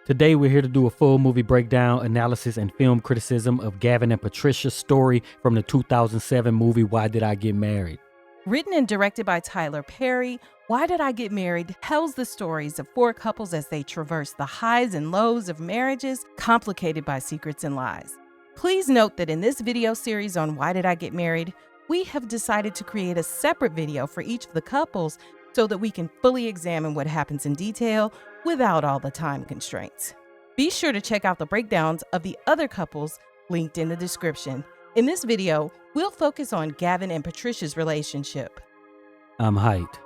Today we're here to do a full movie breakdown, analysis, and film criticism of Gavin and Patricia's story from the 2007 movie Why Did I Get Married? Written and directed by Tyler Perry, Why Did I Get Married tells the stories of four couples as they traverse the highs and lows of marriages complicated by secrets and lies. Please note that in this video series on Why Did I Get Married, we have decided to create a separate video for each of the couples so that we can fully examine what happens in detail without all the time constraints. Be sure to check out the breakdowns of the other couples linked in the description. In this video, we'll focus on Gavin and Patricia's relationship. I'm Heit.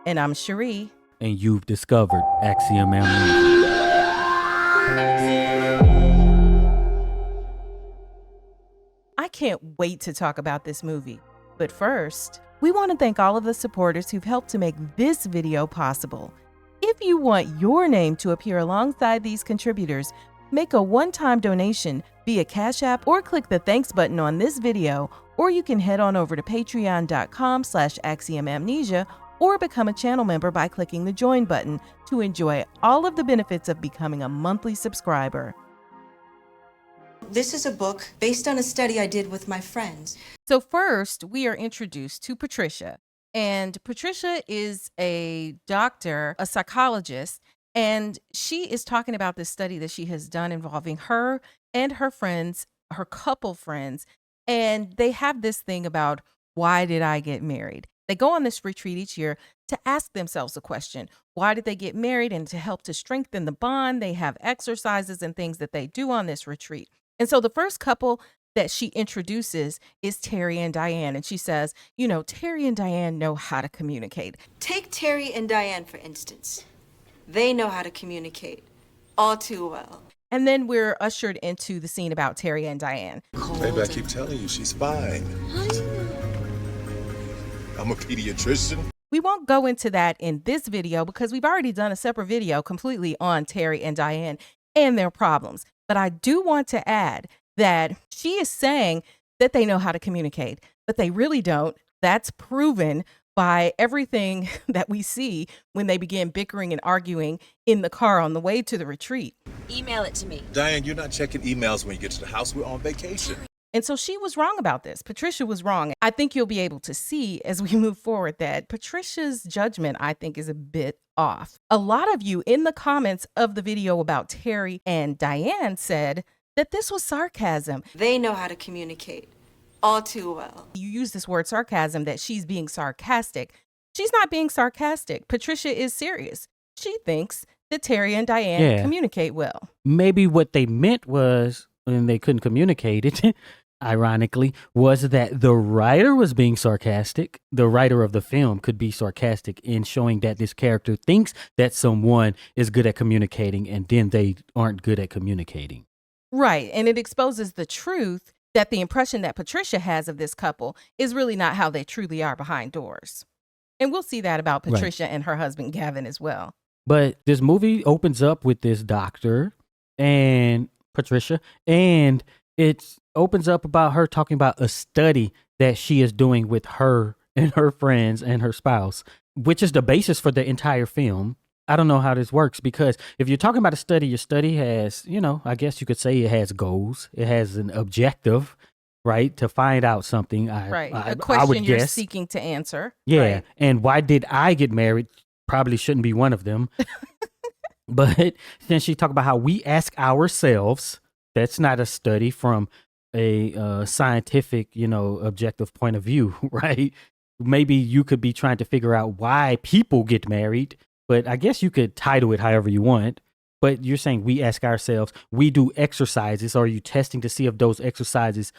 And I'm Cheri. And you've discovered Axiom Amnesia. I can't wait to talk about this movie. But first, we want to thank all of the supporters who've helped to make this video possible. If you want your name to appear alongside these contributors, make a one-time donation via Cash App or click the thanks button on this video, or you can head on over to patreon.com/axiomamnesia or become a channel member by clicking the join button to enjoy all of the benefits of becoming a monthly subscriber. This is a book based on a study I did with my friends. So first, we are introduced to Patricia. And Patricia is a doctor, a psychologist, and she is talking about this study that she has done involving her and her friends, her couple friends. And they have this thing about, why did I get married? They go on this retreat each year to ask themselves a question. Why did they get married? And to help to strengthen the bond, they have exercises and things that they do on this retreat. And so the first couple that she introduces is Terry and Diane. And she says, you know, Terry and Diane know how to communicate. Take Terry and Diane, for instance. They know how to communicate all too well. And then we're ushered into the scene about Terry and Diane. Baby, I keep telling you, she's fine. I'm a pediatrician. We won't go into that in this video because we've already done a separate video completely on Terry and Diane and their problems. But I do want to add that she is saying that they know how to communicate, but they really don't. That's proven by everything that we see when they begin bickering and arguing in the car on the way to the retreat. Email it to me. Diane, you're not checking emails when you get to the house. We're on vacation. And so she was wrong about this. Patricia was wrong. I think you'll be able to see as we move forward that Patricia's judgment, I think, is a bit off. A lot of you in the comments of the video about Terry and Diane said that this was sarcasm. They know how to communicate all too well. You use this word sarcasm, that she's being sarcastic. She's not being sarcastic. Patricia is serious. She thinks that Terry and Diane communicate well. Maybe what they meant was, and they couldn't communicate it, ironically, was that the writer was being sarcastic. The writer of the film could be sarcastic in showing that this character thinks that someone is good at communicating and then they aren't good at communicating. Right. And it exposes the truth that the impression that Patricia has of this couple is really not how they truly are behind doors. And we'll see that about Patricia and her husband, Gavin, as well. But this movie opens up with this doctor and Patricia, and it opens up about her talking about a study that she is doing with her and her friends and her spouse, which is the basis for the entire film. I don't know how this works, because if you're talking about a study, your study has, you know, I guess you could say it has goals. It has an objective, right? To find out something. Right. A I question would you're guess. seeking to answer. Yeah. Right. And why did I get married? Probably shouldn't be one of them. But then she talked about how we ask ourselves. That's not a study from a scientific, you know, objective point of view, right? Maybe you could be trying to figure out why people get married. But I guess you could title it however you want. But you're saying we ask ourselves, we do exercises. Are you testing to see if those exercises,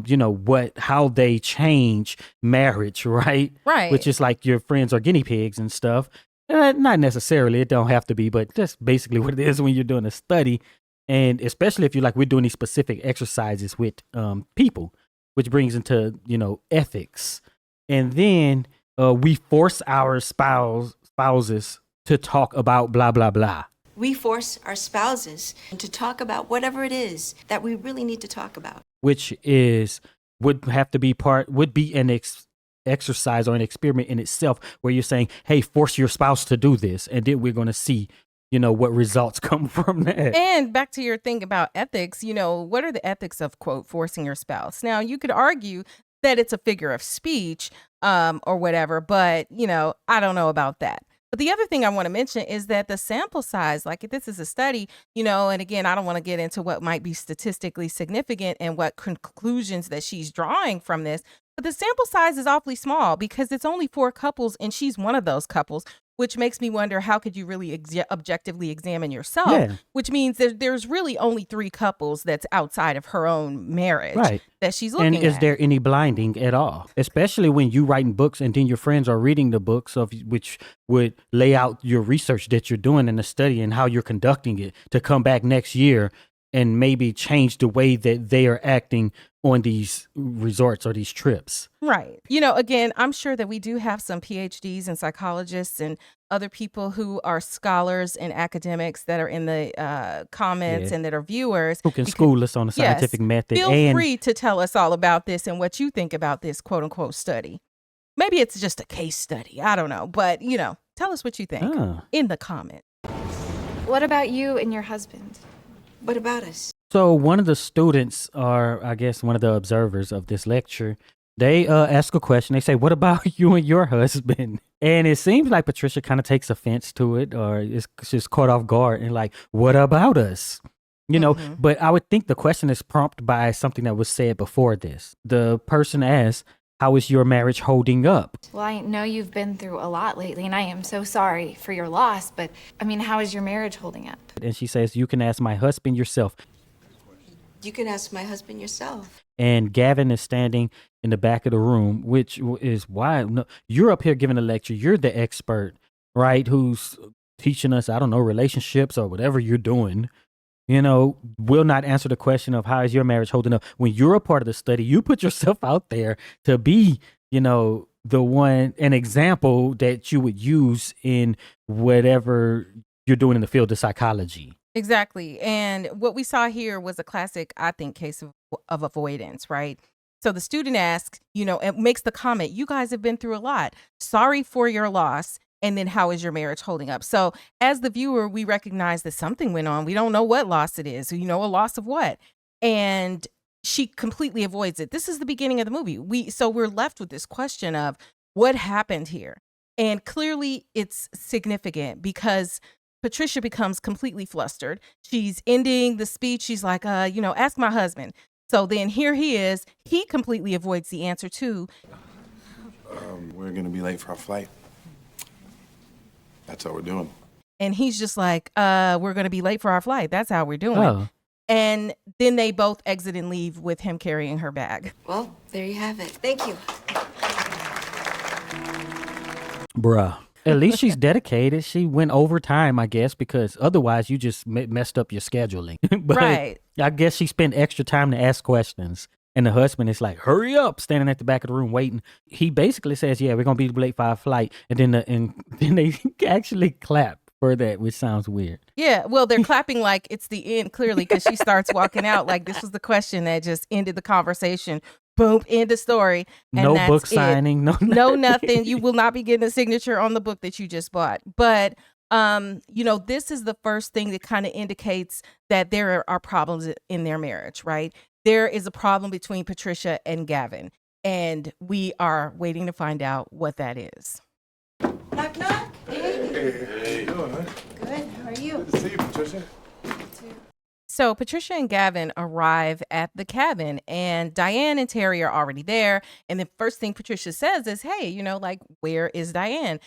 you know, how they change marriage, right? Right. Which is like your friends are guinea pigs and stuff. Not necessarily. It don't have to be, but that's basically what it is when you're doing a study. And especially if you're like, we're doing these specific exercises with people, which brings into, you know, ethics. And then we force our spouses to talk about blah, blah, blah. We force our spouses to talk about whatever it is that we really need to talk about. Which would be an exercise or an experiment in itself, where you're saying, hey, force your spouse to do this. And then we're going to see what results come from that. And back to your thing about ethics, what are the ethics of, quote, forcing your spouse? Now, you could argue that it's a figure of speech or whatever, but, I don't know about that. But the other thing I want to mention is that the sample size, like if this is a study, and again, I don't want to get into what might be statistically significant and what conclusions that she's drawing from this, but the sample size is awfully small because it's only 4 couples and she's one of those couples, which makes me wonder, how could you really objectively examine yourself? Yeah. Which means there's really only 3 couples that's outside of her own marriage that she's looking at. And is there any blinding at all? Especially when you writing books and then your friends are reading the books of which would lay out your research that you're doing in the study and how you're conducting it to come back next year and maybe change the way that they are acting on these resorts or these trips. Right. Again, I'm sure that we do have some PhDs and psychologists and other people who are scholars and academics that are in the comments and that are viewers. Who can school us on the scientific method. Feel free to tell us all about this and what you think about this quote unquote study. Maybe it's just a case study. I don't know. But, tell us what you think in the comments. What about you and your husband? What about us? So one of the students, or I guess one of the observers of this lecture, they ask a question. They say, what about you and your husband? And it seems like Patricia kind of takes offense to it, or is just caught off guard and like, what about us? But I would think the question is prompted by something that was said before this. The person asks, how is your marriage holding up? Well, I know you've been through a lot lately, and I am so sorry for your loss, but how is your marriage holding up? And she says, you can ask my husband yourself. You can ask my husband yourself. And Gavin is standing in the back of the room, which is why you're up here giving a lecture. You're the expert, right? Who's teaching us, I don't know, relationships or whatever you're doing. Will not answer the question of how is your marriage holding up. When you're a part of the study, you put yourself out there to be, an example that you would use in whatever you're doing in the field of psychology. Exactly. And what we saw here was a classic, I think, case of avoidance, right? So the student asks, and makes the comment, you guys have been through a lot. Sorry for your loss. And then how is your marriage holding up? So as the viewer, we recognize that something went on. We don't know what loss it is. A loss of what? And she completely avoids it. This is the beginning of the movie. So we're left with this question of what happened here. And clearly it's significant because Patricia becomes completely flustered. She's ending the speech. She's like, ask my husband. So then here he is. He completely avoids the answer too. We're going to be late for our flight. That's how we're doing. And he's just like, we're going to be late for our flight. That's how we're doing. Oh. And then they both exit and leave with him carrying her bag. Well, there you have it. Thank you. Bruh. At least she's dedicated. She went overtime, I guess, because otherwise you just messed up your scheduling. But right. I guess she spent extra time to ask questions. And the husband is like, hurry up, standing at the back of the room waiting. He basically says, yeah, we're going to be late for our flight. And then they actually clap for that, which sounds weird. Yeah, well, they're clapping like it's the end, clearly, because she starts walking out like this was the question that just ended the conversation. Boom, end of story. And no that's book signing, no nothing. You will not be getting a signature on the book that you just bought. But, this is the first thing that kind of indicates that there are problems in their marriage, right? There is a problem between Patricia and Gavin, and we are waiting to find out what that is. Knock, knock. Hey. How you doing, man? Good. How are you? Good to see you, Patricia. So Patricia and Gavin arrive at the cabin, and Diane and Terry are already there. And the first thing Patricia says is, hey, where is Diane?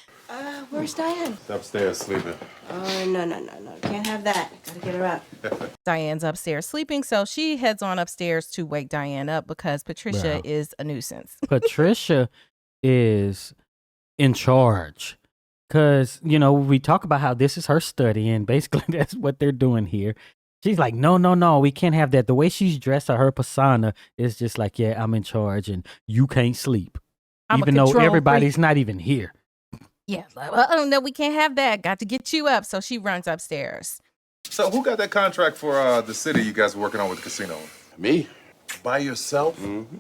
Where's Diane? She's upstairs sleeping. Oh, no. Can't have that. Gotta get her up. Diane's upstairs sleeping, so she heads on upstairs to wake Diane up because Patricia is a nuisance. Patricia is in charge because, we talk about how this is her study, and basically that's what they're doing here. She's like, no, we can't have that. The way she's dressed or her persona is just like, yeah, I'm in charge and you can't sleep. Even though everybody's not even here. Yeah, no, we can't have that. Got to get you up. So she runs upstairs. So who got that contract for the city you guys are working on with the casino? Me? By yourself? Mm-hmm.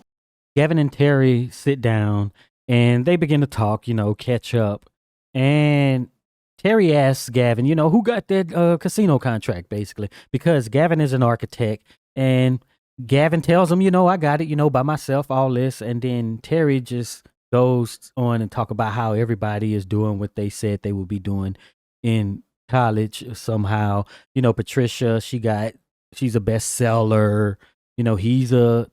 Gavin and Terry sit down and they begin to talk, catch up. And Terry asks Gavin, who got that casino contract, basically, because Gavin is an architect, and Gavin tells him, I got it, by myself, all this, and then Terry just goes on and talk about how everybody is doing what they said they would be doing in college somehow. Patricia, she's a bestseller.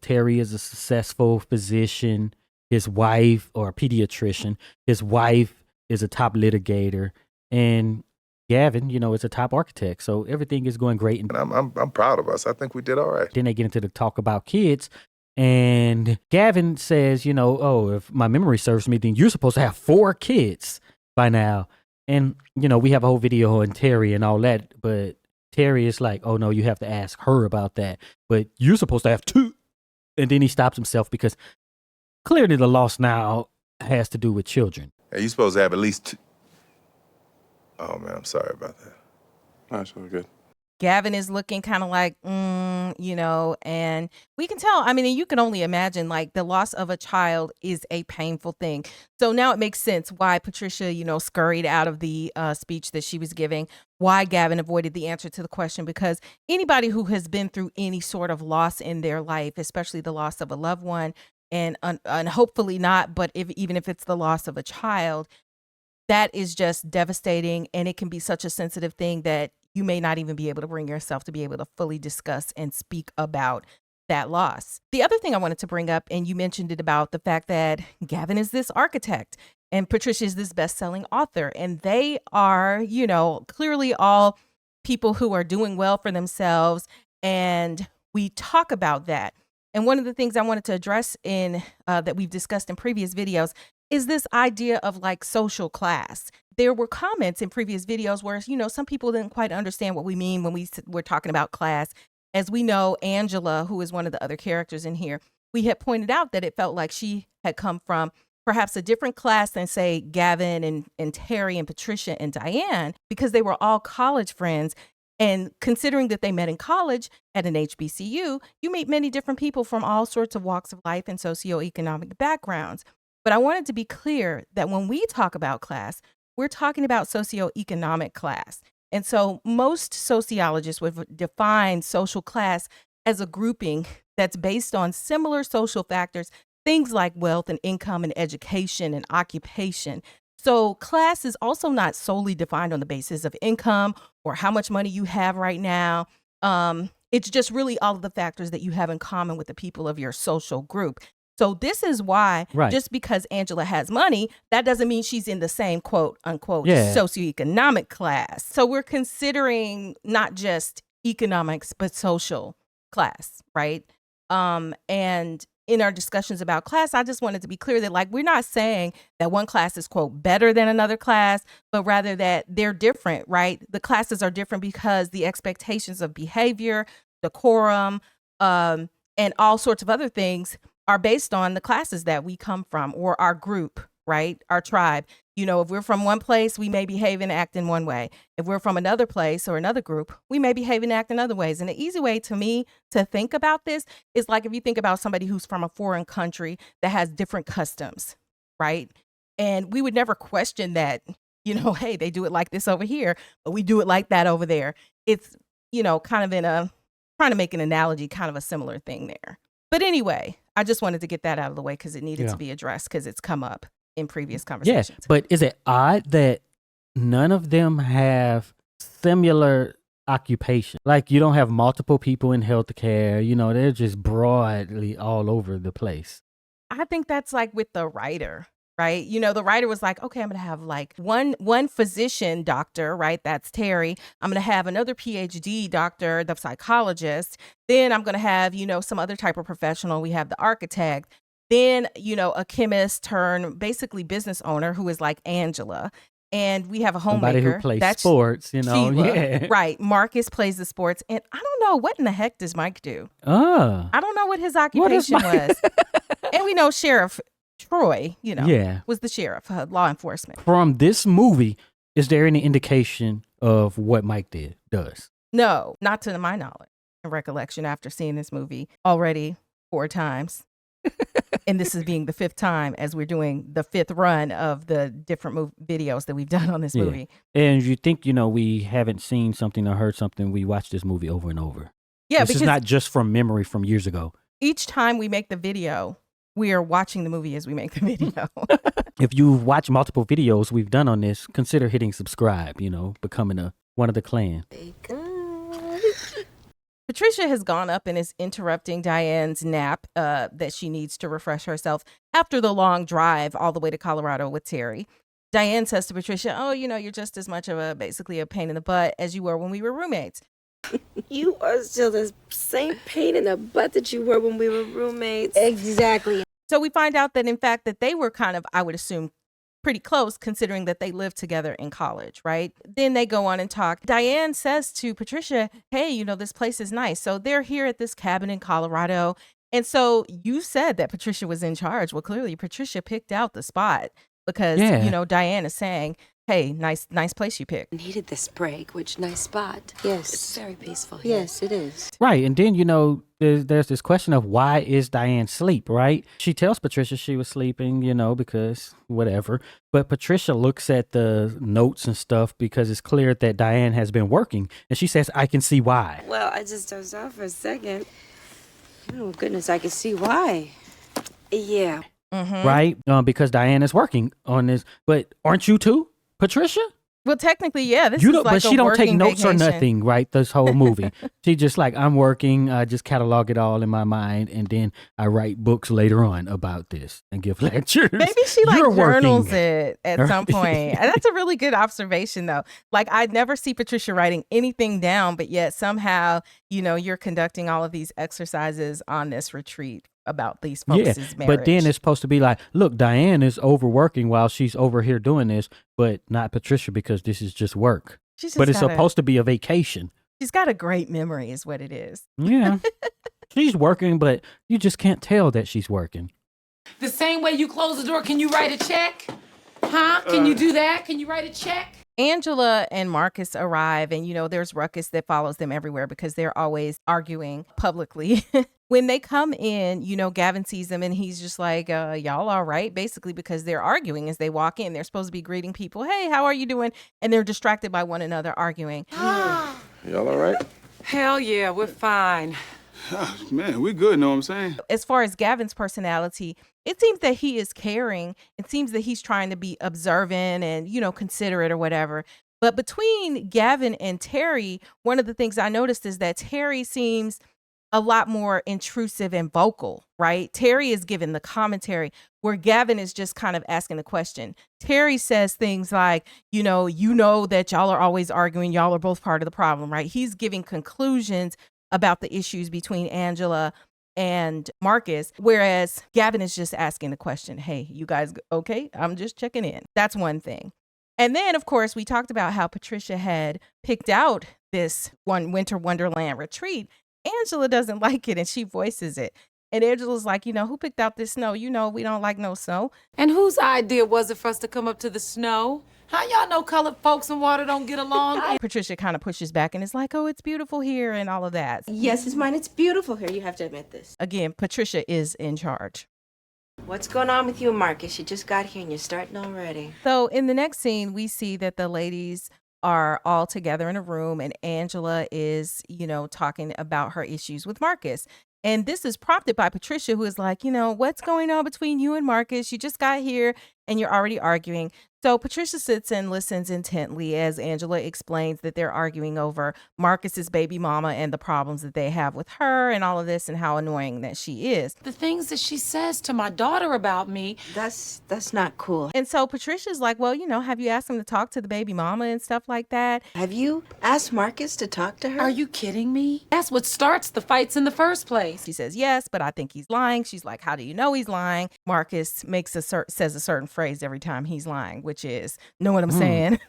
Terry is a successful physician. His wife, or a pediatrician, his wife is a top litigator, and Gavin, is a top architect. So everything is going great. And I'm proud of us. I think we did all right. then they get into the talk about kids. And Gavin says, if my memory serves me, then you're supposed to have 4 kids by now. And, we have a whole video on Terry and all that. But Terry is like, oh, no, you have to ask her about that. But you're supposed to have 2. And then he stops himself because clearly the loss now has to do with children. Hey, you supposed to have at least 2. Oh, man, I'm sorry about that. That's all good. Gavin is looking kind of like, and we can tell. I mean, and you can only imagine, like, the loss of a child is a painful thing. So now it makes sense why Patricia, scurried out of the speech that she was giving, why Gavin avoided the answer to the question, because anybody who has been through any sort of loss in their life, especially the loss of a loved one, and hopefully not, but even if it's the loss of a child, that is just devastating. And it can be such a sensitive thing that you may not even be able to bring yourself to be able to fully discuss and speak about that loss. The other thing I wanted to bring up, and you mentioned it, about the fact that Gavin is this architect and Patricia is this best-selling author, and they are, clearly all people who are doing well for themselves. And we talk about that. And one of the things I wanted to address in that we've discussed in previous videos is this idea of like social class. There were comments in previous videos where, some people didn't quite understand what we mean when we're talking about class. As we know, Angela, who is one of the other characters in here, we had pointed out that it felt like she had come from perhaps a different class than, say, Gavin and Terry and Patricia and Diane, because they were all college friends. And considering that they met in college at an HBCU, you meet many different people from all sorts of walks of life and socioeconomic backgrounds. But I wanted to be clear that when we talk about class, we're talking about socioeconomic class. And so most sociologists would define social class as a grouping that's based on similar social factors, things like wealth and income and education and occupation. So class is also not solely defined on the basis of income or how much money you have right now. It's just really all of the factors that you have in common with the people of your social group. So this is why, just because Angela has money, that doesn't mean she's in the same quote unquote socioeconomic class. So we're considering not just economics, but social class, right? And in our discussions about class, I just wanted to be clear that, like, we're not saying that one class is, quote, better than another class, but rather that they're different, right? The classes are different because the expectations of behavior, decorum, and all sorts of other things are based on the classes that we come from, or our group, right? Our tribe. If we're from one place, we may behave and act in one way. If we're from another place or another group, we may behave and act in other ways. And the easy way to me to think about this is like if you think about somebody who's from a foreign country that has different customs, right? And we would never question that, hey, they do it like this over here, but we do it like that over there. It's, kind of trying to make an analogy, kind of a similar thing there. But anyway, I just wanted to get that out of the way because it needed to be addressed because it's come up in previous conversations. Yes, but is it odd that none of them have similar occupation? Like, you don't have multiple people in healthcare. They're just broadly all over the place. I think that's like with the writer, right? The writer was like, okay, I'm going to have like one physician doctor, right? That's Terry. I'm going to have another PhD doctor, the psychologist. Then I'm going to have, some other type of professional. We have the architect. Then, a chemist turn basically business owner who is like Angela. And we have a homemaker. Somebody who plays sports, Sheila. Yeah. Right. Marcus plays the sports. And I don't know, what in the heck does Mike do? I don't know what his occupation was. And we know Sheriff Troy, was the sheriff, law enforcement. From this movie, is there any indication of what Mike does? No, not to my knowledge and recollection after seeing this movie already 4 times. And this is being the 5th time as we're doing the 5th run of the different videos that we've done on this movie. And you think, we haven't seen something or heard something, we watch this movie over and over. Yeah, this is not just from memory from years ago. Each time we make the video, we are watching the movie as we make the video. If you watch multiple videos we've done on this, consider hitting subscribe, becoming one of the clan. Patricia has gone up and is interrupting Diane's nap that she needs to refresh herself after the long drive all the way to Colorado with Terry. Diane says to Patricia, oh, you're just as much of basically a pain in the butt as you were when we were roommates. You are still the same pain in the butt that you were when we were roommates. Exactly. So we find out that, in fact, that they were kind of, I would assume, pretty close considering that they lived together in college, right? Then they go on and talk. Diane says to Patricia, hey, this place is nice. So they're here at this cabin in Colorado. And so you said that Patricia was in charge. Well, clearly Patricia picked out the spot because, Diane is saying, hey, nice place you picked. Needed this break, which nice spot. Yes. It's very peaceful here. Yes, it is. Right. And then, there's this question of why is Diane asleep, right? She tells Patricia she was sleeping, because whatever. But Patricia looks at the notes and stuff because it's clear that Diane has been working. And she says, I can see why. Well, I just dozed off for a second. Oh, goodness, I can see why. Yeah. Mm-hmm. Right? Because Diane is working on this. But aren't you too, Patricia? Well, technically, yeah. This is like but she a don't take working notes vacation. or nothing, right? This whole movie. She just like, I'm working. I just catalog it all in my mind. And then I write books later on about this and give lectures. Maybe she You're journals working. it at some point. And that's a really good observation, though. Like, I never see Patricia writing anything down, but yet somehow, you're conducting all of these exercises on this retreat about these folks' marriage. But then it's supposed to be like, look, Diane is overworking while she's over here doing this, but not Patricia because this is just work. But it's supposed to be a vacation. She's got a great memory is what it is. Yeah. She's working, but you just can't tell that she's working. The same way you close the door, can you write a check? Huh? Can you do that? Can you write a check? Angela and Marcus arrive, and there's ruckus that follows them everywhere because they're always arguing publicly. When they come in, Gavin sees them and he's just like, y'all all right? Basically, because they're arguing as they walk in. They're supposed to be greeting people. Hey, how are you doing? And they're distracted by one another arguing. Y'all all right? Hell yeah, we're fine. Man, we good, know what I'm saying? As far as Gavin's personality, it seems that he is caring. It seems that he's trying to be observant and, considerate or whatever. But between Gavin and Terry, one of the things I noticed is that Terry seems a lot more intrusive and vocal, right? Terry is giving the commentary where Gavin is just kind of asking the question. Terry says things like, you know that y'all are always arguing. Y'all are both part of the problem, right? He's giving conclusions about the issues between Angela and Marcus, whereas Gavin is just asking the question, hey, you guys okay? I'm just checking in. That's one thing. And then, of course, we talked about how Patricia had picked out this one Winter Wonderland retreat. Angela doesn't like it, and she voices it. And Angela's like, who picked out this snow? We don't like no snow. And whose idea was it for us to come up to the snow? How y'all know colored folks and water don't get along? Patricia kind of pushes back and is like, oh, it's beautiful here and all of that. Yes, it's mine. It's beautiful here. You have to admit this. Again, Patricia is in charge. What's going on with you and Marcus? You just got here and you're starting already. So in the next scene, we see that the ladies are all together in a room and Angela is, talking about her issues with Marcus. And this is prompted by Patricia, who is like, what's going on between you and Marcus? You just got here and you're already arguing. So Patricia sits and listens intently as Angela explains that they're arguing over Marcus's baby mama and the problems that they have with her and all of this and how annoying that she is. The things that she says to my daughter about me. That's not cool. And so Patricia's like, well, have you asked him to talk to the baby mama and stuff like that? Have you asked Marcus to talk to her? Are you kidding me? That's what starts the fights in the first place. She says, yes, but I think he's lying. She's like, how do you know he's lying? Marcus says a certain phrase every time he's lying, which is, know what I'm saying?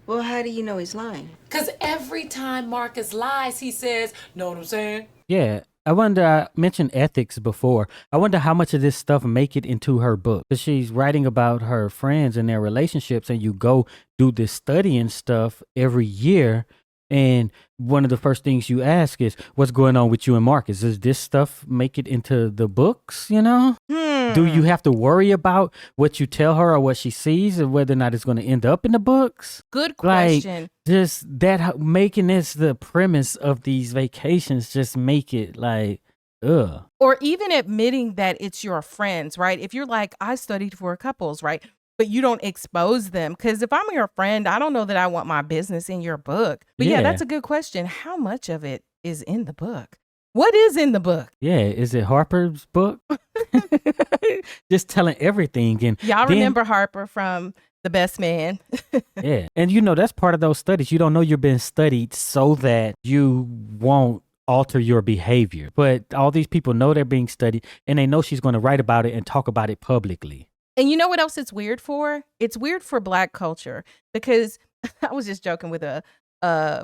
Well, how do you know he's lying? Because every time Marcus lies, he says, know what I'm saying? Yeah. I mentioned ethics before. I wonder how much of this stuff make it into her book. 'Cause she's writing about her friends and their relationships, and you go do this studying stuff every year. And one of the first things you ask is, what's going on with you and Marcus? Does this stuff make it into the books, you know? Do you have to worry about what you tell her or what she sees and whether or not it's going to end up in the books? Good question. Like, just that making this the premise of these vacations just make it like, ugh. Or even admitting that it's your friends, right? If you're like, I studied for couples, right? But you don't expose them. Because if I'm your friend, I don't know that I want my business in your book. But yeah, that's a good question. How much of it is in the book? What is in the book? Yeah, is it Harper's book? Just telling everything. And y'all remember Harper from The Best Man? Yeah. And you know, that's part of those studies. You don't know you're being studied so that you won't alter your behavior. But all these people know they're being studied and they know she's going to write about it and talk about it publicly. And you know what else it's weird for? It's weird for Black culture because I was just joking with a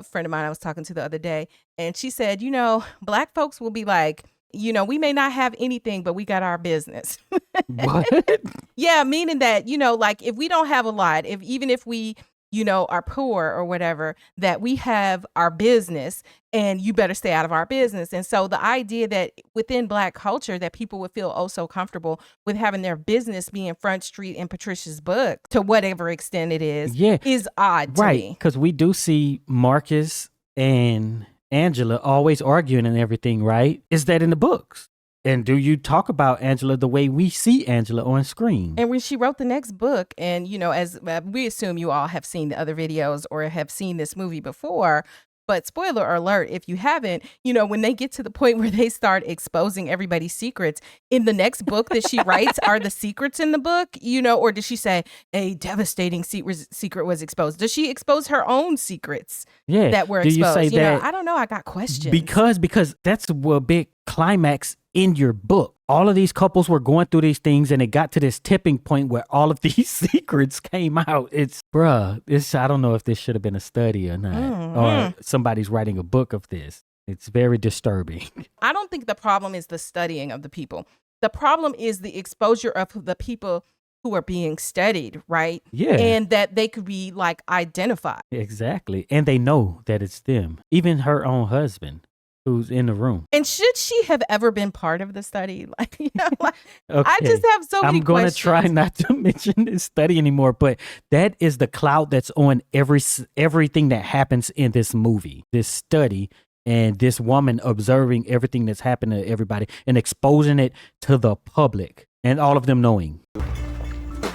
friend of mine I was talking to the other day, and she said, you know, Black folks will be like, you know, we may not have anything, but we got our business. What? Yeah, meaning that, you know, like if we don't have a lot, even if we, you know, are poor or whatever, that we have our business and you better stay out of our business. And so the idea that within Black culture that people would feel oh so comfortable with having their business be in Front Street in Patricia's book, to whatever extent it is odd to me. Because we do see Marcus and Angela always arguing and everything, right? Is that in the books? And do you talk about Angela the way we see Angela on screen? And when she wrote the next book, and, you know, as we assume you all have seen the other videos or have seen this movie before, but spoiler alert, if you haven't, you know, when they get to the point where they start exposing everybody's secrets, in the next book that she writes, are the secrets in the book, you know, or does she say a devastating secret was exposed? Does she expose her own secrets that were exposed? You say you that? know, I don't know. I got questions. Because that's a big climax in your book. All of these couples were going through these things and it got to this tipping point where all of these secrets came out. I don't know if this should have been a study or not, or somebody's writing a book of this. It's very disturbing. I don't think the problem is the studying of the people. The problem is the exposure of the people who are being studied, right? Yeah. And that they could be like identified. Exactly. And they know that it's them. Even her own husband, who's in the room. And should she have ever been part of the study? Like, you know, like, okay. I just have so many I'm going to try not to mention this study anymore, but that is the cloud that's on everything that happens in this movie, this study, and this woman observing everything that's happening to everybody and exposing it to the public and all of them knowing.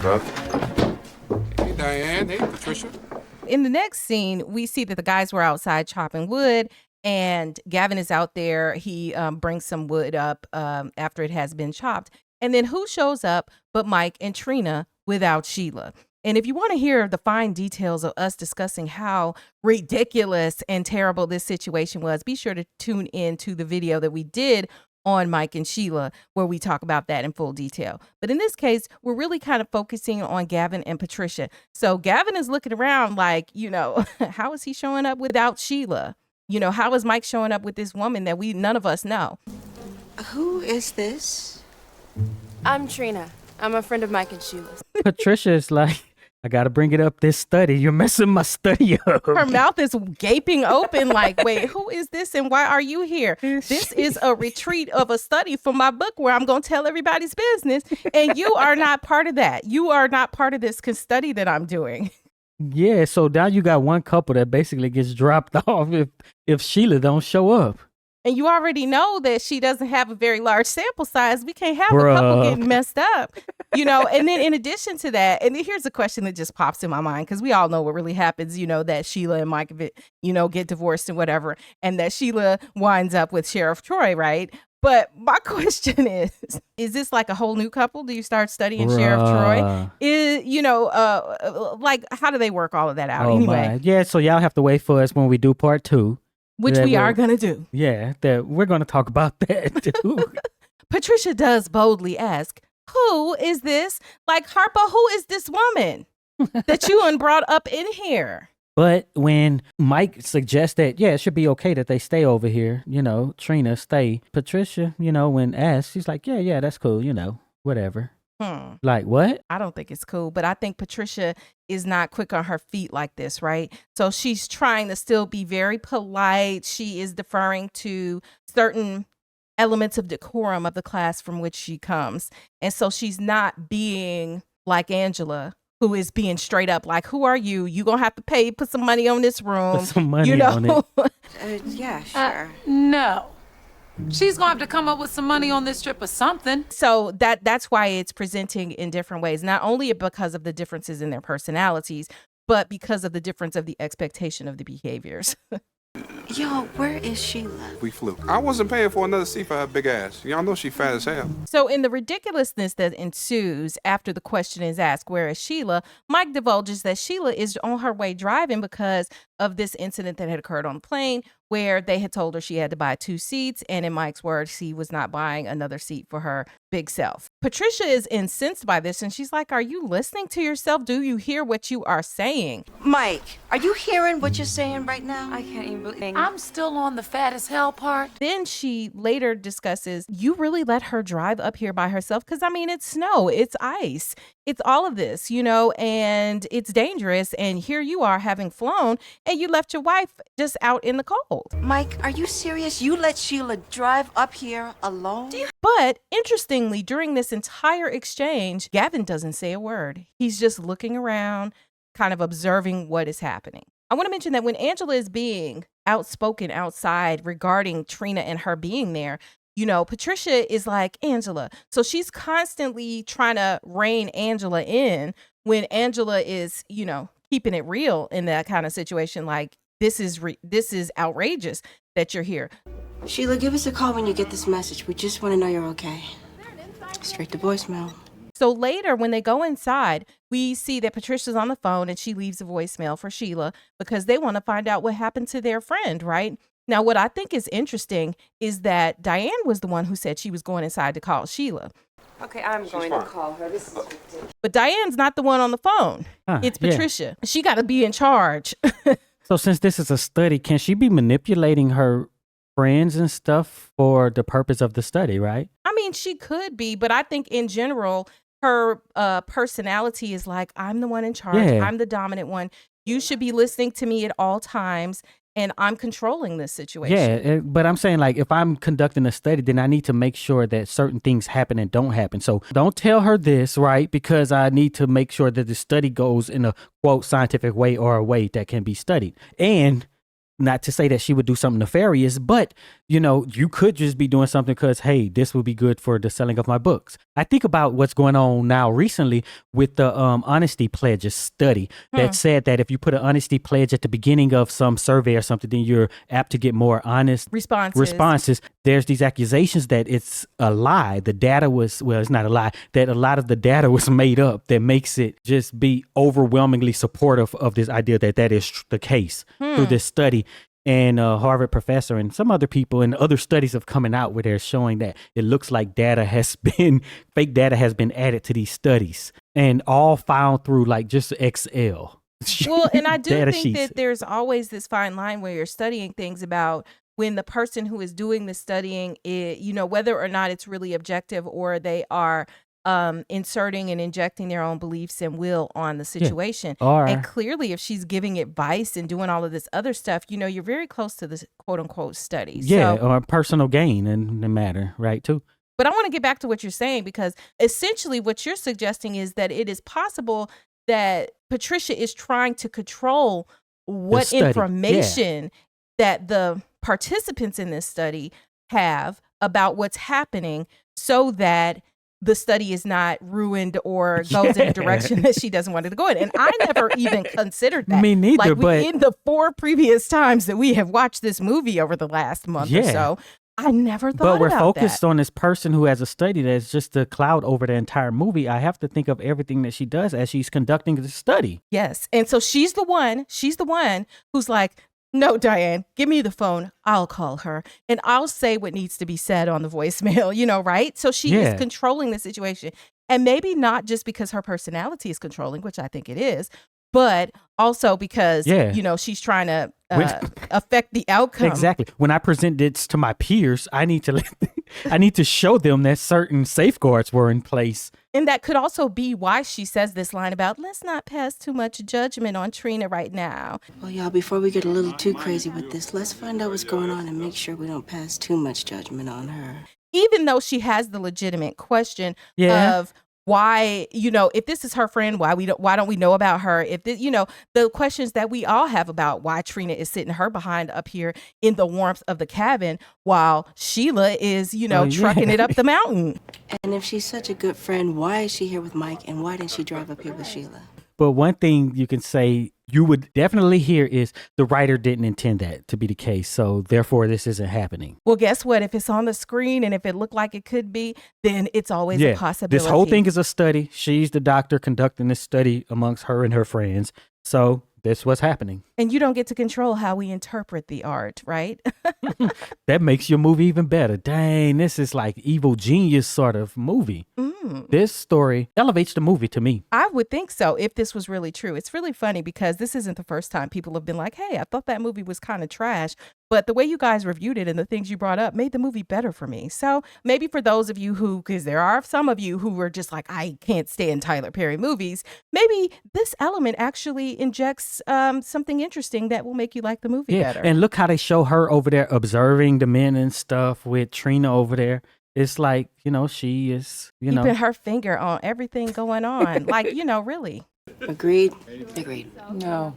Hey, Diane. Hey, Patricia. In the next scene, we see that the guys were outside chopping wood. And Gavin is out there. He brings some wood up after it has been chopped. And then who shows up but Mike and Trina without Sheila? And if you want to hear the fine details of us discussing how ridiculous and terrible this situation was, be sure to tune in to the video that we did on Mike and Sheila, where we talk about that in full detail. But in this case, we're really kind of focusing on Gavin and Patricia. So Gavin is looking around like, you know, how is he showing up without Sheila? You know, how is Mike showing up with this woman that none of us know? Who is this? I'm Trina. I'm a friend of Mike and Sheila's. Patricia is like, I got to bring it up this study. You're messing my study up. Her mouth is gaping open like, wait, who is this and why are you here? This is a retreat of a study for my book where I'm going to tell everybody's business. And you are not part of that. You are not part of this study that I'm doing. Yeah, so now you got one couple that basically gets dropped off if Sheila don't show up. And you already know that she doesn't have a very large sample size. We can't have a couple getting messed up, you know. And then in addition to that, and here's a question that just pops in my mind, because we all know what really happens, you know, that Sheila and Mike, you know, get divorced and whatever, and that Sheila winds up with Sheriff Troy, right? But my question is this like a whole new couple? Do you start studying Sheriff Troy? Like, how do they work all of that out anyway? My. Yeah, so y'all have to wait for us when we do part 2. Which we are going to do. Yeah, that we're going to talk about that too. Patricia does boldly ask, who is this? Like, Harper, who is this woman that you brought up in here? But when Mike suggests that, yeah, it should be okay that they stay over here, you know, Trina, stay. Patricia, you know, when asked, she's like, yeah, that's cool, you know, whatever. Like what? I don't think it's cool, but I think Patricia is not quick on her feet like this, right? So she's trying to still be very polite. She is deferring to certain elements of decorum of the class from which she comes. And so she's not being like Angela, who is being straight up like, who are you? You gonna have to put some money on this room. Put some money on it. Yeah, sure. No. She's going to have to come up with some money on this trip or something. So that's why it's presenting in different ways, not only because of the differences in their personalities, but because of the difference of the expectation of the behaviors. Yo, where is Sheila? We flew. I wasn't paying for another seat for her big ass. Y'all know she fat as hell. So in the ridiculousness that ensues after the question is asked, where is Sheila? Mike divulges that Sheila is on her way driving because of this incident that had occurred on the plane where they had told her she had to buy 2 seats. And in Mike's words, she was not buying another seat for her big self. Patricia is incensed by this and she's like, are you listening to yourself? Do you hear what you are saying? Mike, are you hearing what you're saying right now? I can't even believe I'm still on the fat as hell part. Then she later discusses, you really let her drive up here by herself? Because, I mean, it's snow, it's ice, it's all of this, and it's dangerous. And here you are having flown and you left your wife just out in the cold. Mike, are you serious? You let Sheila drive up here alone? But interestingly, during this entire exchange, Gavin doesn't say a word. He's just looking around, kind of observing what is happening. I want to mention that when Angela is being outspoken outside regarding Trina and her being there, Patricia is like, Angela. So she's constantly trying to rein Angela in when Angela is, keeping it real in that kind of situation. Like, this is outrageous that you're here. Sheila, give us a call when you get this message. We just want to know you're okay. Straight to voicemail. So later, when they go inside, we see that Patricia's on the phone and she leaves a voicemail for Sheila because they want to find out what happened to their friend, right? Now, what I think is interesting is that Diane was the one who said she was going inside to call Sheila. Okay, I'm going to call her. This is ridiculous. But Diane's not the one on the phone. It's Patricia. She got to be in charge. So since this is a study, can she be manipulating her friends and stuff for the purpose of the study, right? I mean, she could be, but I think in general, her personality is like, I'm the one in charge. Yeah. I'm the dominant one. You should be listening to me at all times. And I'm controlling this situation. Yeah, but I'm saying, like, if I'm conducting a study, then I need to make sure that certain things happen and don't happen. So don't tell her this, right? Because I need to make sure that the study goes in a, quote, scientific way or a way that can be studied. And not to say that she would do something nefarious, but, you could just be doing something because, hey, this will be good for the selling of my books. I think about what's going on now recently with the honesty pledges study that said that if you put an honesty pledge at the beginning of some survey or something, then you're apt to get more honest responses. There's these accusations that it's a lie. The data was, well, it's not a lie, that a lot of the data was made up that makes it just be overwhelmingly supportive of this idea that is the case through this study. And a Harvard professor and some other people and other studies have coming out where they're showing that it looks like fake data has been added to these studies and all found through like just Excel. Well, and I do think sheets. that there's always this fine line where you're studying things about when the person who is doing the studying, whether or not it's really objective or they are inserting and injecting their own beliefs and will on the situation. Yeah. And clearly, if she's giving advice and doing all of this other stuff, you're very close to this quote unquote study. Yeah, So, or personal gain in the matter, right, too. but I want to get back to what you're saying, because essentially what you're suggesting is that it is possible that Patricia is trying to control what study. information that the participants in this study have about what's happening so that the study is not ruined or goes in a direction that she doesn't want it to go in. And I never even considered that. Me neither, but in the 4 previous times that we have watched this movie over the last month or so, I never thought But we're about focused that. on this person who has a study that's just a cloud over the entire movie. I have to think of everything that she does as she's conducting the study. Yes. And so she's the one who's like, no, Diane, give me the phone. I'll call her and I'll say what needs to be said on the voicemail, right? So she is controlling the situation. And maybe not just because her personality is controlling, which I think it is, but also because, Yeah. you know, she's trying to affect the outcome. Exactly. When I present this to my peers, I need to show them that certain safeguards were in place. And that could also be why she says this line about, let's not pass too much judgment on Trina right now. Well, y'all, before we get a little too crazy with this, let's find out what's going on and make sure we don't pass too much judgment on her. Even though she has the legitimate question Yeah. of why, you know, if this is her friend, why don't we know about her? If this, you know, the questions that we all have about why Trina is sitting her behind up here in the warmth of the cabin while Sheila is, you know, trucking it up the mountain. And if she's such a good friend, why is she here with Mike and why didn't she drive up here with Sheila? But one thing you can say you would definitely hear is the writer didn't intend that to be the case. So therefore, this isn't happening. Well, guess what? If it's on the screen and if it looked like it could be, then it's always a possibility. This whole thing is a study. She's the doctor conducting this study amongst her and her friends. So that's what's happening. And you don't get to control how we interpret the art, right? That makes your movie even better. Dang, this is like evil genius sort of movie. This story elevates the movie to me. I would think so if this was really true. It's really funny because this isn't the first time people have been like, hey, I thought that movie was kind of trash. But the way you guys reviewed it and the things you brought up made the movie better for me. So maybe for those of you who, because there are some of you who were just like, I can't stand Tyler Perry movies, maybe this element actually injects something interesting that will make you like the movie better. And look how they show her over there observing the men and stuff with Trina over there. It's like, you know, she is, keeping her finger on everything going on. Like, you know, really. Agreed. No,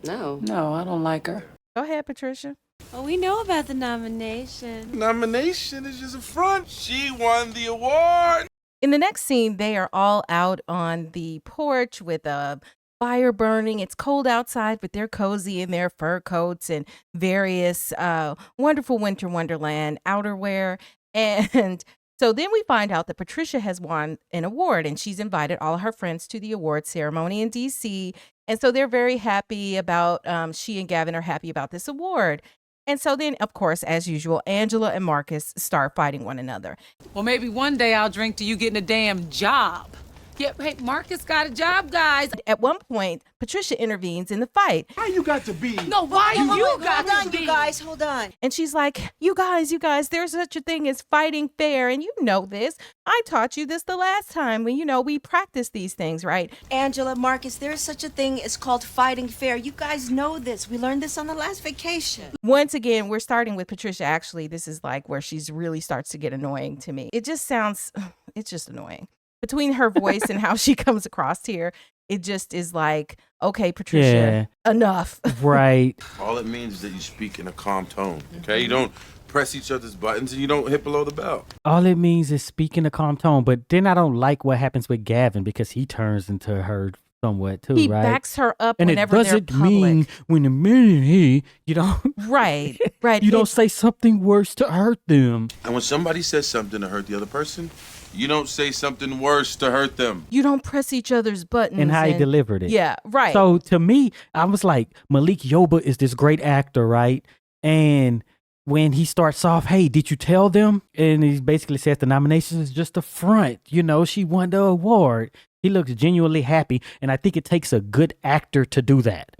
I don't like her. Go ahead, Patricia. Well, we know about the nomination. Nomination is just a front. She won the award. In the next scene, they are all out on the porch with a fire burning. It's cold outside, but they're cozy in their fur coats and various wonderful winter wonderland outerwear. And so then we find out that Patricia has won an award and she's invited all of her friends to the award ceremony in DC. And so they're very happy about, she and Gavin are happy about this award. And so then, of course, as usual, Angela and Marcus start fighting one another. Well, maybe one day I'll drink to you getting a damn job. Yeah, hey, Marcus got a job, guys. At one point, Patricia intervenes in the fight. Why you got to be? No, why you got to be? You guys, hold on. And she's like, you guys, there's such a thing as fighting fair. And you know this. I taught you this the last time when, we practice these things, right? Angela, Marcus, there is such a thing as called fighting fair. You guys know this. We learned this on the last vacation. Once again, we're starting with Patricia. Actually, this is like where she's really starts to get annoying to me. It's just annoying. Between her voice and how she comes across here, it just is like, okay, Patricia, enough. Right. All it means is that you speak in a calm tone, okay? You don't press each other's buttons and you don't hit below the belt. All it means is speak in a calm tone. But then I don't like what happens with Gavin because he turns into her somewhat too, he right? backs her up and whenever they're it doesn't public. mean when the minute you don't right. you don't say something worse to hurt them. And when somebody says something to hurt the other person, you don't say something worse to hurt them. You don't press each other's buttons. And how he delivered it. Yeah, right. So to me, I was like, Malik Yoba is this great actor, right? And when he starts off, hey, did you tell them? And he basically says the nomination is just a front. She won the award. He looks genuinely happy. And I think it takes a good actor to do that,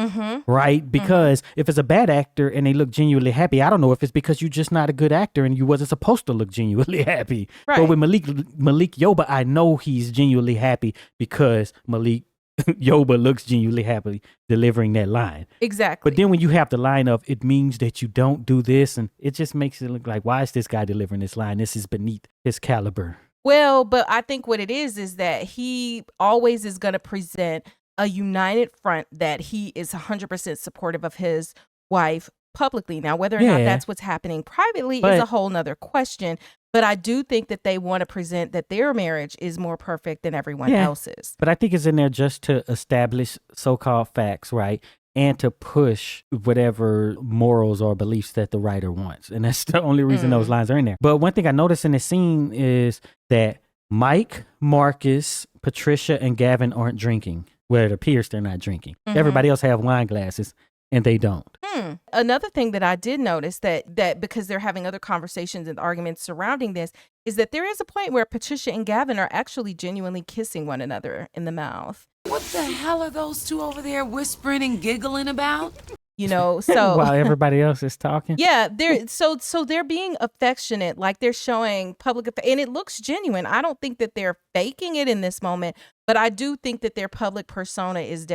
right? Because if it's a bad actor and they look genuinely happy, I don't know if it's because you're just not a good actor and you wasn't supposed to look genuinely happy. Right. But with Malik Yoba, I know he's genuinely happy because Malik Yoba looks genuinely happy delivering that line. Exactly. But then when you have the line of, it means that you don't do this, and it just makes it look like, why is this guy delivering this line? This is beneath his caliber. Well, but I think what it is that he always is going to present a united front that he is 100% supportive of his wife publicly. Now, whether or not that's what's happening privately is a whole nother question. But I do think that they want to present that their marriage is more perfect than everyone else's. But I think it's in there just to establish so-called facts, right? And to push whatever morals or beliefs that the writer wants. And that's the only reason those lines are in there. But one thing I noticed in the scene is that Mike, Marcus, Patricia, and Gavin aren't drinking. Well, it appears they're not drinking. Everybody else have wine glasses, and they don't. Another thing that I did notice that because they're having other conversations and arguments surrounding this is that there is a point where Patricia and Gavin are actually genuinely kissing one another in the mouth. What the hell are those two over there whispering and giggling about? You know, so while everybody else is talking. yeah, they're being affectionate, like they're showing and it looks genuine. I don't think that they're faking it in this moment, but I do think that their public persona is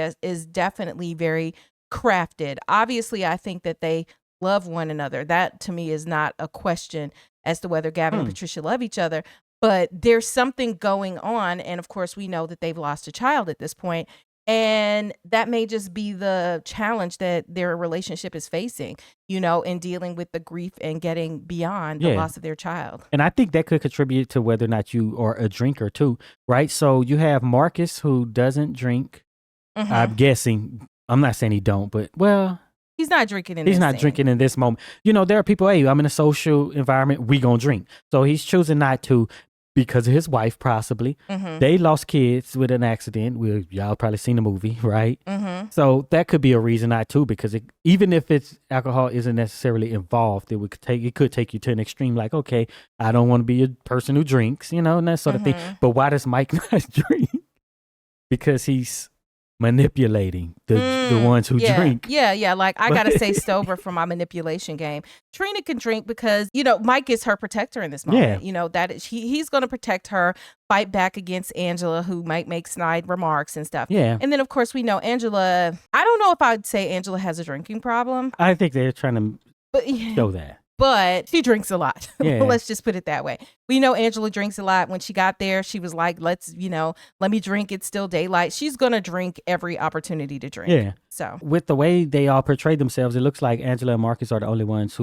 definitely very crafted. Obviously, I think that they love one another. That to me is not a question as to whether Gavin and Patricia love each other, but there's something going on, and of course we know that they've lost a child at this point. And that may just be the challenge that their relationship is facing, you know, in dealing with the grief and getting beyond the loss of their child. And I think that could contribute to whether or not you are a drinker too, right? So you have Marcus who doesn't drink. I'm guessing, I'm not saying he don't, but he's not drinking in he's this not scene. drinking in this moment. You know, there are people, hey, I'm in a social environment, we gonna drink. So he's choosing not to because of his wife, possibly. They lost kids with an accident. Y'all probably seen the movie, right? So that could be a reason not to, because even if it's alcohol isn't necessarily involved, it could take you to an extreme, like, okay, I don't want to be a person who drinks, you know, and that sort of thing. But why does Mike not drink? Because he's manipulating the ones who drink. Yeah. Like, I gotta stay sober for my manipulation game. Trina can drink because, you know, Mike is her protector in this moment. You know, that is, he's gonna protect her, fight back against Angela, who might make snide remarks and stuff. And then of course we know Angela, I don't know if I'd say Angela has a drinking problem. I think they're trying to show that. But she drinks a lot. Yeah. Let's just put it that way. We know Angela drinks a lot. When she got there, she was like, let me drink. It's still daylight. She's going to drink every opportunity to drink. Yeah. So with the way they all portray themselves, it looks like Angela and Marcus are the only ones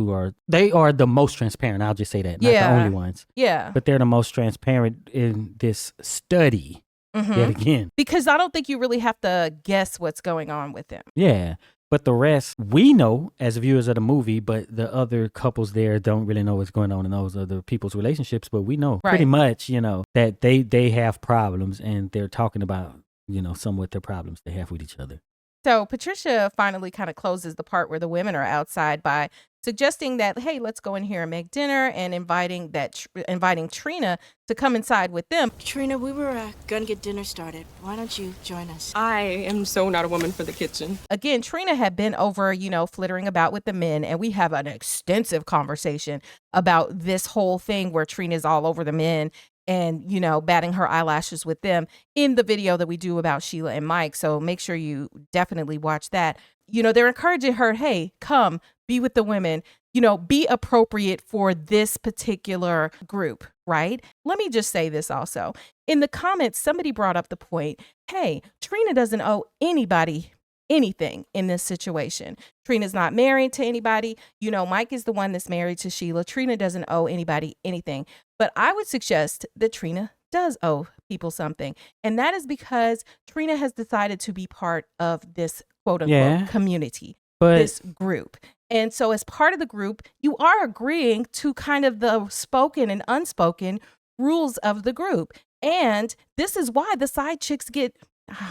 they are the most transparent. I'll just say that. Not the only ones. Yeah. But they're the most transparent in this study. Yet again. Because I don't think you really have to guess what's going on with them. Yeah. But the rest, we know as viewers of the movie, but the other couples there don't really know what's going on in those other people's relationships. But we know pretty much, you know, that they have problems, and they're talking about, you know, somewhat the problems they have with each other. So Patricia finally kind of closes the part where the women are outside by suggesting that, hey, let's go in here and make dinner, and inviting Trina to come inside with them. Trina, we were gonna get dinner started. Why don't you join us? I am so not a woman for the kitchen. Again, Trina had been over, you know, flittering about with the men, and we have an extensive conversation about this whole thing where Trina's all over the men and, you know, batting her eyelashes with them in the video that we do about Sheila and Mike. So make sure you definitely watch that. You know, they're encouraging her, hey, come be with the women, you know, be appropriate for this particular group, right? Let me just say this also. In the comments, somebody brought up the point, hey, Trina doesn't owe anybody anything in this situation. Trina's not married to anybody. You know, Mike is the one that's married to Sheila. Trina doesn't owe anybody anything. But I would suggest that Trina does owe people something. And that is because Trina has decided to be part of this quote unquote community, this group. And so as part of the group, you are agreeing to kind of the spoken and unspoken rules of the group. And this is why the side chicks get,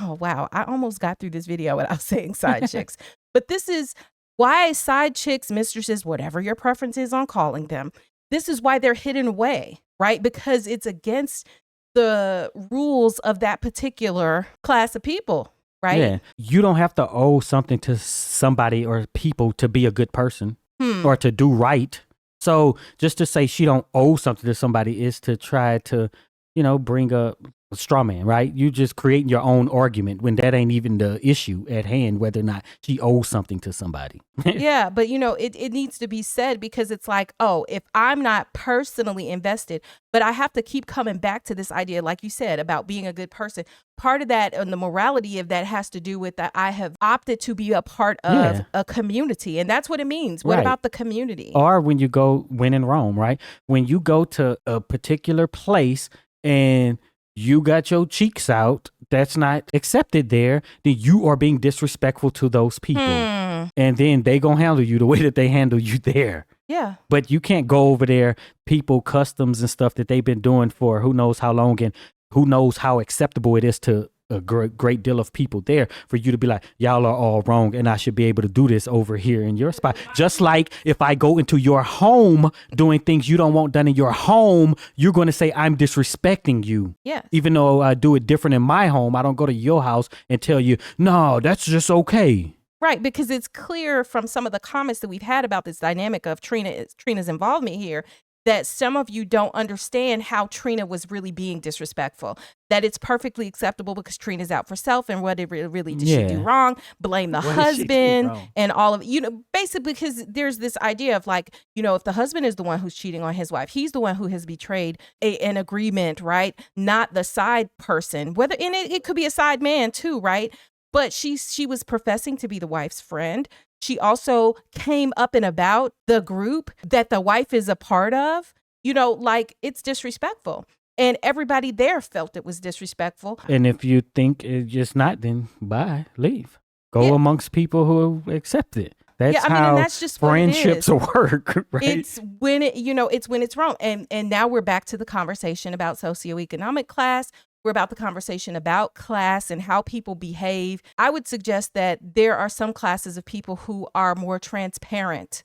oh, wow, I almost got through this video without saying side chicks. But this is why side chicks, mistresses, whatever your preference is on calling them, this is why they're hidden away, right? Because it's against the rules of that particular class of people, right? Yeah. You don't have to owe something to somebody or people to be a good person or to do right. So just to say she don't owe something to somebody is to try to, you know, bring a straw man, right? You just creating your own argument when that ain't even the issue at hand, whether or not she owes something to somebody. Yeah, but you know, it needs to be said, because it's like, oh, if I'm not personally invested, but I have to keep coming back to this idea, like you said, about being a good person. Part of that and the morality of that has to do with that I have opted to be a part of a community. And that's what it means. What about the community? Or when you go, when in Rome, right? When you go to a particular place and you got your cheeks out, that's not accepted there, then you are being disrespectful to those people. And then they gonna handle you the way that they handle you there. Yeah. But you can't go over there, people, customs and stuff that they've been doing for who knows how long, and who knows how acceptable it is to a great deal of people there for you to be like, y'all are all wrong and I should be able to do this over here in your spot. Just like if I go into your home doing things you don't want done in your home, you're going to say I'm disrespecting you. Yeah. Even though I do it different in my home, I don't go to your house and tell you, no, that's just okay. Right, because it's clear from some of the comments that we've had about this dynamic of Trina's involvement here that some of you don't understand how Trina was really being disrespectful, that it's perfectly acceptable because Trina's out for self and what really did she do wrong, blame the husband and all of, basically because there's this idea of like, if the husband is the one who's cheating on his wife, he's the one who has betrayed an agreement, right? Not the side person, and it could be a side man too, right? But she was professing to be the wife's friend. She also came up and about the group that the wife is a part of. Like it's disrespectful. And everybody there felt it was disrespectful. And if you think it's just not, then bye, leave. Go amongst people who accept it. That's how and that's just friendships work, right? It's when it's when it's wrong. And now we're back to the conversation about socioeconomic class. We're about the conversation about class and how people behave. I would suggest that there are some classes of people who are more transparent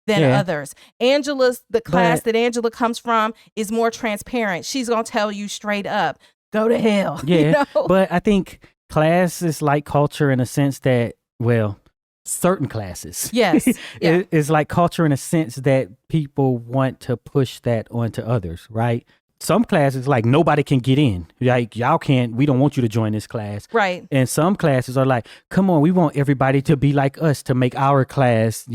than others. The class that Angela comes from is more transparent. She's going to tell you straight up, go to hell. Yeah, but I think class is like culture in a sense that, well, certain classes. Yes. Yeah. It's like culture in a sense that people want to push that onto others, right? Some classes, like, nobody can get in. Like, y'all can't, we don't want you to join this class. Right. And some classes are like, come on, we want everybody to be like us to make our class,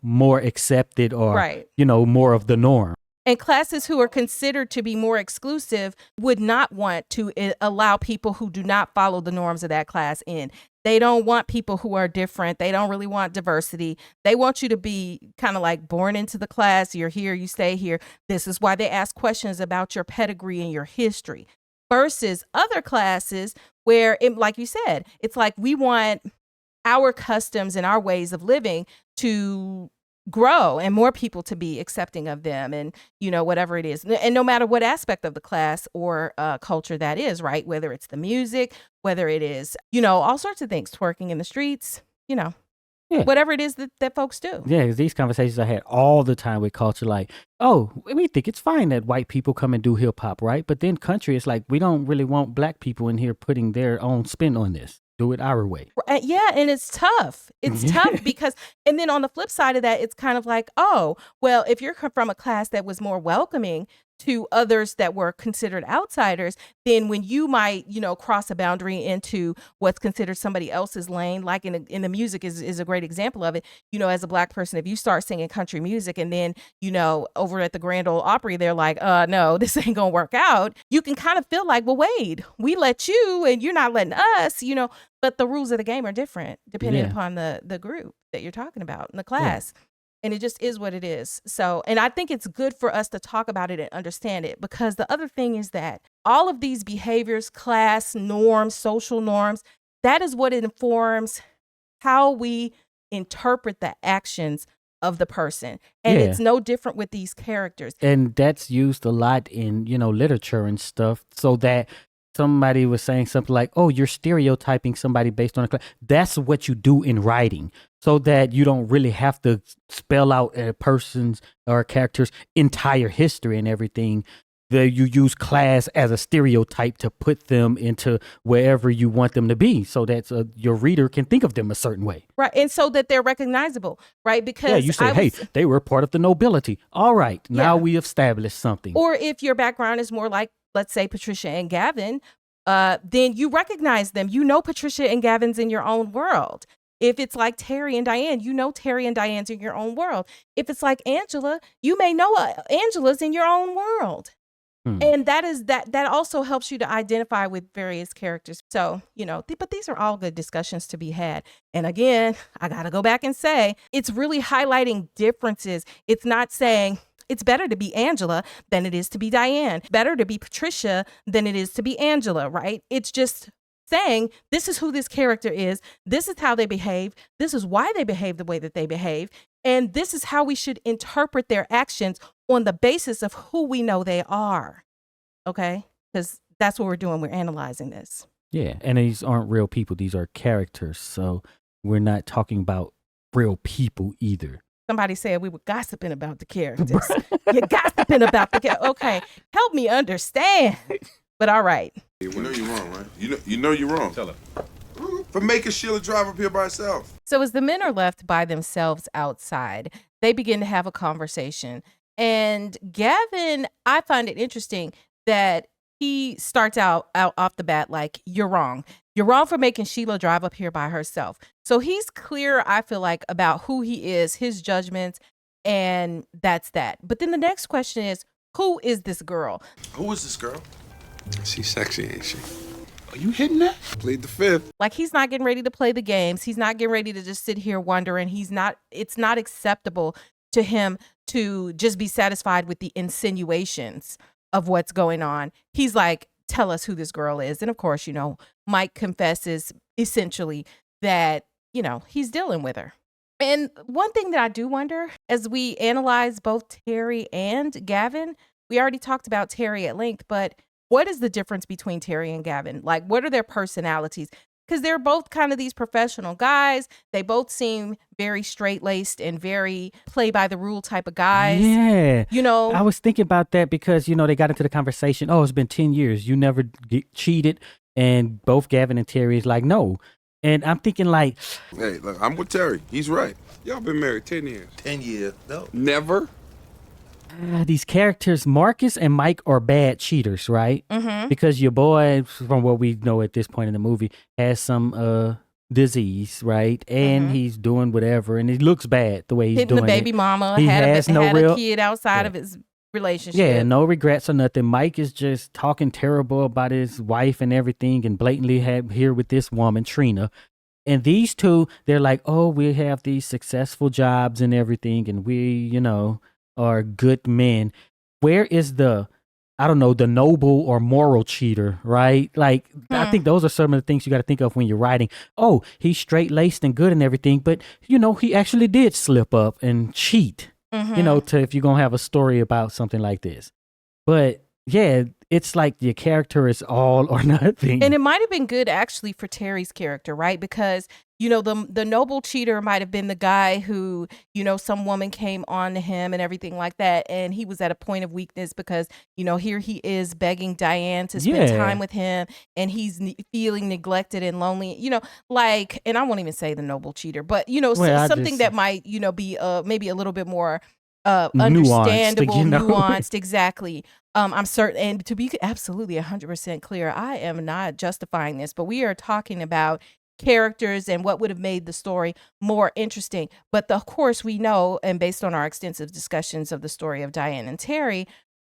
more accepted or, more of the norm. And classes who are considered to be more exclusive would not want to allow people who do not follow the norms of that class in. They don't want people who are different. They don't really want diversity. They want you to be kind of like born into the class. You're here, you stay here. This is why they ask questions about your pedigree and your history versus other classes where, like you said, it's like we want our customs and our ways of living to grow and more people to be accepting of them and, whatever it is. And no matter what aspect of the class or culture that is, right? Whether it's the music, whether it is, all sorts of things, twerking in the streets, whatever it is that folks do. Yeah, 'cause these conversations I had all the time with culture, like, oh, we think it's fine that white people come and do hip hop, right? But then country, it's like, we don't really want black people in here putting their own spin on this. Do it our way. Yeah, and it's tough. It's tough because, and then on the flip side of that, it's kind of like, oh, well, if you're from a class that was more welcoming to others that were considered outsiders, then when you might, cross a boundary into what's considered somebody else's lane, like in the music is a great example of it. As a black person, if you start singing country music and then, over at the Grand Ole Opry, they're like, no, this ain't gonna work out. You can kind of feel like, well, wait, we let you and you're not letting us, but the rules of the game are different depending upon the group that you're talking about in the class. Yeah. And it just is what it is. So, and I think it's good for us to talk about it and understand it, because the other thing is that all of these behaviors, class norms, social norms, that is what informs how we interpret the actions of the person. And it's no different with these characters. And that's used a lot in, literature and stuff, so that somebody was saying something like, oh, you're stereotyping somebody based on a class. That's what you do in writing, so that you don't really have to spell out a person's or a character's entire history and everything. You use class as a stereotype to put them into wherever you want them to be, so that your reader can think of them a certain way. Right, and so that they're recognizable, right? Because you say, hey, they were part of the nobility. All right, now we established something. Or if your background is more like, let's say, Patricia and Gavin, then you recognize them. Patricia and Gavin's in your own world. If it's like Terry and Diane, Terry and Diane's in your own world. If it's like Angela, you may know Angela's in your own world. And that also helps you to identify with various characters. So, but these are all good discussions to be had. And again, I got to go back and say, it's really highlighting differences. It's not saying it's better to be Angela than it is to be Diane. Better to be Patricia than it is to be Angela, right? It's just saying, this is who this character is. This is how they behave. This is why they behave the way that they behave. And this is how we should interpret their actions on the basis of who we know they are. Okay? Because that's what we're doing. We're analyzing this. Yeah, and these aren't real people. These are characters. So we're not talking about real people either. Somebody said we were gossiping about the characters. You're gossiping about the characters. Okay, help me understand. But all right. You know you're wrong, right? You know you're wrong. Tell her. For making Sheila drive up here by herself. So as the men are left by themselves outside, they begin to have a conversation. And Gavin, I find it interesting that he starts out off the bat like, you're wrong. You're wrong for making Sheila drive up here by herself. So he's clear, I feel like, about who he is, his judgments, and that's that. But then the next question is, who is this girl? Who is this girl? She's sexy, ain't she? Are you hitting that? Plead the fifth. Like, he's not getting ready to play the games. He's not getting ready to just sit here wondering. It's not acceptable to him to just be satisfied with the insinuations of what's going on. He's like, tell us who this girl is. And of course, Mike confesses essentially that, he's dealing with her. And one thing that I do wonder, as we analyze both Terry and Gavin, we already talked about Terry at length, but what is the difference between Terry and Gavin? Like, what are their personalities? Because they're both kind of these professional guys. They both seem very straight-laced and very play-by-the-rule type of guys. Yeah. I was thinking about that because, they got into the conversation. Oh, it's been 10 years. You never get cheated. And both Gavin and Terry is like, no. And I'm thinking like. Hey, look, I'm with Terry. He's right. Y'all been married 10 years. 10 years. No. Never? These characters, Marcus and Mike, are bad cheaters, right? Mm-hmm. Because your boy, from what we know at this point in the movie, has some disease, right? And he's doing whatever, and it looks bad the way he's hitting doing the baby it. mama, He had has no a real kid outside of his relationship. Yeah, no regrets or nothing. Mike is just talking terrible about his wife and everything, and blatantly here with this woman, Trina. And these two, they're like, oh, we have these successful jobs and everything, and we, are good men. Where is the noble or moral cheater, right? Like, I think those are some of the things you got to think of when you're writing. Oh, he's straight-laced and good and everything, but, he actually did slip up and cheat, if you're going to have a story about something like this. But, yeah, it's like your character is all or nothing. And it might have been good, actually, for Terry's character, right? Because, the noble cheater might have been the guy who, some woman came on to him and everything like that. And he was at a point of weakness because, here he is begging Diane to spend time with him. And he's feeling neglected and lonely, and I won't even say the noble cheater, but, something that might, be maybe a little bit more understandable, nuanced, exactly. I'm certain, and to be absolutely 100% clear, I am not justifying this, but we are talking about characters and what would have made the story more interesting. But of course, we know, and based on our extensive discussions of the story of Diane and Terry,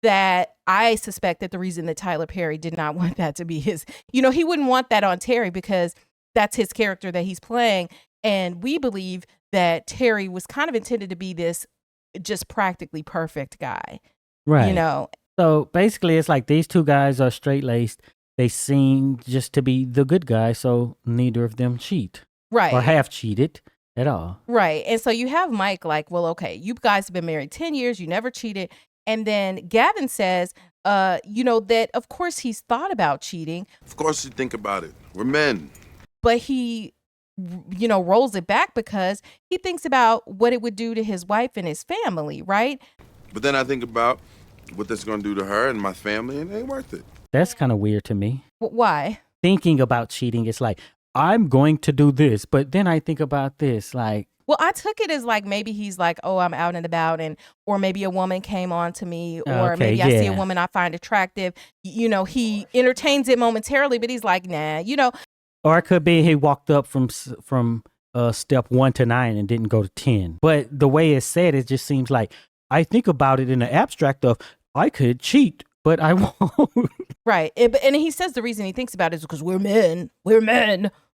that I suspect that the reason that Tyler Perry did not want that to be his, he wouldn't want that on Terry because that's his character that he's playing. And we believe that Terry was kind of intended to be this just practically perfect guy, right? So basically, it's like these two guys are straight-laced. They seem just to be the good guy, so neither of them cheat. Right. Or have cheated at all. Right. And so you have Mike like, well, okay, you guys have been married 10 years, you never cheated. And then Gavin says, that of course he's thought about cheating. Of course you think about it. We're men. But he, rolls it back because he thinks about what it would do to his wife and his family, right? But then I think about what that's going to do to her and my family, and it ain't worth it. That's kind of weird to me. Why? Thinking about cheating, it's like, I'm going to do this, but then I think about this, like. Well, I took it as like maybe he's like, oh, I'm out and about, or maybe a woman came on to me, or maybe I see a woman I find attractive. He entertains it momentarily, but he's like, nah, Or it could be he walked up from step 1 to 9 and didn't go to 10. But the way it's said, it just seems like I think about it in the abstract of I could cheat, but I won't. Right. And he says the reason he thinks about it is because we're men.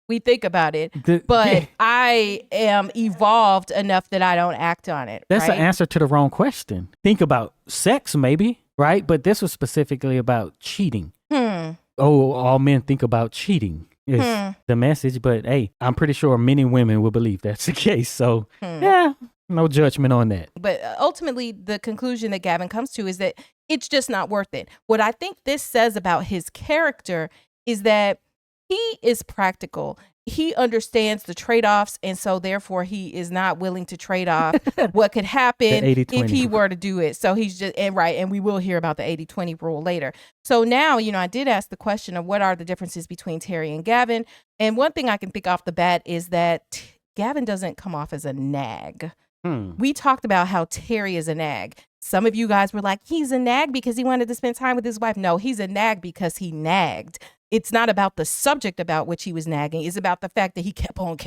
We think about it. But I am evolved enough that I don't act on it. That's right? an answer to the wrong question. Think about sex, maybe, right? But this was specifically about cheating. Oh, all men think about cheating is the message. But hey, I'm pretty sure many women will believe that's the case. So yeah, no judgment on that. But ultimately, the conclusion that Gavin comes to is that it's just not worth it. What I think this says about his character is that He is practical. He understands the trade-offs, and so therefore he is not willing to trade off what could happen if he were to do it. So he's just and we will hear about the 80-20 rule later. So now, I did ask the question of what are the differences between Terry and Gavin, and one thing I can think off the bat is that Gavin doesn't come off as a nag. We talked about how Terry is a nag. Some of you guys were like, he's a nag because he wanted to spend time with his wife. No, he's a nag because he nagged. It's not about the subject about which he was nagging. It's about the fact that he kept on.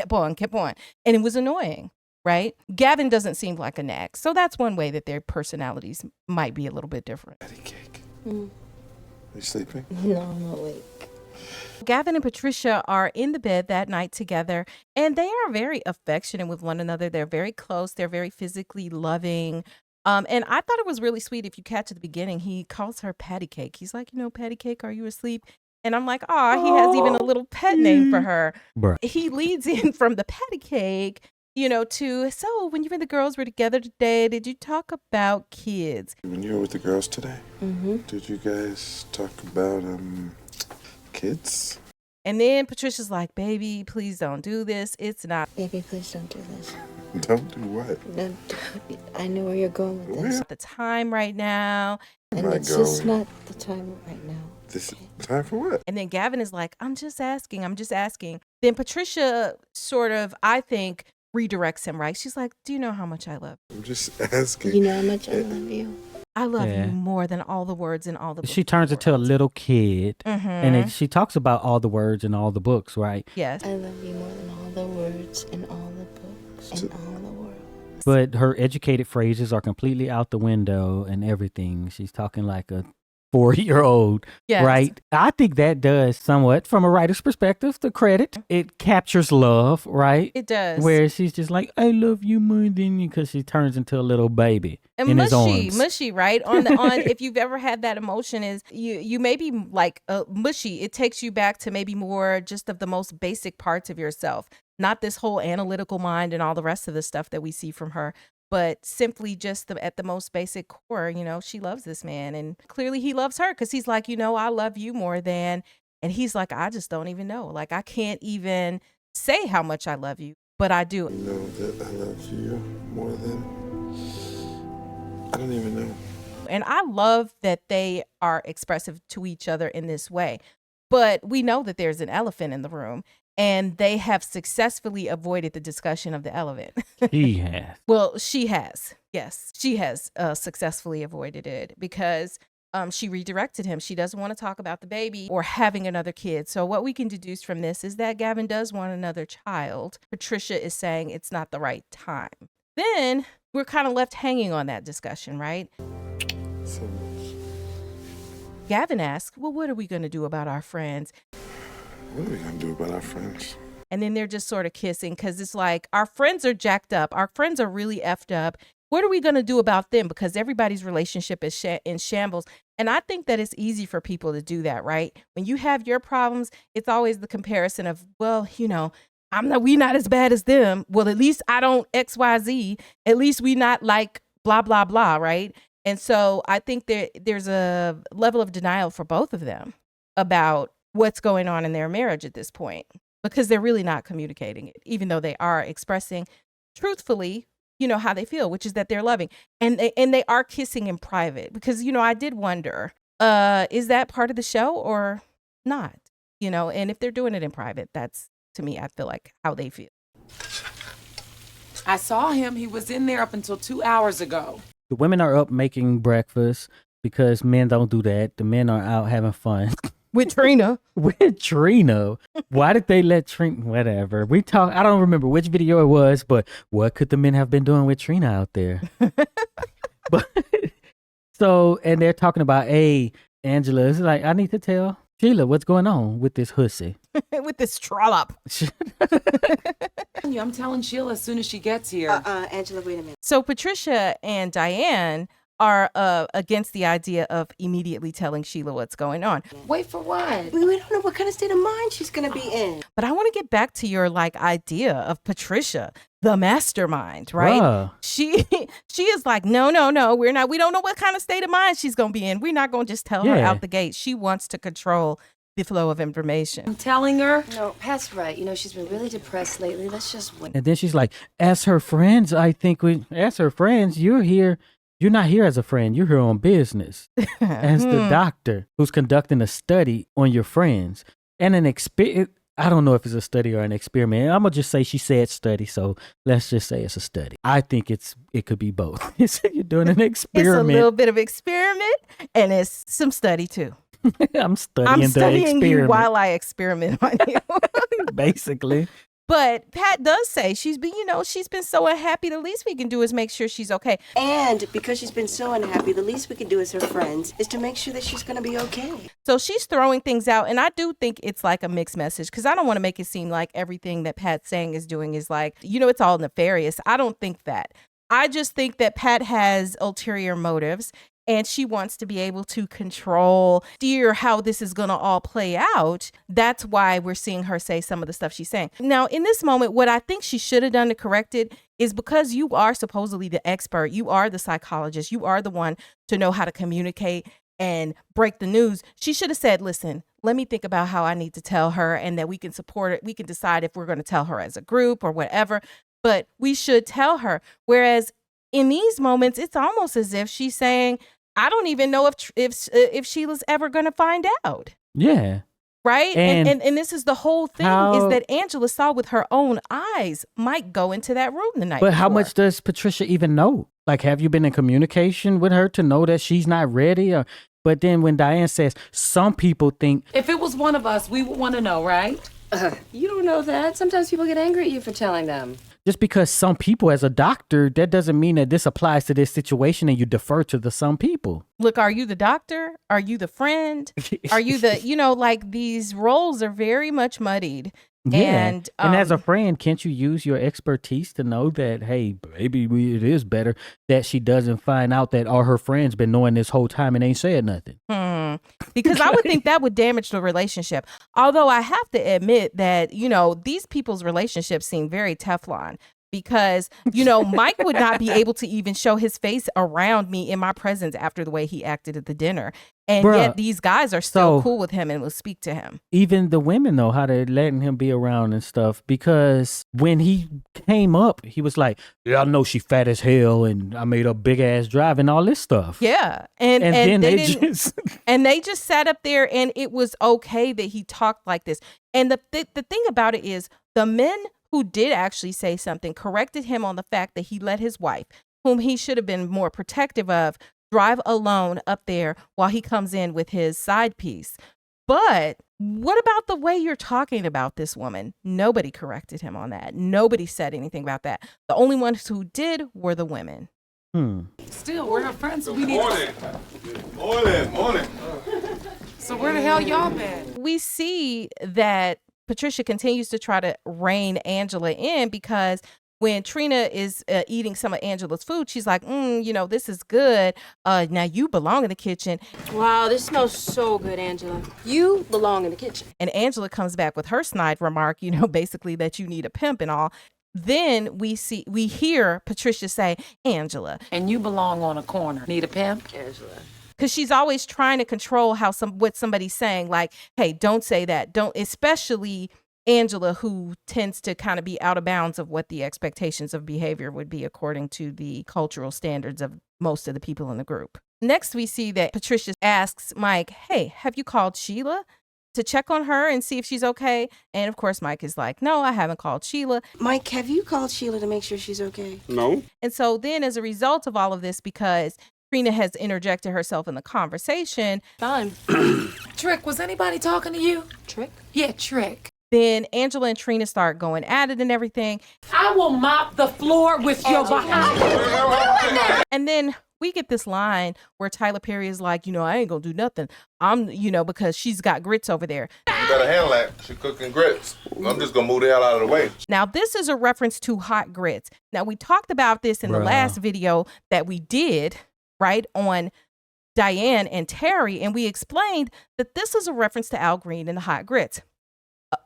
And it was annoying, right? Gavin doesn't seem like a nag. So that's one way that their personalities might be a little bit different. Patty cake. Are you sleeping? No, I'm awake. Gavin and Patricia are in the bed that night together, and they are very affectionate with one another. They're very close. They're very physically loving. And I thought it was really sweet. If you catch at the beginning, he calls her Patty Cake. He's like, Patty Cake, are you asleep? And I'm like, he has even a little pet name for her. Bruh. He leads in from the Patty Cake, to, so when you and the girls were together today, did you talk about kids? When you were with the girls today, did you guys talk about kids? And then Patricia's like, baby, please don't do this. It's not. Baby, please don't do this. Don't do what? I know where you're going with this. the time right now. And it's just not the time right now. This time for what? And then Gavin is like, I'm just asking. Then Patricia sort of, I think, redirects him, right? She's like, do you know how much I love you? I'm just asking. You know how much I love you? I love you more than all the words in all the books. She turns into a little kid, and she talks about all the words in all the books, right? Yes. I love you more than all the words in all the books in all the world. But her educated phrases are completely out the window and everything. She's talking like a 4-year-old, right? I think that does somewhat, from a writer's perspective, the credit. It captures love, right? It does. Where she's just like, I love you more than you, because she turns into a little baby and in his arms. Mushy, right? On if you've ever had that emotion, is you may be like mushy. It takes you back to maybe more just of the most basic parts of yourself, not this whole analytical mind and all the rest of the stuff that we see from her. But simply just at the most basic core, she loves this man. And clearly he loves her, because he's like, I love you more than. And he's like, I just don't even know. Like, I can't even say how much I love you, but I do. You know that I love you more than. I don't even know. And I love that they are expressive to each other in this way. But we know that there's an elephant in the room. And they have successfully avoided the discussion of the elephant. He has. Well, she has. Yes, she has successfully avoided it, because she redirected him. She doesn't want to talk about the baby or having another kid. So what we can deduce from this is that Gavin does want another child. Patricia is saying it's not the right time. Then we're kind of left hanging on that discussion, right? So Gavin asks, well, what are we going to do about our friends? what are we going to do about our friends? And then they're just sort of kissing, because it's like, our friends are jacked up. Our friends are really effed up. What are we going to do about them? Because everybody's relationship is in shambles. And I think that it's easy for people to do that, right? When you have your problems, it's always the comparison of, well, we not as bad as them. Well, at least I don't XYZ. At least we not like blah, blah, blah, right? And so I think there's a level of denial for both of them about what's going on in their marriage at this point, because they're really not communicating it, even though they are expressing truthfully, how they feel, which is that they're loving, and they are kissing in private, because, I did wonder, is that part of the show or not? And if they're doing it in private, that's, to me, I feel like how they feel. I saw him. He was in there up until 2 hours ago. The women are up making breakfast, because men don't do that. The men are out having fun. With Trina. With Trina. Why did they let Trina? Whatever. I don't remember which video it was, but what could the men have been doing with Trina out there? But and they're talking about, hey, Angela, it's like, I need to tell Sheila what's going on with this hussy. With this trollop. I'm telling Sheila as soon as she gets here. Angela, wait a minute. So Patricia and Diane are against the idea of immediately telling Sheila what's going on. Wait for what? We don't know what kind of state of mind she's going to be in. But I want to get back to your idea of Patricia, the mastermind, right? Bruh. She is like, no, we're not. We don't know what kind of state of mind she's going to be in. We're not going to just tell her out the gate. She wants to control the flow of information. I'm telling her. No, Pat's right. You know, she's been really depressed lately. Let's just wait. And then she's like, as her friends, as her friends, you're here. You're not here as a friend. You're here on business. As the doctor who's conducting a study on your friends and an experiment. I don't know if it's a study or an experiment. I'm going to just say she said study. So let's just say it's a study. I think it could be both. You're doing an experiment. It's a little bit of experiment and it's some study too. I'm studying the experiment. You while I experiment on you. Basically. But Pat does say she's been so unhappy. The least we can do is make sure she's okay. And because she's been so unhappy, the least we can do as her friends is to make sure that she's going to be okay. So she's throwing things out. And I do think it's like a mixed message because I don't want to make it seem like everything that Pat's saying is doing is like, it's all nefarious. I don't think that. I just think that Pat has ulterior motives. And she wants to be able to steer how this is going to all play out. That's why we're seeing her say some of the stuff she's saying. Now, in this moment, what I think she should have done to correct it is because you are supposedly the expert, you are the psychologist, you are the one to know how to communicate and break the news. She should have said, listen, let me think about how I need to tell her and that we can support it. We can decide if we're going to tell her as a group or whatever, but we should tell her. Whereas in these moments, it's almost as if she's saying, I don't even know if Sheila's ever going to find out. Yeah. Right? And this is the whole thing is that Angela saw with her own eyes Mike go into that room the night But before. how much does Patricia even know? Like, have you been in communication with her to know that she's not ready? But then when Diane says, some people think. If it was one of us, we would want to know, right? You don't know that. Sometimes people get angry at you for telling them. Just because some people, as a doctor, that doesn't mean that this applies to this situation and you defer to the some people. Look, are you the doctor? Are you the friend? Are you like these roles are very much muddied. Yeah. And as a friend, can't you use your expertise to know that, hey, maybe it is better that she doesn't find out that all her friends been knowing this whole time and ain't said nothing? Because I would think that would damage the relationship. Although I have to admit that, these people's relationships seem very Teflon. Because, Mike would not be able to even show his face around me in my presence after the way he acted at the dinner. And yet these guys are still cool with him and will speak to him. Even the women know how they're letting him be around and stuff. Because when he came up, he was like, yeah, I know she fat as hell and I made a big ass drive and all this stuff. Yeah. And then they just and they just sat up there and it was okay that he talked like this. And the thing about it is the men who did actually say something corrected him on the fact that he let his wife, whom he should have been more protective of, drive alone up there while he comes in with his side piece. But what about the way you're talking about this woman? Nobody corrected him on that. Nobody said anything about that. The only ones who did were the women. Still, we're her friends. So we need Morning. So where the hell y'all been? We see that Patricia continues to try to rein Angela in because when Trina is eating some of Angela's food, she's like, this is good. Now you belong in the kitchen. Wow, this smells so good, Angela. You belong in the kitchen. And Angela comes back with her snide remark, basically that you need a pimp and all. Then we hear Patricia say, Angela. And you belong on a corner. Need a pimp? Angela. Because she's always trying to control what somebody's saying. Like, hey, don't say that. Don't, especially Angela, who tends to kind of be out of bounds of what the expectations of behavior would be according to the cultural standards of most of the people in the group. Next, we see that Patricia asks Mike, hey, have you called Sheila to check on her and see if she's okay? And of course, Mike is like, no, I haven't called Sheila. Mike, have you called Sheila to make sure she's okay? No. And so then as a result of all of this, because Trina has interjected herself in the conversation. Fine. Trick, was anybody talking to you? Trick? Yeah, Trick. Then Angela and Trina start going at it and everything. I will mop the floor with your behind. And then we get this line where Tyler Perry is like, I ain't gonna do nothing. I'm, because she's got grits over there. You better handle that. She cooking grits. I'm just gonna move the hell out of the way. Now, this is a reference to hot grits. Now, we talked about this in the last video that we did, right, on Diane and Terry, and we explained that this is a reference to Al Green and the hot grits.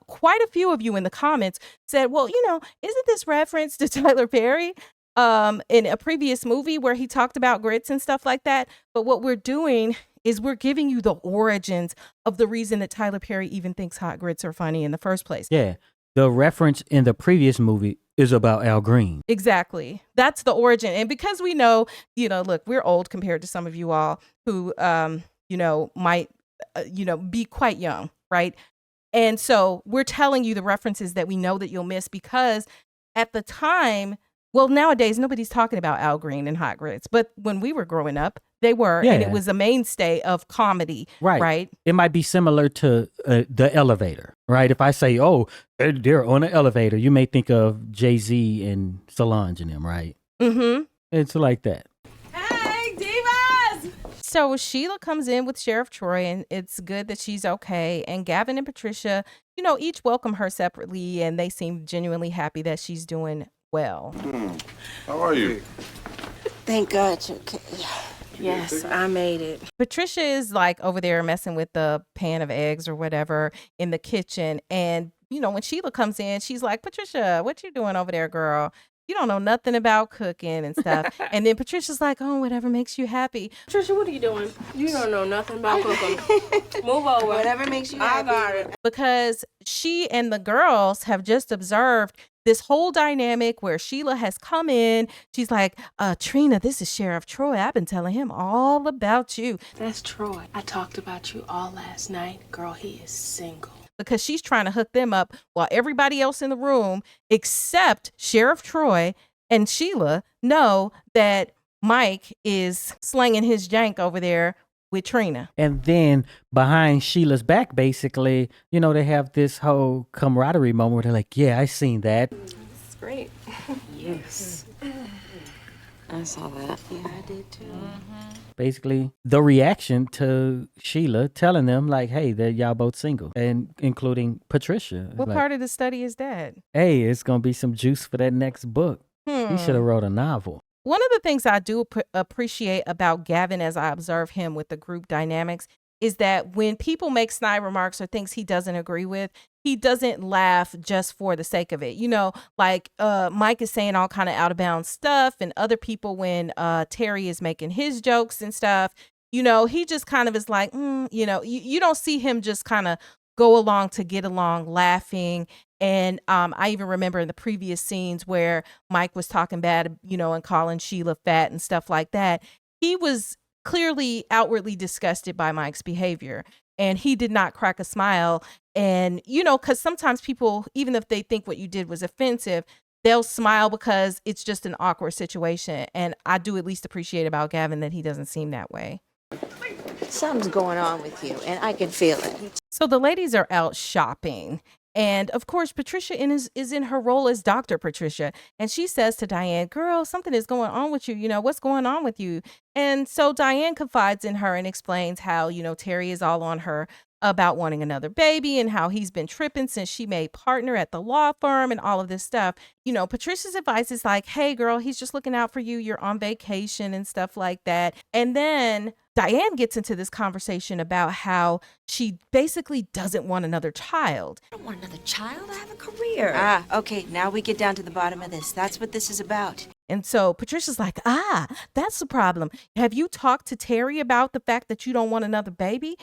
Quite a few of you in the comments said, well, isn't this reference to Tyler Perry in a previous movie where he talked about grits and stuff like that? But what we're doing is we're giving you the origins of the reason that Tyler Perry even thinks hot grits are funny in the first place. Yeah. The reference in the previous movie is about Al Green. Exactly. That's the origin. And because we know, look, we're old compared to some of you all who, might, be quite young, right? And so we're telling you the references that we know that you'll miss because at the time, well, nowadays, nobody's talking about Al Green and hot grits. But when we were growing up, they were. Yeah. And it was a mainstay of comedy, right? It might be similar to The Elevator, right? If I say, oh, they're on an elevator, you may think of Jay-Z and Solange and them, right? Mm-hmm. It's like that. Hey, divas! So Sheila comes in with Sheriff Troy, and it's good that she's okay. And Gavin and Patricia, each welcome her separately, and they seem genuinely happy that she's doing well. How are you? Thank God you're okay. Yes, I made it. Patricia is like over there messing with the pan of eggs or whatever in the kitchen. And, when Sheila comes in, she's like, Patricia, what you doing over there, girl? You don't know nothing about cooking and stuff. And then Patricia's like, oh, whatever makes you happy. Patricia, what are you doing? You don't know nothing about cooking. Move over. Whatever makes you happy. I got it. Because she and the girls have just observed this whole dynamic where Sheila has come in. She's like, Trina, this is Sheriff Troy. I've been telling him all about you. That's Troy. I talked about you all last night. Girl, he is single. Because she's trying to hook them up while everybody else in the room, except Sheriff Troy and Sheila, know that Mike is slanging his jank over there with Trina. And then behind Sheila's back, basically, they have this whole camaraderie moment where they're like, yeah, I seen that. It's great. Yes. I saw that. Yeah, I did too. Basically, the reaction to Sheila telling them, like, hey, y'all both single, and including Patricia. What part of the study is that? Hey, it's going to be some juice for that next book. You should have wrote a novel. One of the things I do appreciate about Gavin as I observe him with the group dynamics is that when people make snide remarks or things he doesn't agree with, he doesn't laugh just for the sake of it. Like Mike is saying all kind of out of bounds stuff, and other people when Terry is making his jokes and stuff, he just kind of is like, you don't see him just kind of go along to get along laughing. And I even remember in the previous scenes where Mike was talking bad, and calling Sheila fat and stuff like that. He was clearly outwardly disgusted by Mike's behavior, and he did not crack a smile. And, because sometimes people, even if they think what you did was offensive, they'll smile because it's just an awkward situation. And I do at least appreciate about Gavin that he doesn't seem that way. Something's going on with you, and I can feel it. So the ladies are out shopping. And of course, Patricia is in her role as Dr. Patricia. And she says to Diane, girl, something is going on with you. What's going on with you? And so Diane confides in her and explains how, Terry is all on her about wanting another baby and how he's been tripping since she made partner at the law firm and all of this stuff. Patricia's advice is like, hey, girl, he's just looking out for you. You're on vacation and stuff like that. And then Diane gets into this conversation about how she basically doesn't want another child. I don't want another child. I have a career. Okay. Now we get down to the bottom of this. That's what this is about. And so Patricia's like, that's the problem. Have you talked to Terry about the fact that you don't want another baby?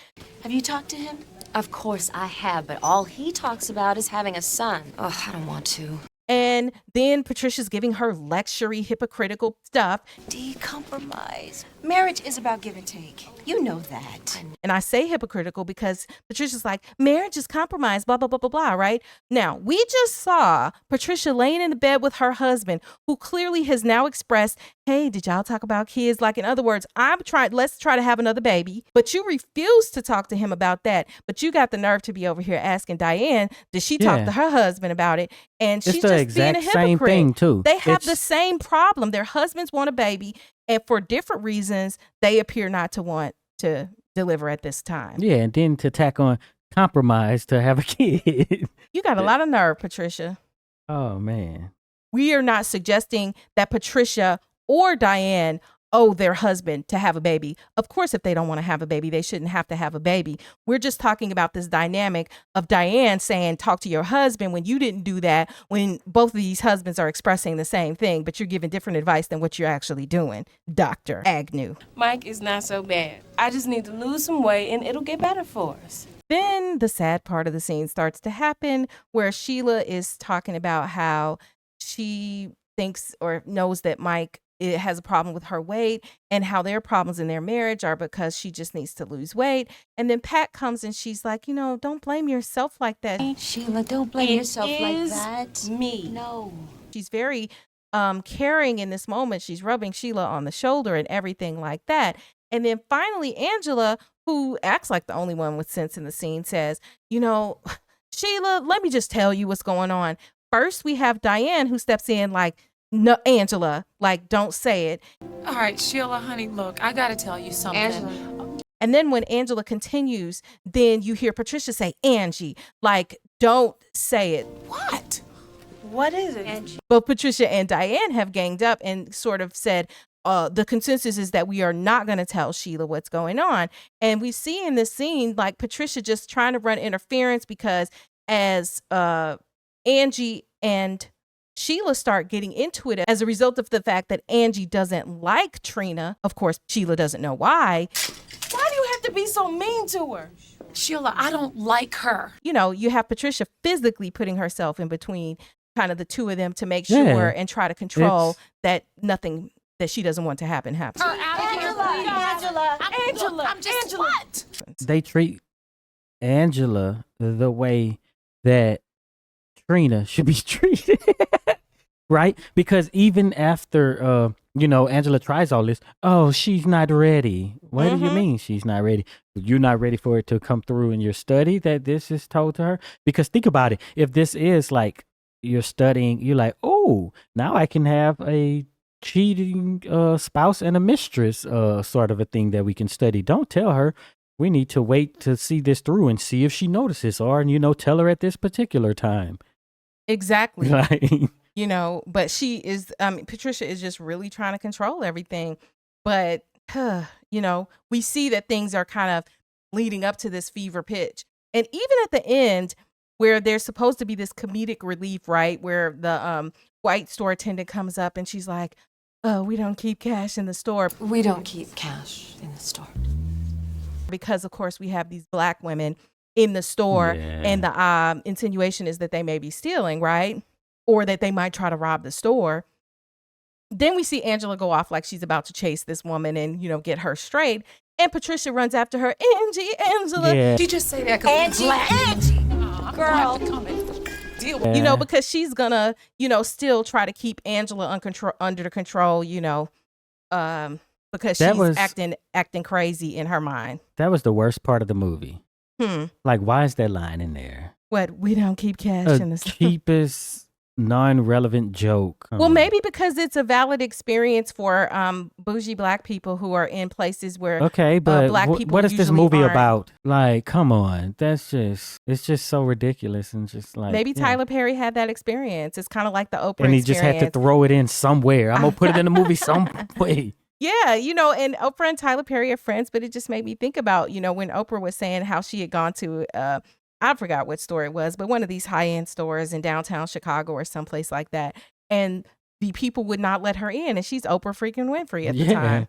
Have you talked to him? Of course I have, but all he talks about is having a son. Oh, I don't want to. And then Patricia's giving her lectury, hypocritical stuff. Decompromise. Marriage is about give and take. You know that. And I say hypocritical because Patricia's like, marriage is compromise, blah, blah, blah, blah, blah, right? Now, we just saw Patricia laying in the bed with her husband, who clearly has now expressed, hey, did y'all talk about kids? Like, in other words, let's try to have another baby. But you refuse to talk to him about that. But you got the nerve to be over here asking Diane, did she talk to her husband about it? And she's just being a hypocrite. Same thing too. They have the same problem. Their husbands want a baby, and for different reasons, they appear not to want to deliver at this time. Yeah, and then to tack on compromise to have a kid. You got a lot of nerve, Patricia. Oh, man. We are not suggesting that Patricia or Diane owe their husband to have a baby. Of course, if they don't want to have a baby, they shouldn't have to have a baby. We're just talking about this dynamic of Diane saying, talk to your husband when you didn't do that, when both of these husbands are expressing the same thing, but you're giving different advice than what you're actually doing. Dr. Agnew. Mike is not so bad. I just need to lose some weight and it'll get better for us. Then the sad part of the scene starts to happen where Sheila is talking about how she thinks or knows that Mike has a problem with her weight and how their problems in their marriage are because she just needs to lose weight. And then Pat comes and she's like, don't blame yourself like that. Sheila, don't blame yourself like that. Me. No. She's very caring in this moment. She's rubbing Sheila on the shoulder and everything like that. And then finally, Angela, who acts like the only one with sense in the scene, says, Sheila, let me just tell you what's going on. First, we have Diane who steps in like, no, Angela, like, don't say it. All right, Sheila, honey, look, I gotta tell you something. Angela. And then when Angela continues, then you hear Patricia say, Angie, like, don't say it. What? What is it? Angie. Both Patricia and Diane have ganged up and sort of said, the consensus is that we are not going to tell Sheila what's going on. And we see in this scene, like, Patricia just trying to run interference because as Angie and Sheila start getting into it as a result of the fact that Angie doesn't like Trina. Of course, Sheila doesn't know why. Why do you have to be so mean to her? Sheila, I don't like her. You have Patricia physically putting herself in between kind of the two of them to make sure and try to control that nothing that she doesn't want to happen happens. Angela. I'm just what? They treat Angela the way that Trina should be treated. Right? Because even after, Angela tries all this, she's not ready. What do you mean she's not ready? You're not ready for it to come through in your study that this is told to her? Because think about it. If this is like you're studying, you're like, now I can have a cheating spouse and a mistress sort of a thing that we can study. Don't tell her. We need to wait to see this through and see if she notices or, tell her at this particular time. Exactly. Right. But she is, Patricia is just really trying to control everything. But, we see that things are kind of leading up to this fever pitch. And even at the end, where there's supposed to be this comedic relief, right? Where the white store attendant comes up and she's like, we don't keep cash in the store. We don't keep cash in the store. Because, of course, we have these black women in the store and the insinuation is that they may be stealing, right? Or that they might try to rob the store. Then we see Angela go off like she's about to chase this woman and, get her straight. And Patricia runs after her, Angela. Yeah. Did you just say that because Angie, girl, deal with because she's gonna, still try to keep Angela under control, because she's acting crazy in her mind. That was the worst part of the movie. Like, why is that line in there? What? We don't keep cash in the store. Cheapest non-relevant joke. Well, maybe because it's a valid experience for bougie black people who are in places where but black people what is this usually movie aren't. about? Like, come on, it's just so ridiculous and just like maybe Tyler Perry had that experience. It's kind of like the Oprah and he experience. just had to throw it in somewhere. I'm gonna put it in the movie some way. Yeah, and Oprah and Tyler Perry are friends, but it just made me think about, when Oprah was saying how she had gone to I forgot what store it was, but one of these high-end stores in downtown Chicago or someplace like that. And the people would not let her in. And she's Oprah freaking Winfrey at the time.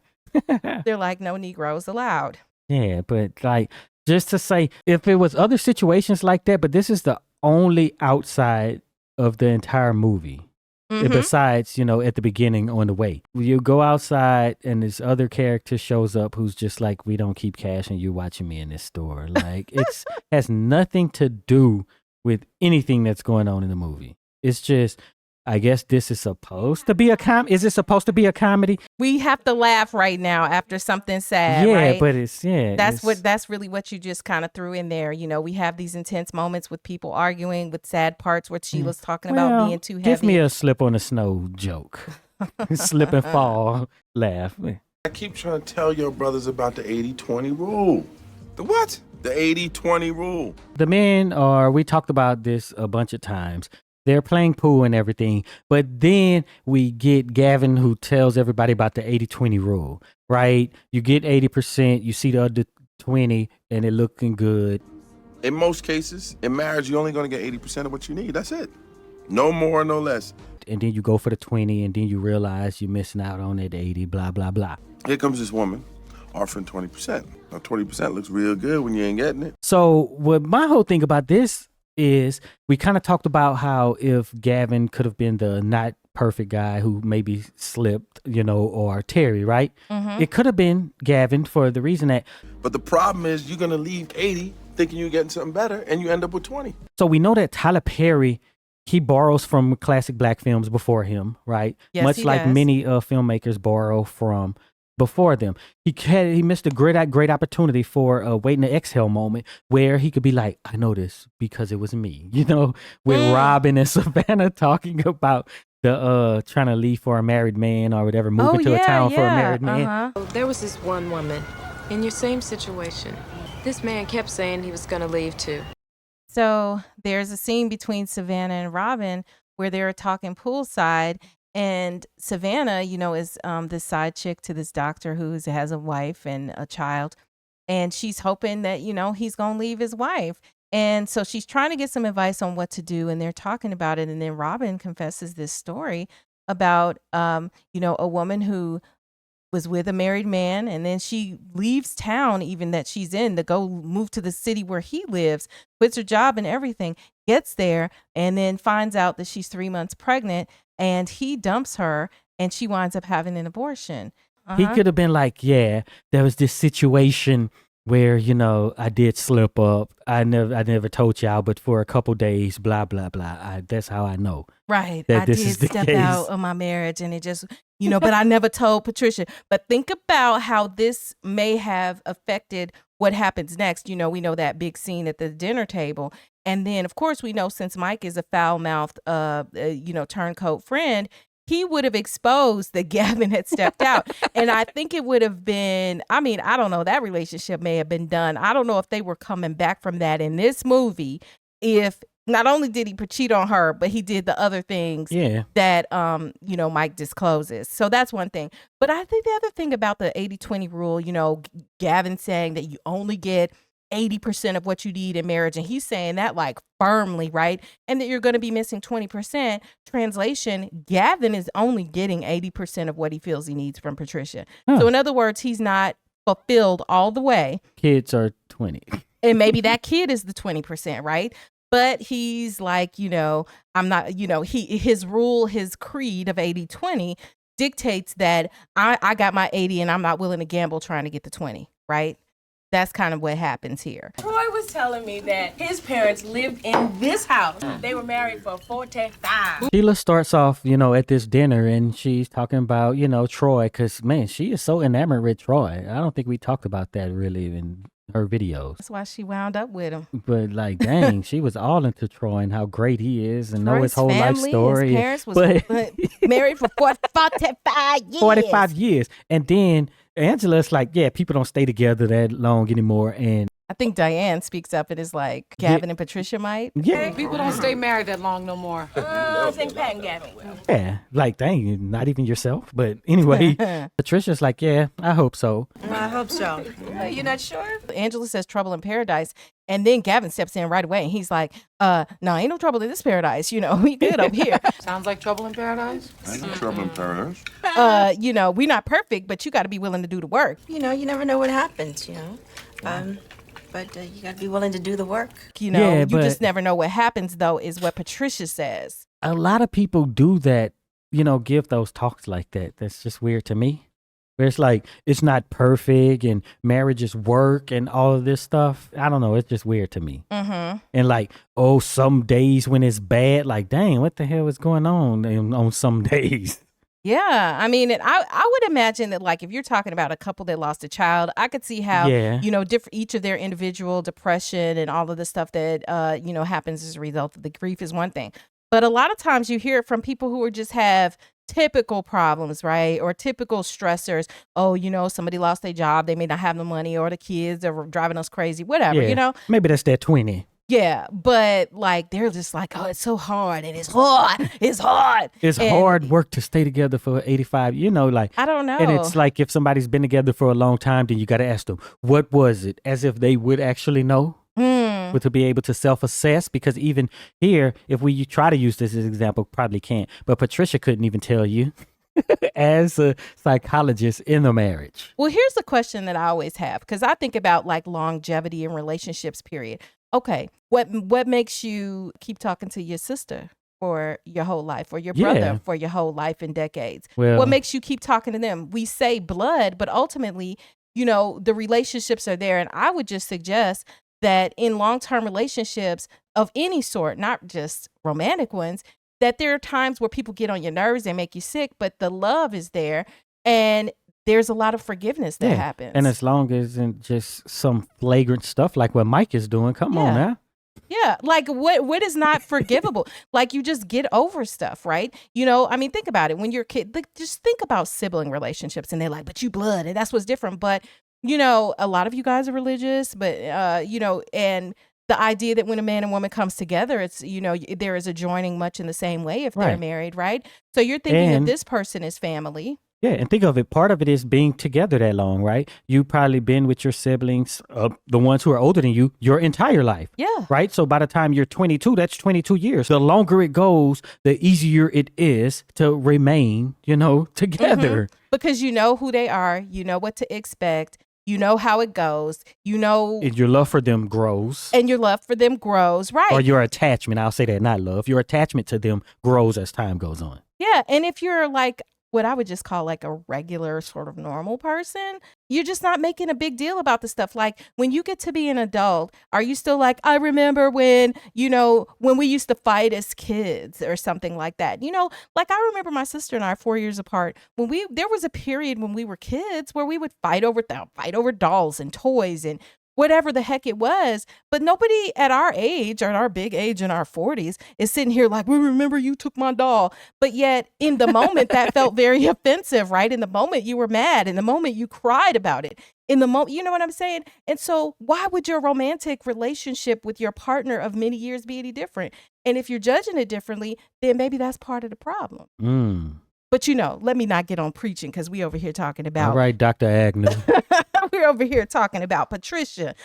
They're like, no Negroes allowed. Yeah, but like, just to say, if it was other situations like that, but this is the only outside of the entire movie. Besides, at the beginning on the way. You go outside and this other character shows up who's just like, we don't keep cash and you're watching me in this store. Like, it's has nothing to do with anything that's going on in the movie. It's just, I guess this is supposed to be a Is it supposed to be a comedy? We have to laugh right now after something sad, yeah, right? But that's really what you just kind of threw in there. We have these intense moments with people arguing, with sad parts where Sheila's talking about being too heavy. Give me a slip on the snow joke. Slip and fall laugh. I keep trying to tell your brothers about the 80-20 rule. The what? The 80-20 rule. The men we talked about this a bunch of times. They're playing pool and everything. But then we get Gavin who tells everybody about the 80-20 rule, right? You get 80%, you see the other 20 and it looking good. In most cases, in marriage, you're only going to get 80% of what you need. That's it. No more, no less. And then you go for the 20 and then you realize you're missing out on that 80, blah, blah, blah. Here comes this woman offering 20%. Now, 20% looks real good when you ain't getting it. So what my whole thing about this is we kind of talked about how if Gavin could have been the not perfect guy who maybe slipped, or Terry, right? Mm-hmm. It could have been Gavin for the reason that. But the problem is you're going to leave 80 thinking you're getting something better and you end up with 20. So we know that Tyler Perry, he borrows from classic black films before him, right? Yes, Much he like does. many filmmakers borrow from before them. He missed a great opportunity for a waiting to exhale moment where he could be like, I know this because it was me, with Robin and Savannah talking about the trying to leave for a married man or whatever, moving to a town for a married man. There was this one woman in your same situation. This man kept saying he was going to leave too. So there's a scene between Savannah and Robin where they're talking poolside, and Savannah, is this side chick to this doctor who has a wife and a child, and she's hoping that he's gonna leave his wife, and so she's trying to get some advice on what to do, and they're talking about it, and then Robin confesses this story about a woman who was with a married man, and then she leaves town even that she's in to go move to the city where he lives, quits her job and everything, gets there, and then finds out that she's 3 months pregnant, and he dumps her, and she winds up having an abortion. He could have been like, yeah, there was this situation where, I did slip up. I never told y'all, but for a couple days, blah, blah, blah. That's how I know. Right. That I this did is the step case. out of my marriage, and it just, but I never told Patricia. But think about how this may have affected what happens next. We know that big scene at the dinner table. And then, of course, we know since Mike is a foul-mouthed, turncoat friend, he would have exposed that Gavin had stepped out. And I think it would have been, I don't know, that relationship may have been done. I don't know if they were coming back from that in this movie, if not only did he cheat on her, but he did the other things that, Mike discloses. So that's one thing. But I think the other thing about the 80-20 rule, Gavin saying that you only get 80% of what you need in marriage, and he's saying that like firmly, right? And that you're going to be missing 20%. Translation, Gavin is only getting 80% of what he feels he needs from Patricia. So in other words, he's not fulfilled all the way. Kids are 20. And maybe that kid is the 20%, right? But he's like, I'm not, his rule, his creed of 80-20 dictates that I got my 80 and I'm not willing to gamble trying to get the 20, right? That's kind of what happens here. Troy was telling me that his parents lived in this house. They were married for 45. Sheila starts off, at this dinner and she's talking about, Troy, because, man, she is so enamored with Troy. I don't think we talked about that really in her videos. That's why she wound up with him. But like, dang, she was all into Troy and how great he is and know his whole family, life story. His parents was married for 45 years. 45 years. And then Angela's like, yeah, people don't stay together that long anymore. And I think Diane speaks up and is like, Gavin and Patricia might. Yeah. People don't stay married that long no more. St. Pat and Gavin. Yeah, like, dang, not even yourself. But anyway, Patricia's like, yeah, I hope so. I hope so. You're not sure? Angela says trouble in paradise. And then Gavin steps in right away and he's like, no, ain't no trouble in this paradise. We good up here. Sounds like trouble in paradise. Ain't no trouble in paradise. We not perfect, but you got to be willing to do the work. You never know what happens, But you got to be willing to do the work. You but just never know what happens, though, is what Patricia says. A lot of people do that, give those talks like that. That's just weird to me. Where it's like, it's not perfect and marriage is work and all of this stuff. I don't know. It's just weird to me. Mm-hmm. And like, some days when it's bad, like, dang, what the hell is going on some days? Yeah, I would imagine that, like, if you're talking about a couple that lost a child, I could see how, each of their individual depression and all of the stuff that, happens as a result of the grief is one thing. But a lot of times you hear it from people who just have typical problems, right? Or typical stressors. Oh, somebody lost their job. They may not have the money, or the kids are driving us crazy, whatever, Maybe that's that 20. Yeah, but like they're just like, oh, it's so hard and it's hard. It's hard. It's And hard work to stay together for 85, like. I don't know. And it's like if somebody's been together for a long time, then you got to ask them, what was it? As if they would actually know. But to be able to self-assess, because even here, if we try to use this as an example, probably can't. But Patricia couldn't even tell you as a psychologist in the marriage. Well, here's the question that I always have, because I think about like longevity in relationships, period. Okay, what makes you keep talking to your sister for your whole life, or your brother for your whole life and decades? Well, what makes you keep talking to them? We say blood, but ultimately, the relationships are there. And I would just suggest that in long-term relationships of any sort, not just romantic ones, that there are times where people get on your nerves, they make you sick, but the love is there. And there's a lot of forgiveness that happens. And as long as it's just some flagrant stuff like what Mike is doing, come on now. Yeah, like what is not forgivable? Like you just get over stuff, right? Think about it. When you're a kid, just think about sibling relationships, and they're like, but you blood, and that's what's different. But, a lot of you guys are religious, but, and the idea that when a man and woman comes together, it's, there is a joining much in the same way if they're married, right? So you're thinking that this person is family. Yeah, and think of it. Part of it is being together that long, right? You probably been with your siblings, the ones who are older than you, your entire life. Yeah. Right? So by the time you're 22, that's 22 years. The longer it goes, the easier it is to remain, together. Because you know who they are. You know what to expect. You know how it goes. And your love for them grows. Right. Or your attachment, I'll say that, not love. Your attachment to them grows as time goes on. Yeah, and if you're like what I would just call like a regular sort of normal person, you're just not making a big deal about the stuff. Like when you get to be an adult, are you still like, I remember when we used to fight as kids or something like that? Like I remember my sister and I 4 years apart, there was a period when we were kids where we would fight over dolls and toys and whatever the heck it was. But nobody at our age, or at our big age in our 40s, is sitting here like, we remember you took my doll. But yet in the moment that felt very offensive, right? In the moment you were mad. In the moment you cried about it. In the moment, you know what I'm saying? And so why would your romantic relationship with your partner of many years be any different? And if you're judging it differently, then maybe that's part of the problem. But let me not get on preaching, because we over here talking about. All right, Dr. Agnew. We're over here talking about Patricia.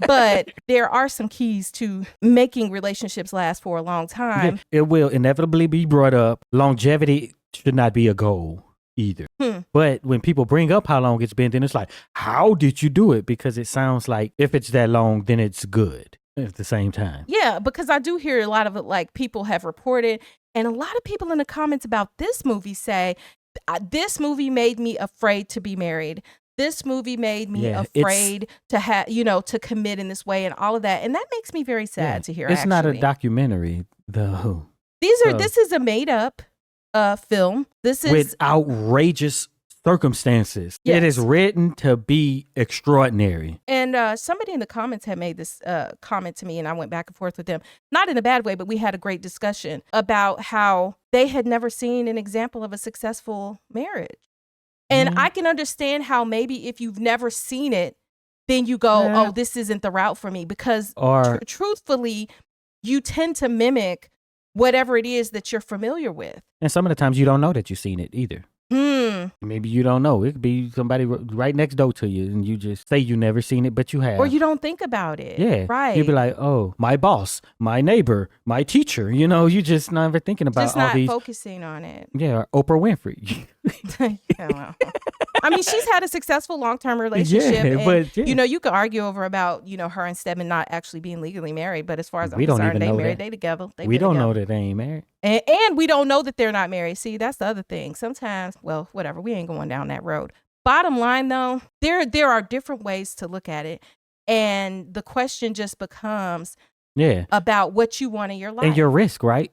But there are some keys to making relationships last for a long time. Yeah, it will inevitably be brought up. Longevity should not be a goal either. But when people bring up how long it's been, then it's like, how did you do it? Because it sounds like if it's that long, then it's good at the same time. Yeah, because I do hear a lot of it, like people have reported. And a lot of people in the comments about this movie say, this movie made me afraid to be married. This movie made me afraid to have, to commit in this way and all of that. And that makes me very sad to hear. It's not a documentary, though. This is a made up film. This is with outrageous circumstances. Yes. It is written to be extraordinary. And somebody in the comments had made this comment to me, and I went back and forth with them. Not in a bad way, but we had a great discussion about how they had never seen an example of a successful marriage. And I can understand how maybe if you've never seen it, then you go, oh, this isn't the route for me. Because truthfully, you tend to mimic whatever it is that you're familiar with. And some of the times you don't know that you've seen it either. Maybe you don't know. It could be somebody right next door to you, and you just say you never seen it, but you have. Or you don't think about it. Yeah. Right. You'd be like, oh, my boss, my neighbor, my teacher. You just never thinking about just all not these. focusing on it. Yeah, Oprah Winfrey. Yeah, well. I mean, she's had a successful long-term relationship. You could argue over about, her and Stedman not actually being legally married. But as far as I'm concerned, they married, they together. We don't know that they ain't married. And we don't know that they're not married. See, that's the other thing. Sometimes, well, whatever. We ain't going down that road. Bottom line, though, there are different ways to look at it. And the question just becomes about what you want in your life. And your risk, right?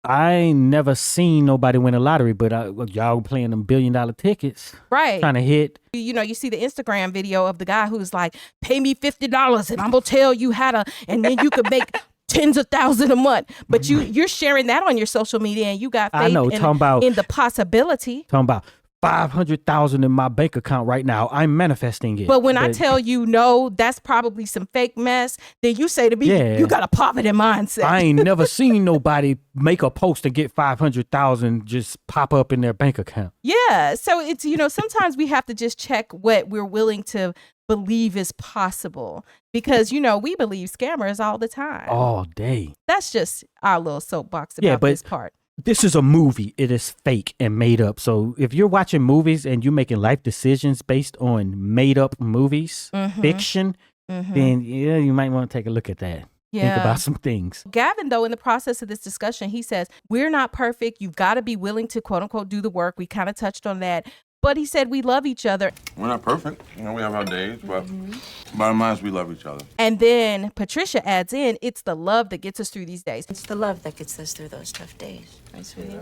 I ain't never seen nobody win a lottery, but y'all playing them $1 billion tickets. Right. Trying to hit. You see the Instagram video of the guy who's like, pay me $50 and I'm going to tell you how to, and then you could make tens of thousands a month. But you're sharing that on your social media, and you got faith in the possibility. Talking about $500,000 in my bank account right now. I'm manifesting it. But when I tell you, no, that's probably some fake mess, then you say to me, you got a poverty mindset. I ain't never seen nobody make a post and get 500,000 just pop up in their bank account. Yeah. So it's, sometimes we have to just check what we're willing to believe is possible because, we believe scammers all the time. All day. That's just our little soapbox about this part. This is a movie. It is fake and made up. So if you're watching movies and you're making life decisions based on made up movies, fiction, then you might want to take a look at that. Yeah. Think about some things. Gavin, though, in the process of this discussion, he says, we're not perfect. You've got to be willing to, quote unquote, do the work. We kind of touched on that. But he said we love each other. We're not perfect. We have our days, but bottom line is we love each other. And then Patricia adds in, it's the love that gets us through these days. It's the love that gets us through those tough days. Right, sweetie?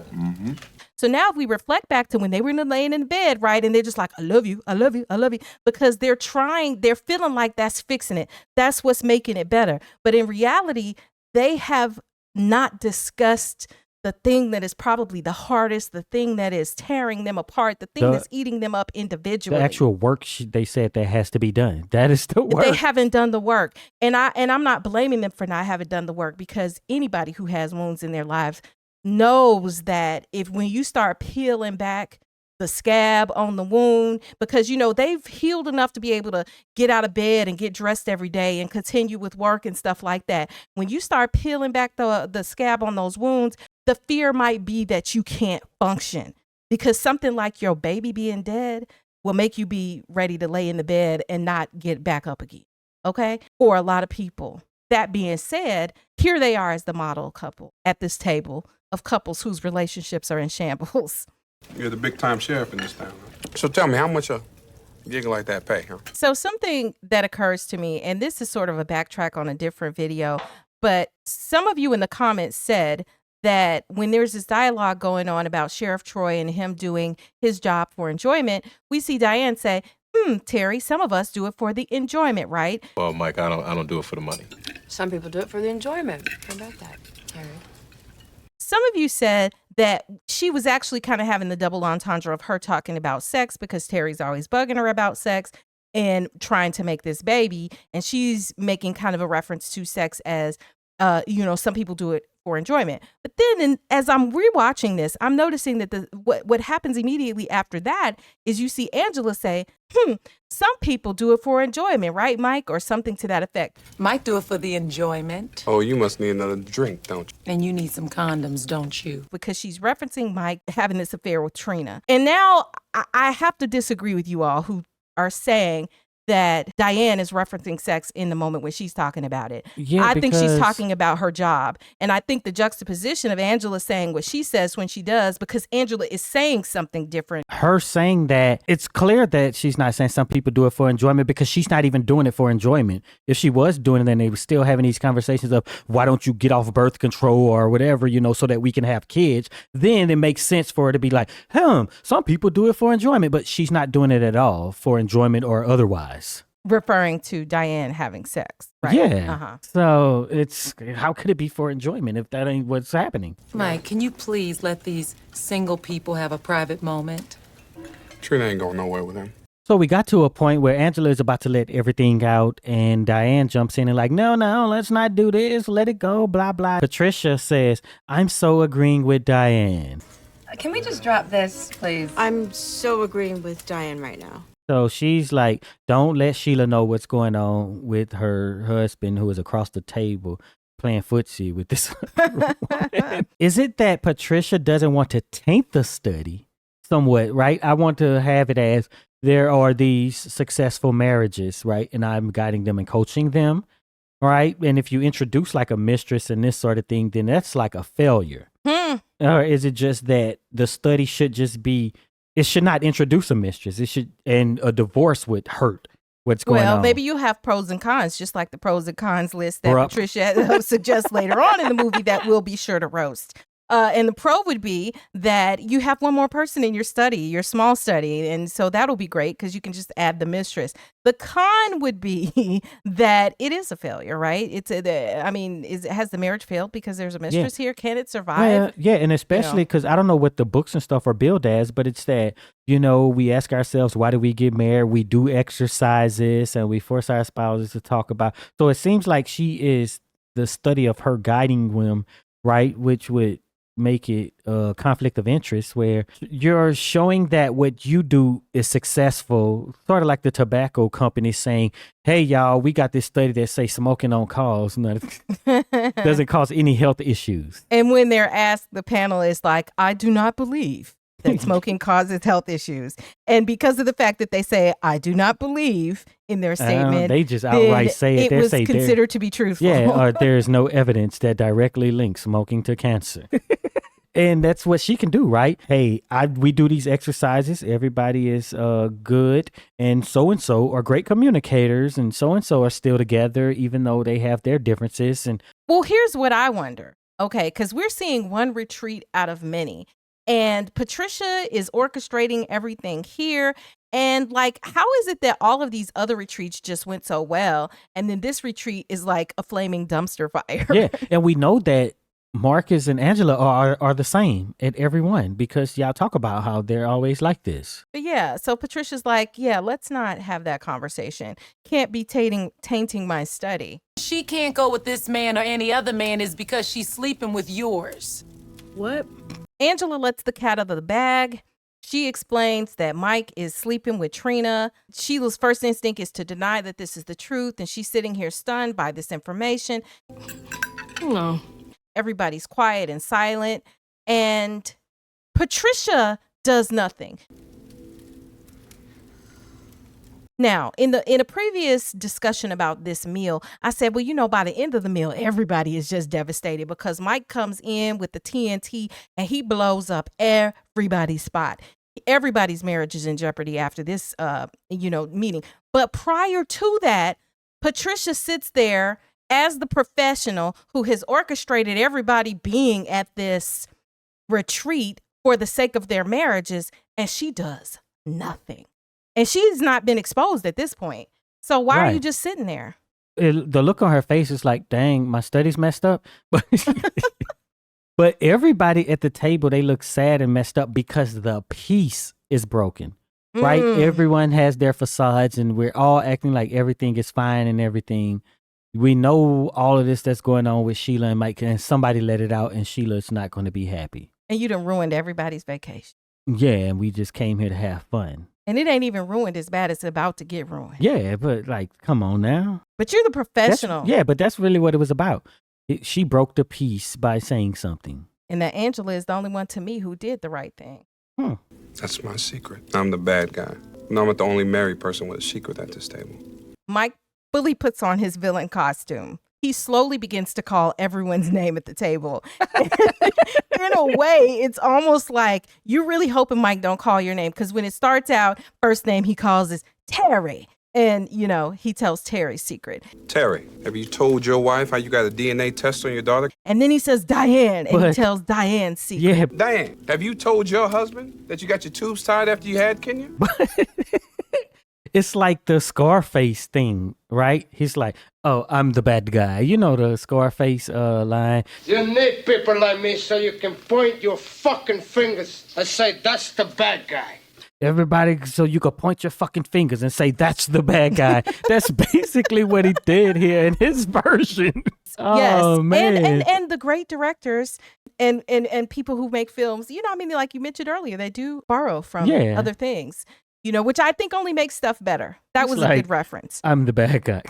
So now if we reflect back to when they were laying in bed, right, and they're just like, I love you, I love you, I love you, because they're feeling like that's fixing it. That's what's making it better. But in reality, they have not discussed the thing that is probably the hardest, the thing that is tearing them apart, the thing that's eating them up individually. The actual work they said that has to be done. That is the work. They haven't done the work. And I'm not blaming them for not having done the work because anybody who has wounds in their lives knows that when you start peeling back the scab on the wound, because they've healed enough to be able to get out of bed and get dressed every day and continue with work and stuff like that. When you start peeling back the scab on those wounds, the fear might be that you can't function because something like your baby being dead will make you be ready to lay in the bed and not get back up again. Okay? For a lot of people. That being said, here they are as the model couple at this table of couples whose relationships are in shambles. You're the big time sheriff in this town. So tell me, how much a gig like that pay, huh? So something that occurs to me, and this is sort of a backtrack on a different video, but some of you in the comments said that when there's this dialogue going on about Sheriff Troy and him doing his job for enjoyment, we see Diane say, Terry, some of us do it for the enjoyment, right? Well, Mike, I don't do it for the money. Some people do it for the enjoyment. How about that, Terry? Some of you said that she was actually kind of having the double entendre of her talking about sex because Terry's always bugging her about sex and trying to make this baby. And she's making kind of a reference to sex as, some people do it for enjoyment. But then as I'm rewatching this, I'm noticing that what happens immediately after that is you see Angela say, some people do it for enjoyment, right, Mike? Or something to that effect. Might do it for the enjoyment. Oh, you must need another drink, don't you? And you need some condoms, don't you? Because she's referencing Mike having this affair with Trina. And now I have to disagree with you all who are saying that Diane is referencing sex in the moment when she's talking about it. Yeah, I think she's talking about her job. And I think the juxtaposition of Angela saying what she says when she does, because Angela is saying something different. Her saying that, it's clear that she's not saying some people do it for enjoyment because she's not even doing it for enjoyment. If she was doing it, then they were still having these conversations of why don't you get off birth control or whatever, so that we can have kids. Then it makes sense for her to be like, some people do it for enjoyment, but she's not doing it at all for enjoyment or otherwise. Referring to Diane having sex, right? Yeah. So how could it be for enjoyment if that ain't what's happening? Mike, can you please let these single people have a private moment? Trina ain't going nowhere with him. So we got to a point where Angela is about to let everything out and Diane jumps in and like, no, let's not do this. Let it go, blah, blah. Patricia says, I'm so agreeing with Diane. Can we just drop this, please? I'm so agreeing with Diane right now. So she's like, don't let Sheila know what's going on with her husband who is across the table playing footsie with this woman. Is it that Patricia doesn't want to taint the study somewhat, right? I want to have it as there are these successful marriages, right? And I'm guiding them and coaching them, right? And if you introduce like a mistress and this sort of thing, then that's like a failure. Or is it just that the study should just be, it should not introduce a mistress. It should, and a divorce would hurt what's going on. Well, maybe you have pros and cons, just like the pros and cons list that Patricia suggests later on in the movie that we'll be sure to roast. And the pro would be that you have one more person in your study, your small study. And so that'll be great because you can just add the mistress. The con would be that it is a failure, right? Has the marriage failed because there's a mistress here? Can it survive? Well, yeah, and especially because I don't know what the books and stuff are billed as, but it's that, we ask ourselves, why do we get married? We do exercises and we force our spouses to talk about. So it seems like she is the study of her guiding them, right? Which would make it a conflict of interest where you're showing that what you do is successful, sort of like the tobacco company saying, hey, y'all, we got this study that say smoking don't cause doesn't cause any health issues. And when they're asked, the panel is like, I do not believe that smoking causes health issues. And because of the fact that they say, I do not believe in their statement, they just outright say it. It was considered to be truthful. Yeah, or there is no evidence that directly links smoking to cancer. And that's what she can do, right? Hey, we do these exercises. Everybody is good. And so are great communicators. And so are still together, even though they have their differences. And well, here's what I wonder. Okay, because we're seeing one retreat out of many. And Patricia is orchestrating everything here. And how is it that all of these other retreats just went so well? And then this retreat is like a flaming dumpster fire. Yeah. And we know that Marcus and Angela are the same at every one because y'all talk about how they're always like this. But yeah. So Patricia's like, yeah, let's not have that conversation. Can't be tainting my study. She can't go with this man or any other man is because she's sleeping with yours. What? Angela lets the cat out of the bag. She explains that Mike is sleeping with Trina. Sheila's first instinct is to deny that this is the truth, and she's sitting here stunned by this information. No. Everybody's quiet and silent, and Patricia does nothing. Now, in a previous discussion about this meal, I said, well, by the end of the meal, everybody is just devastated because Mike comes in with the TNT and he blows up everybody's spot. Everybody's marriage is in jeopardy after this, meeting. But prior to that, Patricia sits there as the professional who has orchestrated everybody being at this retreat for the sake of their marriages, and she does nothing. And she's not been exposed at this point. So why are you just sitting there? The look on her face is like, dang, my study's messed up. But everybody at the table, they look sad and messed up because the peace is broken, right? Everyone has their facades and we're all acting like everything is fine and everything. We know all of this that's going on with Sheila and Mike, and somebody let it out and Sheila's not going to be happy. And you done ruined everybody's vacation. Yeah, and we just came here to have fun. And it ain't even ruined as bad as it's about to get ruined. Yeah, but come on now. But you're the professional. But that's really what it was about. She broke the peace by saying something. And that Angela is the only one to me who did the right thing. That's my secret. I'm the bad guy. And I'm not the only married person with a secret at this table. Mike fully puts on his villain costume. He slowly begins to call everyone's name at the table. In a way, it's almost like you're really hoping Mike don't call your name, because when it starts out, first name he calls is Terry. And, he tells Terry's secret. Terry, have you told your wife how you got a DNA test on your daughter? And then he says Diane, and he tells Diane's secret. Yeah. Diane, have you told your husband that you got your tubes tied after you had Kenya? It's like the Scarface thing, right? He's like, oh, I'm the bad guy. You know the Scarface line. You need people like me so you can point your fucking fingers and say, that's the bad guy. Everybody, so you could point your fucking fingers and say, that's the bad guy. That's basically what he did here in his version. Yes. Oh, man. And the great directors and people who make films, like you mentioned earlier, they do borrow from other things. Which I think only makes stuff better. That was a good reference. I'm the bad guy.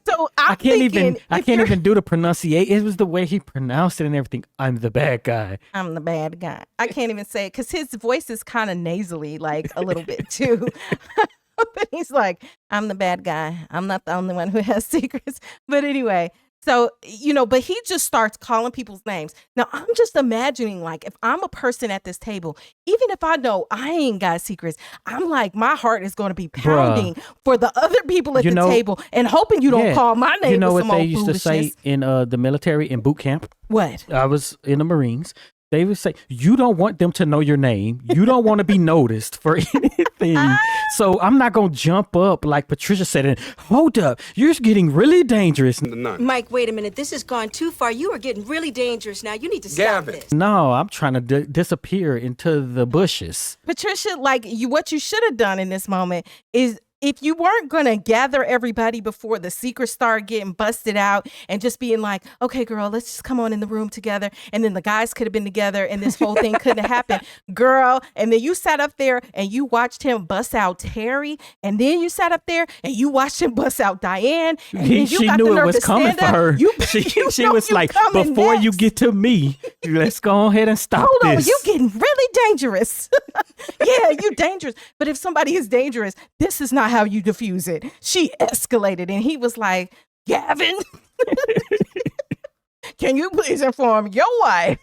So I can't even do the pronunciation. It was the way he pronounced it and everything. I'm the bad guy. I'm the bad guy. I can't even say it because his voice is kind of nasally, like a little bit too. But he's like, I'm the bad guy. I'm not the only one who has secrets. But anyway, So, but he just starts calling people's names. Now, I'm just imagining, like, if I'm a person at this table, even if I know I ain't got secrets, I'm like, my heart is going to be pounding for the other people at the table and hoping you don't call my name. You know with what some they old used to say foolishness. in the military, in boot camp? What? I was in the Marines. They would say, you don't want them to know your name. You don't want to be noticed for anything. So I'm not going to jump up like Patricia said, and hold up, you're getting really dangerous. Mike, wait a minute. This has gone too far. You are getting really dangerous now. You need to stop this. No, I'm trying to disappear into the bushes. Patricia, like, what you should have done in this moment is, if you weren't going to gather everybody before the secrets start getting busted out and just being like, okay, girl, let's just come on in the room together. And then the guys could have been together and this whole thing couldn't have happened. Girl. And then you sat up there and you watched him bust out Terry. And then you sat up there and you watched him bust out Diane. And then you She got knew the it nerve was to coming stand for up. her. She was like, before you get to me, let's go ahead and stop Hold this. on, you getting really dangerous. Yeah, you dangerous. But if somebody is dangerous, this is not how you diffuse it. She escalated and he was like, Gavin, can you please inform your wife?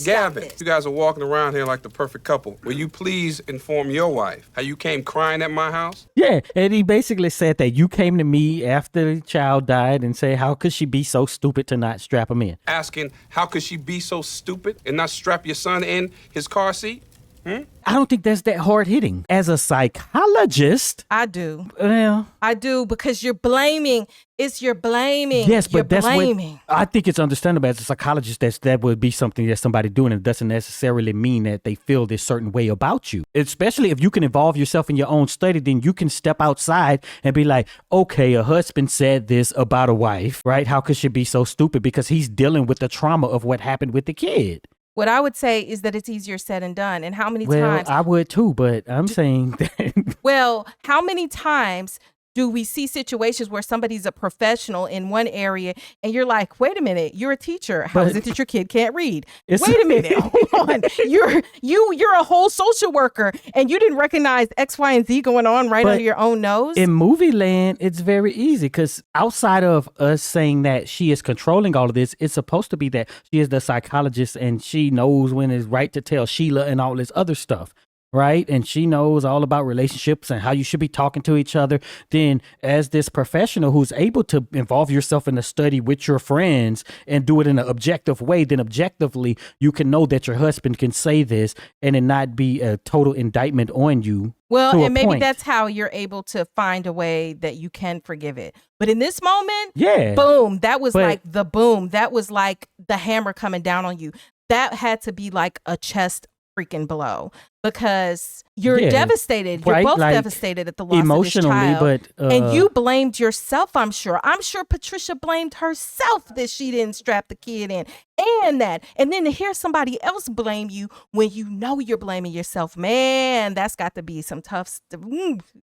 Gavin, you guys are walking around here like the perfect couple. Will you please inform your wife how you came crying at my house? Yeah, and he basically said that you came to me after the child died and say, how could she be so stupid to not strap him in? Asking, how could she be so stupid and not strap your son in his car seat? I don't think that's that hard hitting. As a psychologist, I do. Well, I do, because you're blaming. It's your blaming. yes, but you're that's blaming. what I think it's understandable as a psychologist that would be something that somebody doing. It doesn't necessarily mean that they feel this certain way about you. Especially if you can involve yourself in your own study, then you can step outside and be like, okay, a husband said this about a wife, right? How could she be so stupid? Because he's dealing with the trauma of what happened with the kid. What I would say is that it's easier said than done. And how many Well, times? I would too, but I'm saying that. Well, how many times do we see situations where somebody's a professional in one area and you're like, wait a minute, you're a teacher. How is it that your kid can't read? Wait a minute, hold on. You're a whole social worker and you didn't recognize X, Y, and Z going on right under your own nose? In movie land, it's very easy because outside of us saying that she is controlling all of this, it's supposed to be that she is the psychologist and she knows when it's right to tell Sheila and all this other stuff. Right. And she knows all about relationships and how you should be talking to each other. Then as this professional who's able to involve yourself in a study with your friends and do it in an objective way, then objectively you can know that your husband can say this and it not be a total indictment on you. Well, and maybe that's how you're able to find a way that you can forgive it. But in this moment, boom, that was like the boom. That was like the hammer coming down on you. That had to be like a chest freaking blow, because you're devastated. You're both devastated at the loss emotionally, of this child. but and you blamed yourself. I'm sure Patricia blamed herself that she didn't strap the kid in, and then to hear somebody else blame you when you know you're blaming yourself, man, that's got to be some tough.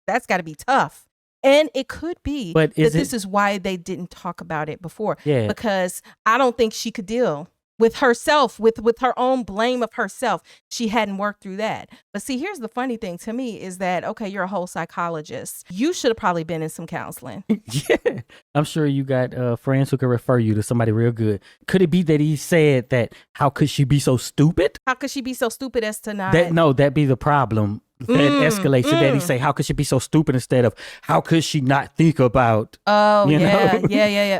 That's got to be tough. And it could be that this is why they didn't talk about it before. Yeah. Because I don't think she could deal with herself, with her own blame of herself. She hadn't worked through that. But see, here's the funny thing to me is that, okay, you're a whole psychologist. You should have probably been in some counseling. Yeah. I'm sure you got friends who can refer you to somebody real good. Could it be that he said that, how could she be so stupid? How could she be so stupid as to not? That'd be the problem. That escalates to that. He say, how could she be so stupid, instead of how could she not think about? Oh, you yeah, know? yeah.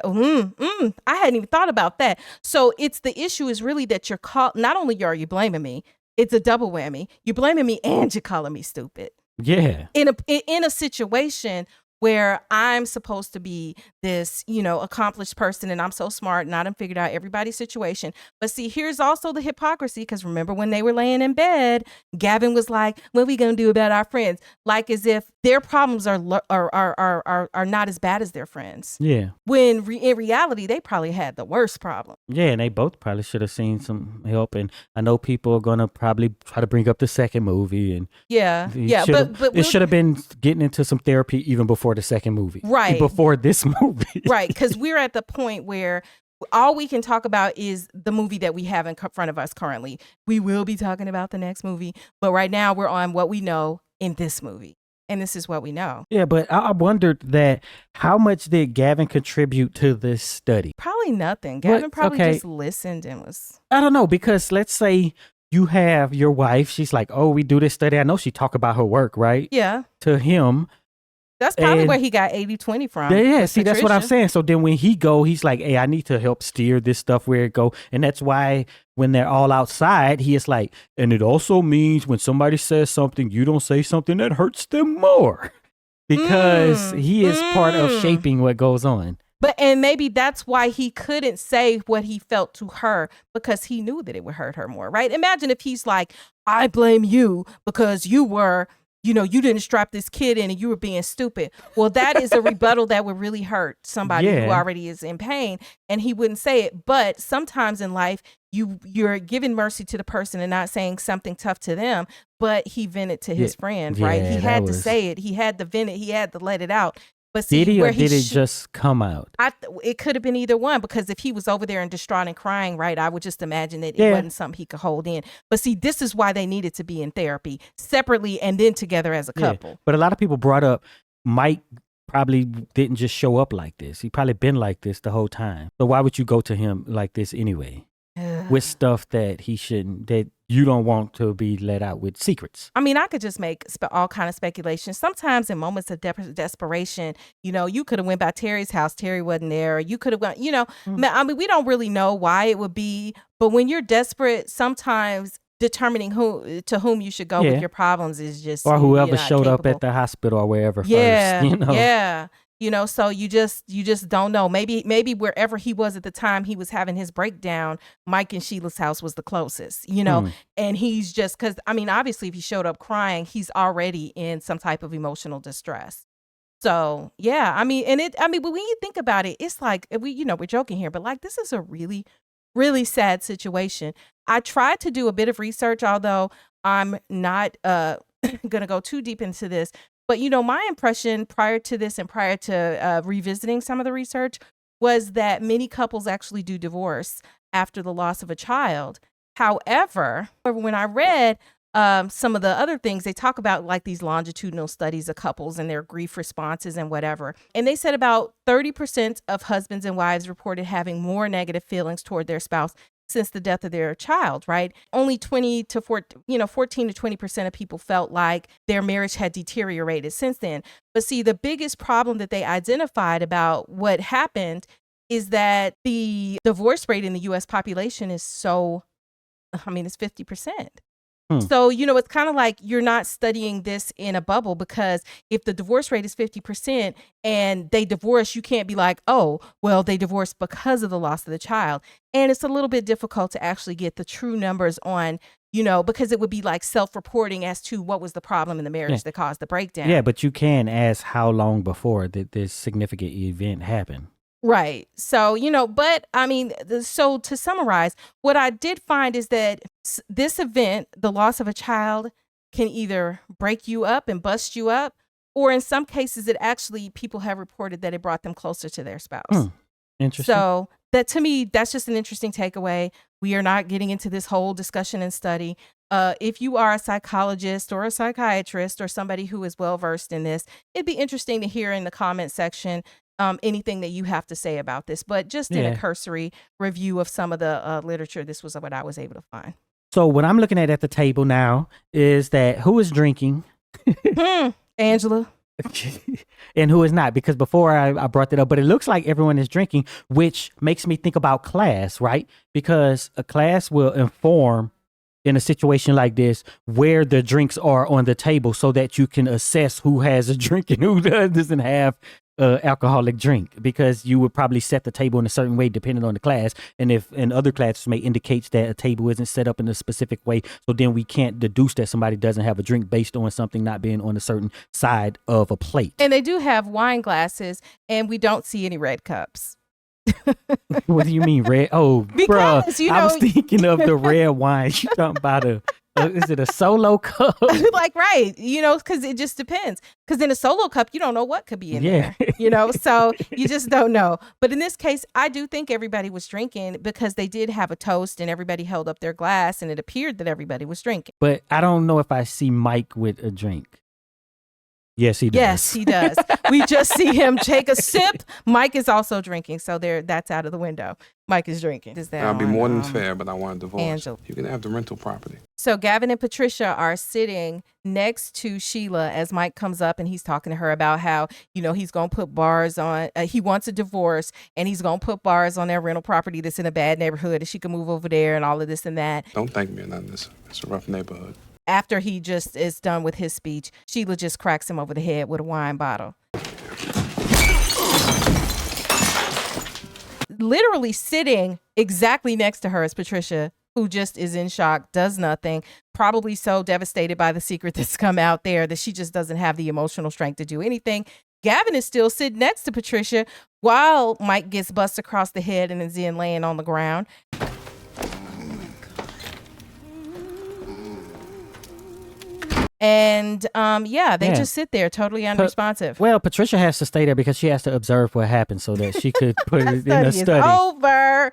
I hadn't even thought about that. So the issue is really that you're not only are you blaming me, it's a double whammy. You're blaming me and you're calling me stupid. Yeah. In a situation where I'm supposed to be this, accomplished person, and I'm so smart and I done figured out everybody's situation. But see, here's also the hypocrisy, because remember when they were laying in bed, Gavin was like, what are we going to do about our friends? Like as if their problems are not as bad as their friends. Yeah. When in reality, they probably had the worst problem. Yeah, and they both probably should have seen some help. And I know people are going to probably try to bring up the second movie. And but it should have been getting into some therapy even before the second movie. Right. Before this movie. Right, because we're at the point where all we can talk about is the movie that we have in front of us currently. We will be talking about the next movie, but right now we're on what we know in this movie. And this is what we know. Yeah, but I wondered that how much did Gavin contribute to this study? Probably nothing. Gavin probably okay. just listened and was. I don't know, because let's say you have your wife. She's like, oh, we do this study. I know she talk about her work, right? Yeah. To him. That's probably And- where he got 80-20 from. Yeah, with see, that's what I'm Patricia. saying. So then when he go, he's like, hey, I need to help steer this stuff where it go. And that's why when they're all outside, he is like, and it also means when somebody says something, you don't say something that hurts them more. Because he is part of shaping what goes on. And maybe that's why he couldn't say what he felt to her, because he knew that it would hurt her more, right? Imagine if he's like, I blame you because you were, you didn't strap this kid in and you were being stupid. Well, that is a rebuttal that would really hurt somebody who already is in pain, and he wouldn't say it. But sometimes in life, you're giving mercy to the person and not saying something tough to them, but he vented to his friend, right? He had to say it. He had to vent it. He had to let it out. But see, Did he, or where did it just come out? It could have been either one, because if he was over there and distraught and crying, right, I would just imagine that it wasn't something he could hold in. But see, this is why they needed to be in therapy separately and then together as a couple. But a lot of people brought up Mike probably didn't just show up like this. He probably been like this the whole time. So why would you go to him like this anyway? With stuff that he shouldn't, that you don't want to be let out with secrets. I mean, I could just make all kind of speculation. Sometimes in moments of desperation, you could have went by Terry's house. Terry wasn't there. Or you could have went, I mean, we don't really know why it would be. But when you're desperate, sometimes determining to whom you should go with your problems is just. Or whoever showed up at the hospital or wherever first. Yeah. So you just don't know. Maybe wherever he was at the time he was having his breakdown, Mike and Sheila's house was the closest, and he's just, because, I mean, obviously if he showed up crying, he's already in some type of emotional distress. So, yeah, I mean, but when you think about it, it's like, we're joking here, but like, this is a really, really sad situation. I tried to do a bit of research, although I'm not going to go too deep into this. But, my impression prior to this and prior to revisiting some of the research was that many couples actually do divorce after the loss of a child. However, when I read some of the other things, they talk about like these longitudinal studies of couples and their grief responses and whatever. And they said about 30% of husbands and wives reported having more negative feelings toward their spouse since the death of their child, right? Only 14 to 20% of people felt like their marriage had deteriorated since then. But see, the biggest problem that they identified about what happened is that the divorce rate in the U.S. population is it's 50%. So, it's kind of like you're not studying this in a bubble, because if the divorce rate is 50% and they divorce, you can't be like, oh, well, they divorced because of the loss of the child. And it's a little bit difficult to actually get the true numbers on, because it would be like self-reporting as to what was the problem in the marriage that caused the breakdown. Yeah, but you can ask how long before this significant event happened. Right. So, but I mean, so to summarize, what I did find is that this event, the loss of a child, can either break you up and bust you up, or in some cases, people have reported that it brought them closer to their spouse. Interesting. So that, to me, that's just an interesting takeaway. We are not getting into this whole discussion and study. If you are a psychologist or a psychiatrist or somebody who is well-versed in this, it'd be interesting to hear in the comment section anything that you have to say about this. But just in a cursory review of some of the literature, this was what I was able to find. So what I'm looking at the table now is that who is drinking? Angela. And who is not, because before I brought that up, but it looks like everyone is drinking, which makes me think about class, right? Because a class will inform in a situation like this where the drinks are on the table so that you can assess who has a drink and who doesn't have alcoholic drink, because you would probably set the table in a certain way depending on the class, and if in other classes may indicates that a table isn't set up in a specific way, so then we can't deduce that somebody doesn't have a drink based on something not being on a certain side of a plate. And they do have wine glasses, and we don't see any red cups. What do you mean red? Oh, because, bruh, I was thinking of the red wine. You talking about is it a solo cup? Like, right, because it just depends. Because in a solo cup, you don't know what could be in there, so you just don't know. But in this case, I do think everybody was drinking, because they did have a toast and everybody held up their glass and it appeared that everybody was drinking. But I don't know if I see Mike with a drink. Yes, he does. Yes, he does. We just see him take a sip. Mike is also drinking, so that's out of the window. Mike is drinking. Is that That'd be on, more than fair, but I want a divorce. Angela. You can have the rental property. So Gavin and Patricia are sitting next to Sheila as Mike comes up and he's talking to her about how, he's going to put bars on, he wants a divorce and he's going to put bars on their rental property that's in a bad neighborhood and she can move over there and all of this and that. Don't thank me or nothing. It's a rough neighborhood. After he just is done with his speech, Sheila just cracks him over the head with a wine bottle. Literally sitting exactly next to her is Patricia, who just is in shock, does nothing, probably so devastated by the secret that's come out there that she just doesn't have the emotional strength to do anything. Gavin is still sitting next to Patricia while Mike gets bussed across the head and is then laying on the ground. And they just sit there totally unresponsive. Well, Patricia has to stay there because she has to observe what happened so that she could put it in a study. Over.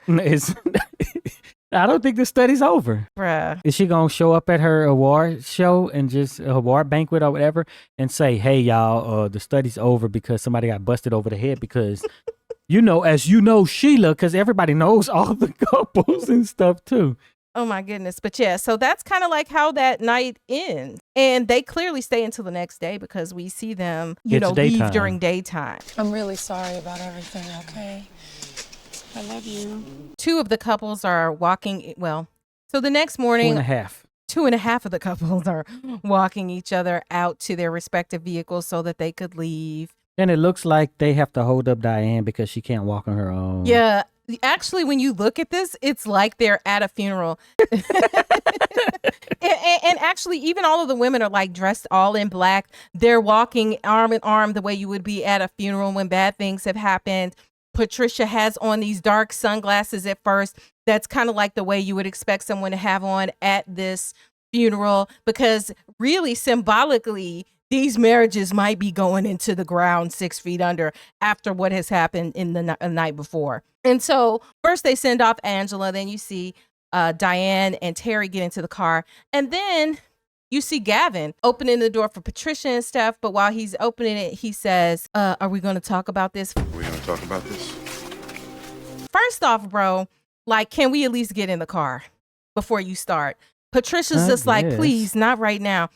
I don't think the study's over. Bruh. Is she going to show up at her award show and just award banquet or whatever and say, hey, y'all, the study's over because somebody got busted over the head because, Sheila, because everybody knows all the couples and stuff too. Oh my goodness. But yeah, so that's kind of like how that night ends. And they clearly stay until the next day because we see them, leave during daytime. I'm really sorry about everything, okay? I love you. Two of the couples are walking, so the next morning. 2.5. 2.5 of the couples are walking each other out to their respective vehicles so that they could leave. And it looks like they have to hold up Diane because she can't walk on her own. Yeah. Actually, when you look at this, it's like they're at a funeral. and actually, even all of the women are like dressed all in black. They're walking arm in arm the way you would be at a funeral when bad things have happened. Patricia has on these dark sunglasses at first. That's kind of like the way you would expect someone to have on at this funeral, because really symbolically, these marriages might be going into the ground 6 feet under after what has happened in the night before. And so first they send off Angela, then you see Diane and Terry get into the car. And then you see Gavin opening the door for Patricia and stuff. But while he's opening it, he says, are we going to talk about this? We're going to talk about this? First off, bro, can we at least get in the car before you start? Patricia's just like, please, not right now.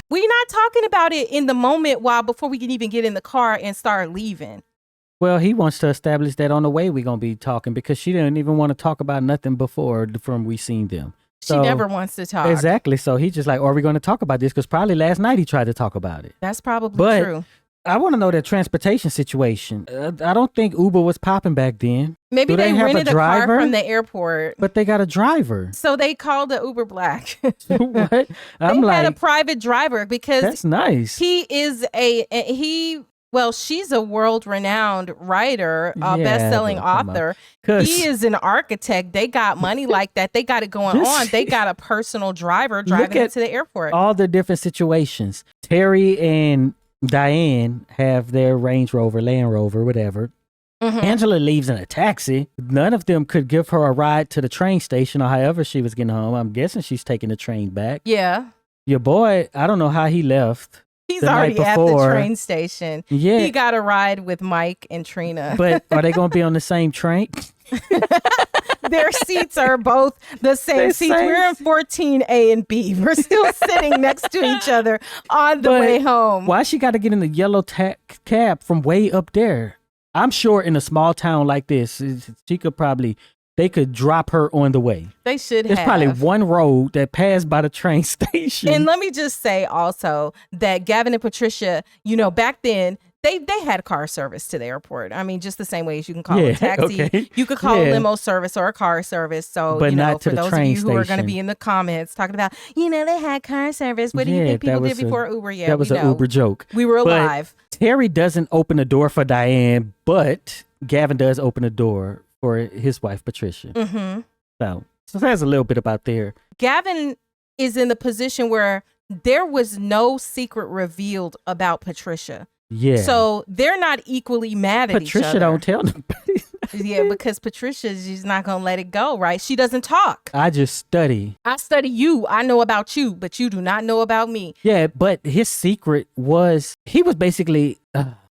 We're not talking about it in the moment before we can even get in the car and start leaving. Well, he wants to establish that on the way we're going to be talking because she didn't even want to talk about nothing before from we seen them. She never wants to talk. Exactly. So he's just like, are we going to talk about this? Because probably last night he tried to talk about it. That's probably true. I want to know that transportation situation. I don't think Uber was popping back then. Maybe they rented a car from the airport. But they got a driver. So they called the Uber Black. What? They had a private driver because that's nice. He is she's a world-renowned writer, best-selling author. He is an architect. They got money like that. They got it going on. They got a personal driver driving them to the airport. All the different situations. Terry and Diane have their Range Rover, Land Rover, whatever. Mm-hmm. Angela leaves in a taxi. None of them could give her a ride to the train station or however she was getting home. I'm guessing she's taking the train back. Yeah. Your boy, I don't know how he left. He's already at the train station. Yeah. He got a ride with Mike and Trina. But are they going to be on the same train? Their seats are both the same seats. We're in 14A and B. We're still sitting next to each other on the way home. Why she got to get in the yellow cab from way up there? I'm sure in a small town like this, they could drop her on the way. They should There's have. probably one road that passed by the train station. And let me just say also that Gavin and Patricia, back then, they had car service to the airport. I mean, just the same way as you can call a taxi. Okay. You could call a limo service or a car service. So, but not for to the those train of you who station. are going to be in the comments talking about, they had car service. What do you think people did before Uber? Yeah, that was an Uber joke. We were alive. But Terry doesn't open the door for Diane, but Gavin does open the door for his wife, Patricia. Mm-hmm. So that's a little bit about there. Gavin is in the position where there was no secret revealed about Patricia. Yeah. So they're not equally mad at each other. Patricia don't tell nobody. Yeah, because Patricia's just not going to let it go, right? She doesn't talk. I just study. I study you. I know about you, but you do not know about me. Yeah, but his secret was he was basically,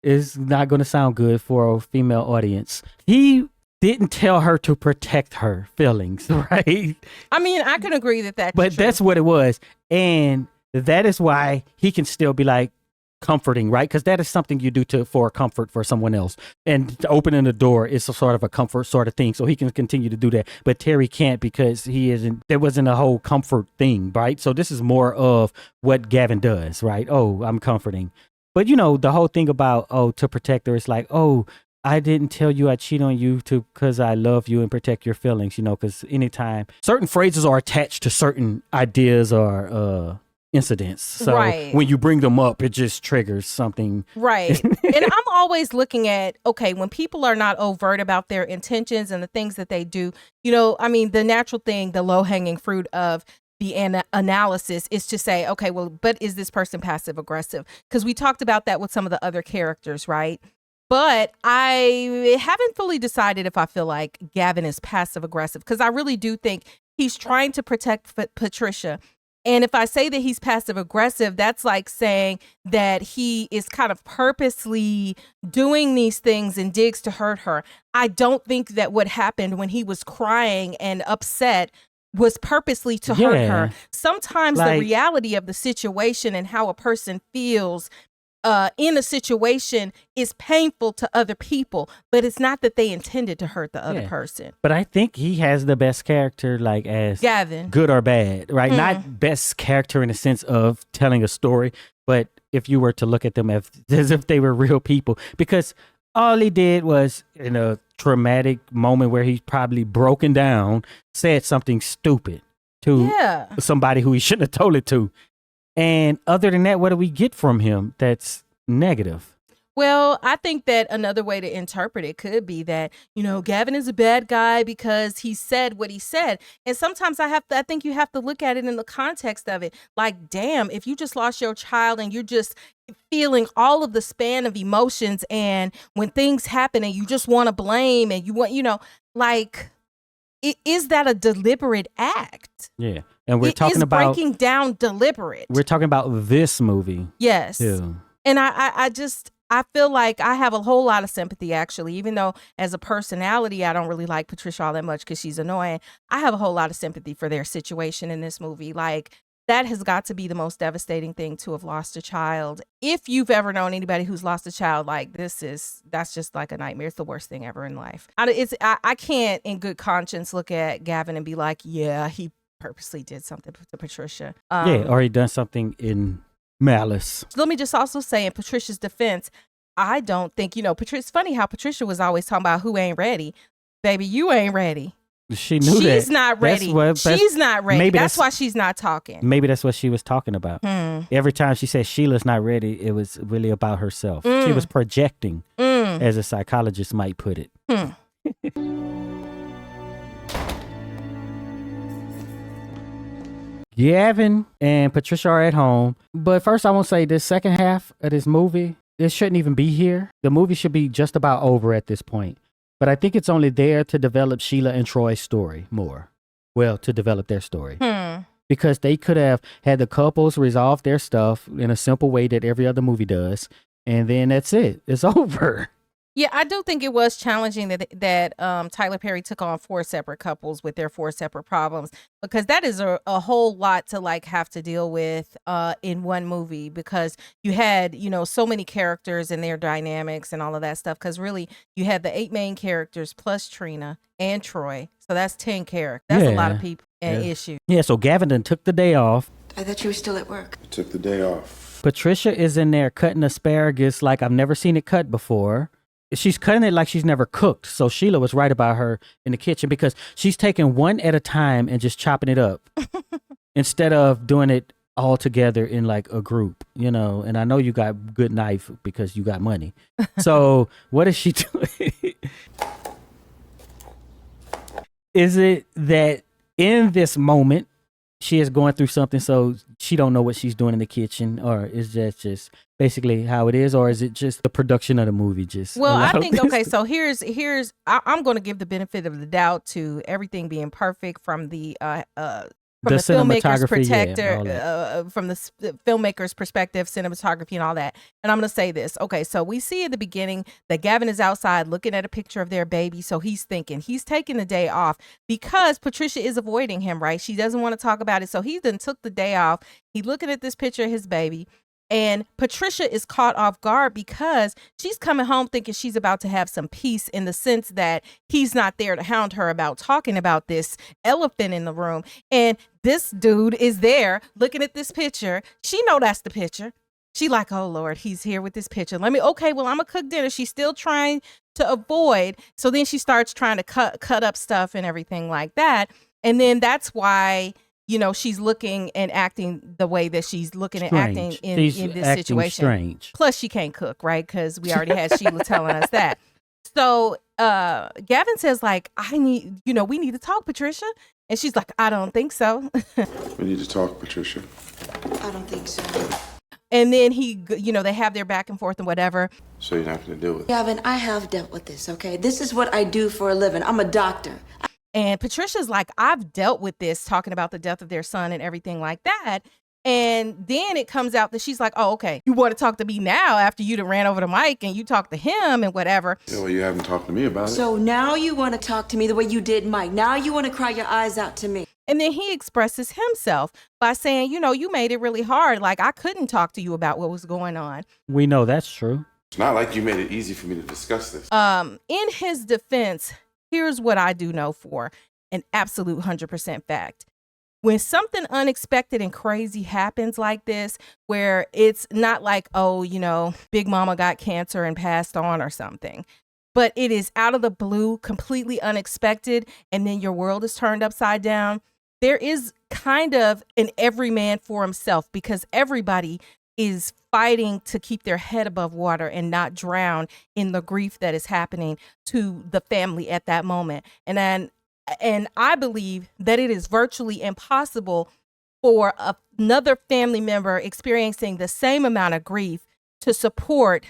is not going to sound good for a female audience. He didn't tell her to protect her feelings, right? I mean, I can agree that that's But true. that's what it was. And that is why he can still be like comforting, right? Because that is something you do for comfort for someone else. And opening the door is a sort of a comfort sort of thing. So he can continue to do that. But Terry can't because there wasn't a whole comfort thing, right? So this is more of what Gavin does, right? Oh, I'm comforting. But the whole thing about, to protect her, it's like, I didn't tell you I cheat on you because I love you and protect your feelings, because anytime certain phrases are attached to certain ideas or incidents. So right. when you bring them up, it just triggers something. Right. And I'm always looking at, okay, when people are not overt about their intentions and the things that they do, the natural thing, the low hanging fruit of the analysis is to say, okay, well, but is this person passive aggressive? Because we talked about that with some of the other characters, right? But I haven't fully decided if I feel like Gavin is passive aggressive, because I really do think he's trying to protect Patricia. And if I say that he's passive aggressive, that's like saying that he is kind of purposely doing these things and digs to hurt her. I don't think that what happened when he was crying and upset was purposely to hurt her. Sometimes the reality of the situation and how a person feels in a situation is painful to other people, but it's not that they intended to hurt the other person. But I think he has the best character, like as Gavin, good or bad, right? Not best character in the sense of telling a story, but if you were to look at them as if they were real people, because all he did was in a traumatic moment where he's probably broken down, said something stupid to somebody who he shouldn't have told it to. And other than that, what do we get from him that's negative? Well, I think that another way to interpret it could be that, Gavin is a bad guy because he said what he said. And sometimes I think you have to look at it in the context of it. Like, damn, if you just lost your child and you're just feeling all of the span of emotions, and when things happen and you just want to blame and you want, is that a deliberate act? Yeah. And we're talking about breaking down deliberate. We're talking about this movie. Yes. Too. And I feel like I have a whole lot of sympathy, actually, even though as a personality, I don't really like Patricia all that much because she's annoying. I have a whole lot of sympathy for their situation in this movie. Like, that has got to be the most devastating thing, to have lost a child. If you've ever known anybody who's lost a child, like, that's just like a nightmare. It's the worst thing ever in life. I can't in good conscience look at Gavin and be like, yeah, he purposely did something to Patricia. Or he done something in malice. Let me just also say, in Patricia's defense, I don't think, it's funny how Patricia was always talking about who ain't ready. Baby, you ain't ready. She knew that. She's not ready. She's not ready. Maybe that's why she's not talking. Maybe that's what she was talking about. Every time she said Sheila's not ready, it was really about herself. She was projecting, as a psychologist might put it. Gavin and Patricia are at home. But first, I want to say this second half of this movie, it shouldn't even be here. The movie should be just about over at this point. But I think it's only there to develop Sheila and Troy's story more. Well, to develop their story. Because they could have had the couples resolve their stuff in a simple way that every other movie does. And then that's it. It's over. Yeah, I do think it was challenging that Tyler Perry took on 4 separate couples with their 4 separate problems, because that is a whole lot to have to deal with in one movie, because you had, so many characters and their dynamics and all of that stuff. Because really, you had the 8 main characters plus Trina and Troy. So that's 10 characters. That's a lot of people and issues. Yeah, so Gavin done took the day off. I thought you were still at work. I took the day off. Patricia is in there cutting asparagus like I've never seen it cut before. She's cutting it like she's never cooked. So Sheila was right about her in the kitchen, because she's taking one at a time and just chopping it up instead of doing it all together in like a group, and I know you got good knife because you got money. So what is she doing? Is it that in this moment she is going through something, so she don't know what she's doing in the kitchen, or is that just basically how it is, or is it just the production of the movie? Well, I think, this okay, to- so I'm going to give the benefit of the doubt to everything being perfect from the filmmaker's cinematography, from the filmmaker's perspective, cinematography and all that. And I'm going to say this. Okay, so we see at the beginning that Gavin is outside looking at a picture of their baby. So he's thinking he's taking the day off because Patricia is avoiding him, right? She doesn't want to talk about it. So he then took the day off. He's looking at this picture of his baby. And Patricia is caught off guard because she's coming home thinking she's about to have some peace, in the sense that he's not there to hound her about talking about this elephant in the room. And this dude is there looking at this picture. She know that's the picture. She like, oh Lord, he's here with this picture. Okay, well, I'm gonna cook dinner. She's still trying to avoid. So then she starts trying to cut up stuff and everything like that. And then that's why, you know, she's looking and acting the way that she's looking and acting in this situation. Strange. Plus, she can't cook, right? Because we already had Sheila telling us that. So Gavin says, like, we need to talk, Patricia. And she's like, I don't think so. We need to talk, Patricia. I don't think so. And then they have their back and forth and whatever. So you're not going to deal with it? Gavin, I have dealt with this, okay? This is what I do for a living. I'm a doctor. And Patricia's like, I've dealt with this, talking about the death of their son and everything like that. And then it comes out that she's like, oh, okay, you want to talk to me now after you done ran over to Mike and you talked to him and whatever. Yeah, well, you haven't talked to me about it. So now you want to talk to me the way you did Mike. Now you want to cry your eyes out to me. And then he expresses himself by saying, you made it really hard. Like, I couldn't talk to you about what was going on. We know that's true. It's not like you made it easy for me to discuss this. In his defense, here's what I do know for an absolute 100% fact. When something unexpected and crazy happens like this, where it's not like, oh, Big Mama got cancer and passed on or something, but it is out of the blue, completely unexpected, and then your world is turned upside down, there is kind of an every man for himself, because everybody is fighting to keep their head above water and not drown in the grief that is happening to the family at that moment. And I believe that it is virtually impossible for another family member experiencing the same amount of grief to support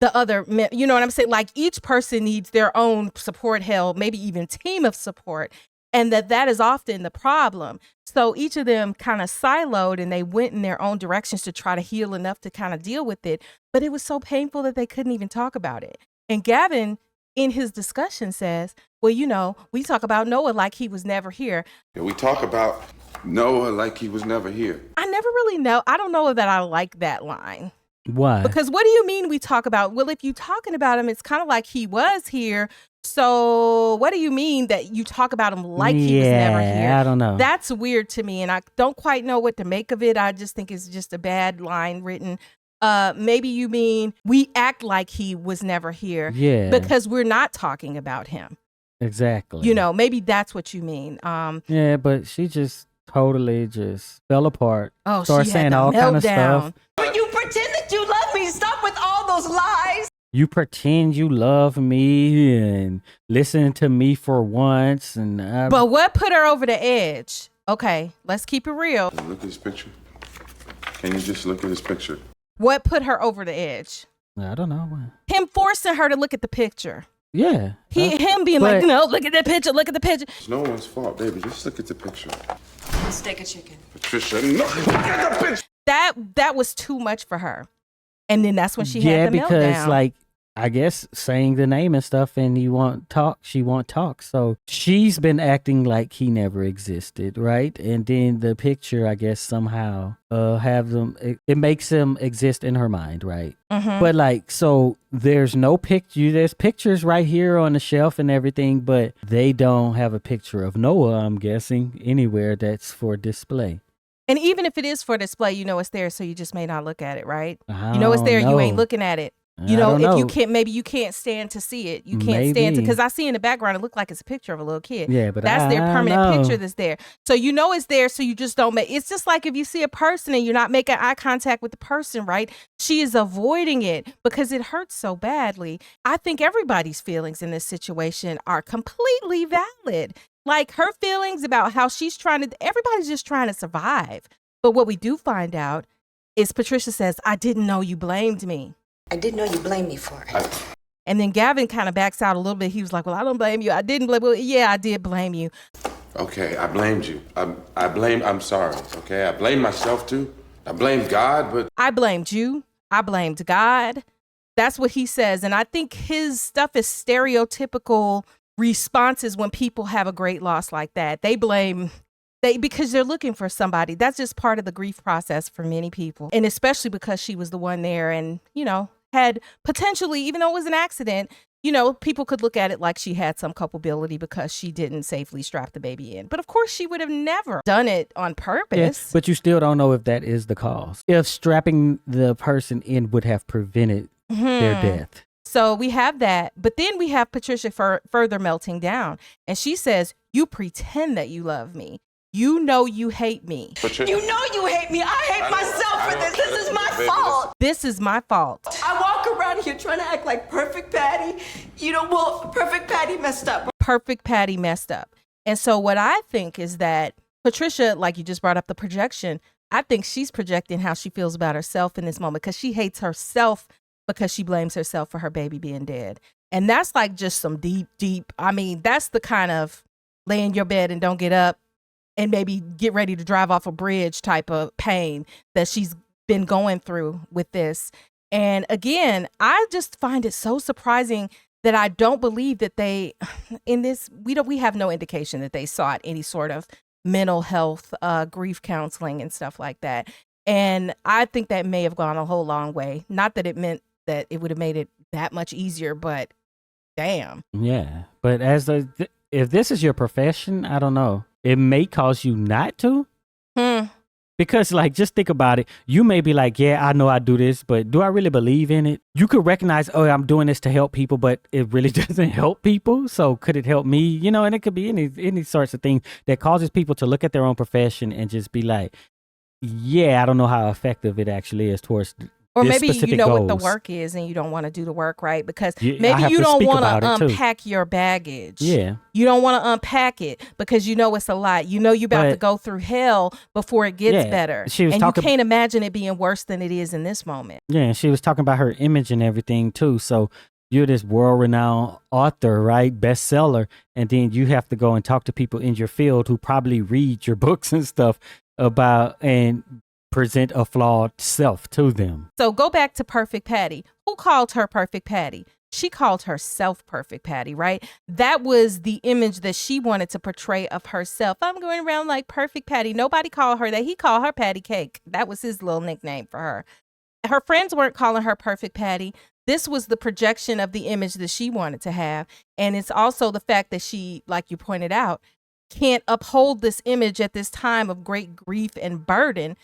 the other, you know what I'm saying? Like, each person needs their own support, maybe even team of support. And that is often the problem. So each of them kind of siloed and they went in their own directions to try to heal enough to kind of deal with it. But it was so painful that they couldn't even talk about it. And Gavin, in his discussion, says, well, we talk about Noah like he was never here. Yeah, we talk about Noah like he was never here. I never really know. I don't know that I like that line. Why? Because what do you mean we talk about? Well, if you're talking about him, it's kind of like he was here. So what do you mean that you talk about him like he was never here? I don't know. That's weird to me, and I don't quite know what to make of it. I just think it's just a bad line written. Maybe you mean we act like he was never here. Yeah. Because we're not talking about him. Exactly. Maybe that's what you mean. Yeah, but she just totally just fell apart. Oh, started she saying had the all kind of stuff. But you pretend that you love me. Stop with all those lies. You pretend you love me and listen to me for once. But what put her over the edge? Okay, let's keep it real. Look at this picture. Can you just look at this picture? What put her over the edge? I don't know. Him forcing her to look at the picture. Yeah. Him being like, no, look at that picture, look at the picture. It's no one's fault, baby. Just look at the picture. Steak of chicken. Patricia, no, look at the picture. That was too much for her. And then that's when she had the meltdown. Yeah, because like, I guess saying the name and stuff, and she won't talk. So she's been acting like he never existed, right? And then the picture, I guess, somehow it makes him exist in her mind, right? Mm-hmm. But like, so there's no picture. There's pictures right here on the shelf and everything, but they don't have a picture of Noah, I'm guessing, anywhere that's for display. And even if it is for display, it's there, so you just may not look at it, right? I It's there, don't you ain't know. looking at it. I don't know. Maybe you can't stand to see it. You can't Maybe. stand to, because I see in the background, it looked like it's a picture of a little kid. Yeah, but that's their I permanent know. picture that's there. So it's there, so you just don't make, it's just like if you see a person and you're not making eye contact with the person, right? She is avoiding it because it hurts so badly. I think everybody's feelings in this situation are completely valid. Like her feelings about how everybody's just trying to survive. But what we do find out is Patricia says, I didn't know you blamed me. I didn't know you blamed me for it. And then Gavin kind of backs out a little bit. He was like, well, I don't blame you. I didn't blame you. Well, yeah, I did blame you. Okay, I blamed you. I'm sorry, okay? I blame myself too. I blame God, but... I blamed you. I blamed God. That's what he says. And I think his stuff is stereotypical responses when people have a great loss like that. They blame... because they're looking for somebody. That's just part of the grief process for many people. And especially because she was the one there and, had potentially, even though it was an accident, people could look at it like she had some culpability because she didn't safely strap the baby in. But of course, she would have never done it on purpose. Yeah, but you still don't know if that is the cause. If strapping the person in would have prevented their death. So we have that. But then we have Patricia further melting down. And she says, you pretend that you love me. You know you hate me. You know you hate me. I hate myself for this. This is my fault. This is my fault. I walk around here trying to act like perfect Patty. Perfect Patty messed up. Perfect Patty messed up. And so what I think is that Patricia, like you just brought up the projection, I think she's projecting how she feels about herself in this moment because she hates herself because she blames herself for her baby being dead. And that's like just some deep, that's the kind of lay in your bed and don't get up and maybe get ready to drive off a bridge type of pain that she's been going through with this. And again, I just find it so surprising that I don't believe that they, in this, we have no indication that they sought any sort of mental health, grief counseling and stuff like that. And I think that may have gone a whole long way. Not that it meant that it would have made it that much easier, but damn. Yeah. But if this is your profession, I don't know. It may cause you not to. Because just think about it. You may be like, yeah, I know I do this, but do I really believe in it? You could recognize, oh, I'm doing this to help people, but it really doesn't help people. So could it help me? And it could be any sorts of things that causes people to look at their own profession and just be like, yeah, I don't know how effective it actually is towards or maybe you know goals. what the work is and you don't want to do the work, right? Because Yeah, maybe you don't want to unpack too. your baggage. Yeah. You don't want to unpack it because it's a lot. You're about to go through hell before it gets better. And you can't imagine it being worse than it is in this moment. Yeah, and she was talking about her image and everything too. So you're this world-renowned author, right? Bestseller. And then you have to go and talk to people in your field who probably read your books and stuff about and present a flawed self to them. So go back to Perfect Patty. Who called her Perfect Patty? She called herself Perfect Patty, right? That was the image that she wanted to portray of herself. I'm going around like Perfect Patty. Nobody called her that. He called her Patty Cake. That was his little nickname for her. Her friends weren't calling her Perfect Patty. This was the projection of the image that she wanted to have. And it's also the fact that she, like you pointed out, can't uphold this image at this time of great grief and burden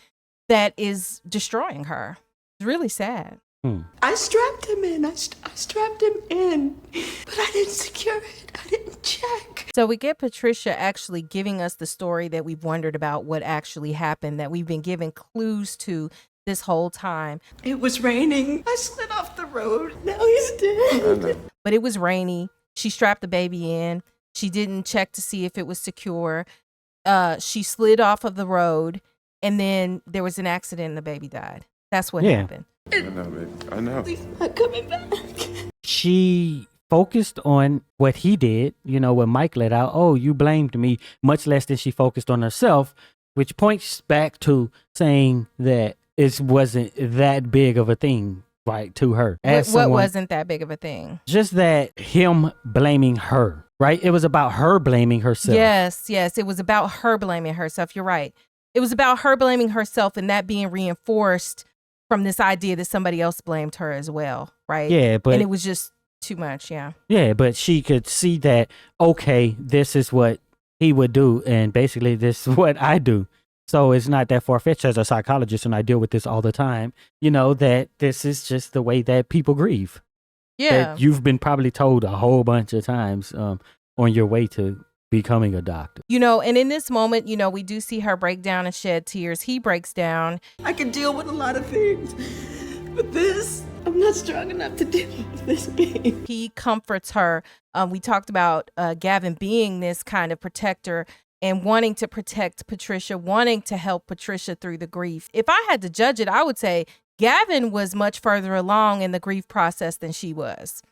that is destroying her. It's really sad. I strapped him in. I strapped him in, but I didn't secure it. I didn't check. So we get Patricia actually giving us the story that we've wondered about what actually happened, that we've been given clues to this whole time. It was raining. I slid off the road. Now he's dead. But it was rainy. She strapped the baby in. She didn't check to see if it was secure. She slid off of the road. And then there was an accident and the baby died. That's what happened. I know, baby. I know. He's not coming back. She focused on what he did, when Mike let out, oh, you blamed me, much less than she focused on herself, which points back to saying that it wasn't that big of a thing, right, to her. What wasn't that big of a thing? Just that him blaming her, right? It was about her blaming herself. Yes. It was about her blaming herself. You're right. It was about her blaming herself and that being reinforced from this idea that somebody else blamed her as well, right? Yeah, but... And it was just too much, yeah. Yeah, but she could see that, okay, this is what he would do, and basically this is what I do. So it's not that far-fetched as a psychologist, and I deal with this all the time, that this is just the way that people grieve. Yeah. That you've been probably told a whole bunch of times on your way to becoming a doctor. And in this moment, we do see her break down and shed tears. He breaks down. I can deal with a lot of things, but this, I'm not strong enough to deal with this pain. He comforts her. We talked about Gavin being this kind of protector and wanting to protect Patricia, wanting to help Patricia through the grief. If I had to judge it, I would say Gavin was much further along in the grief process than she was,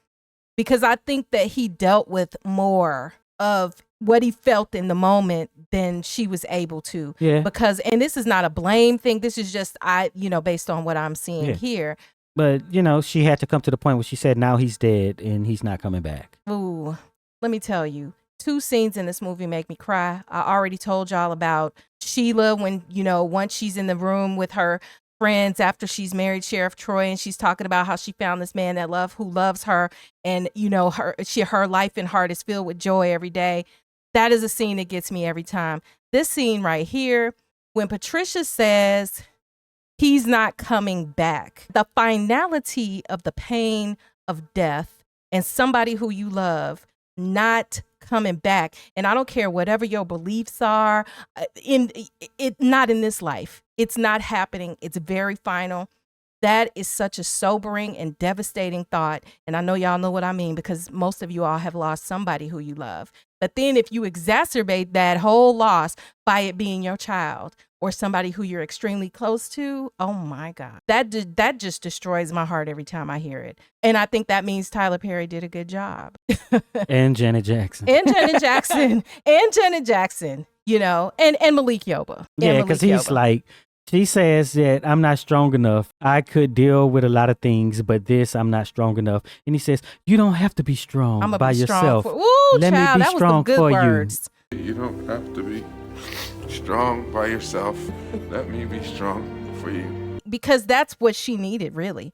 because I think that he dealt with more of what he felt in the moment than she was able to. Yeah. Because, and this is not a blame thing. This is just, based on what I'm seeing here. But, she had to come to the point where she said, now he's dead and he's not coming back. Ooh, let me tell you, 2 scenes in this movie make me cry. I already told y'all about Sheila when, once she's in the room with her friends after she's married Sheriff Troy, and she's talking about how she found this man who loves her, and her life and heart is filled with joy every day. That is a scene that gets me every time. This scene right here, when Patricia says he's not coming back, the finality of the pain of death and somebody who you love not coming back. And I don't care whatever your beliefs are, not in this life. It's not happening. It's very final. That is such a sobering and devastating thought. And I know y'all know what I mean, because most of you all have lost somebody who you love. But then if you exacerbate that whole loss by it being your child or somebody who you're extremely close to, oh my God, that just destroys my heart every time I hear it. And I think that means Tyler Perry did a good job. And Janet Jackson. And Malik Yoba. Yeah, because he's like, she says that I'm not strong enough. I could deal with a lot of things, but this, I'm not strong enough. And he says, you don't have to be strong by yourself. Let me be strong for you. You don't have to be strong by yourself. Let me be strong for you. Because that's what she needed, really.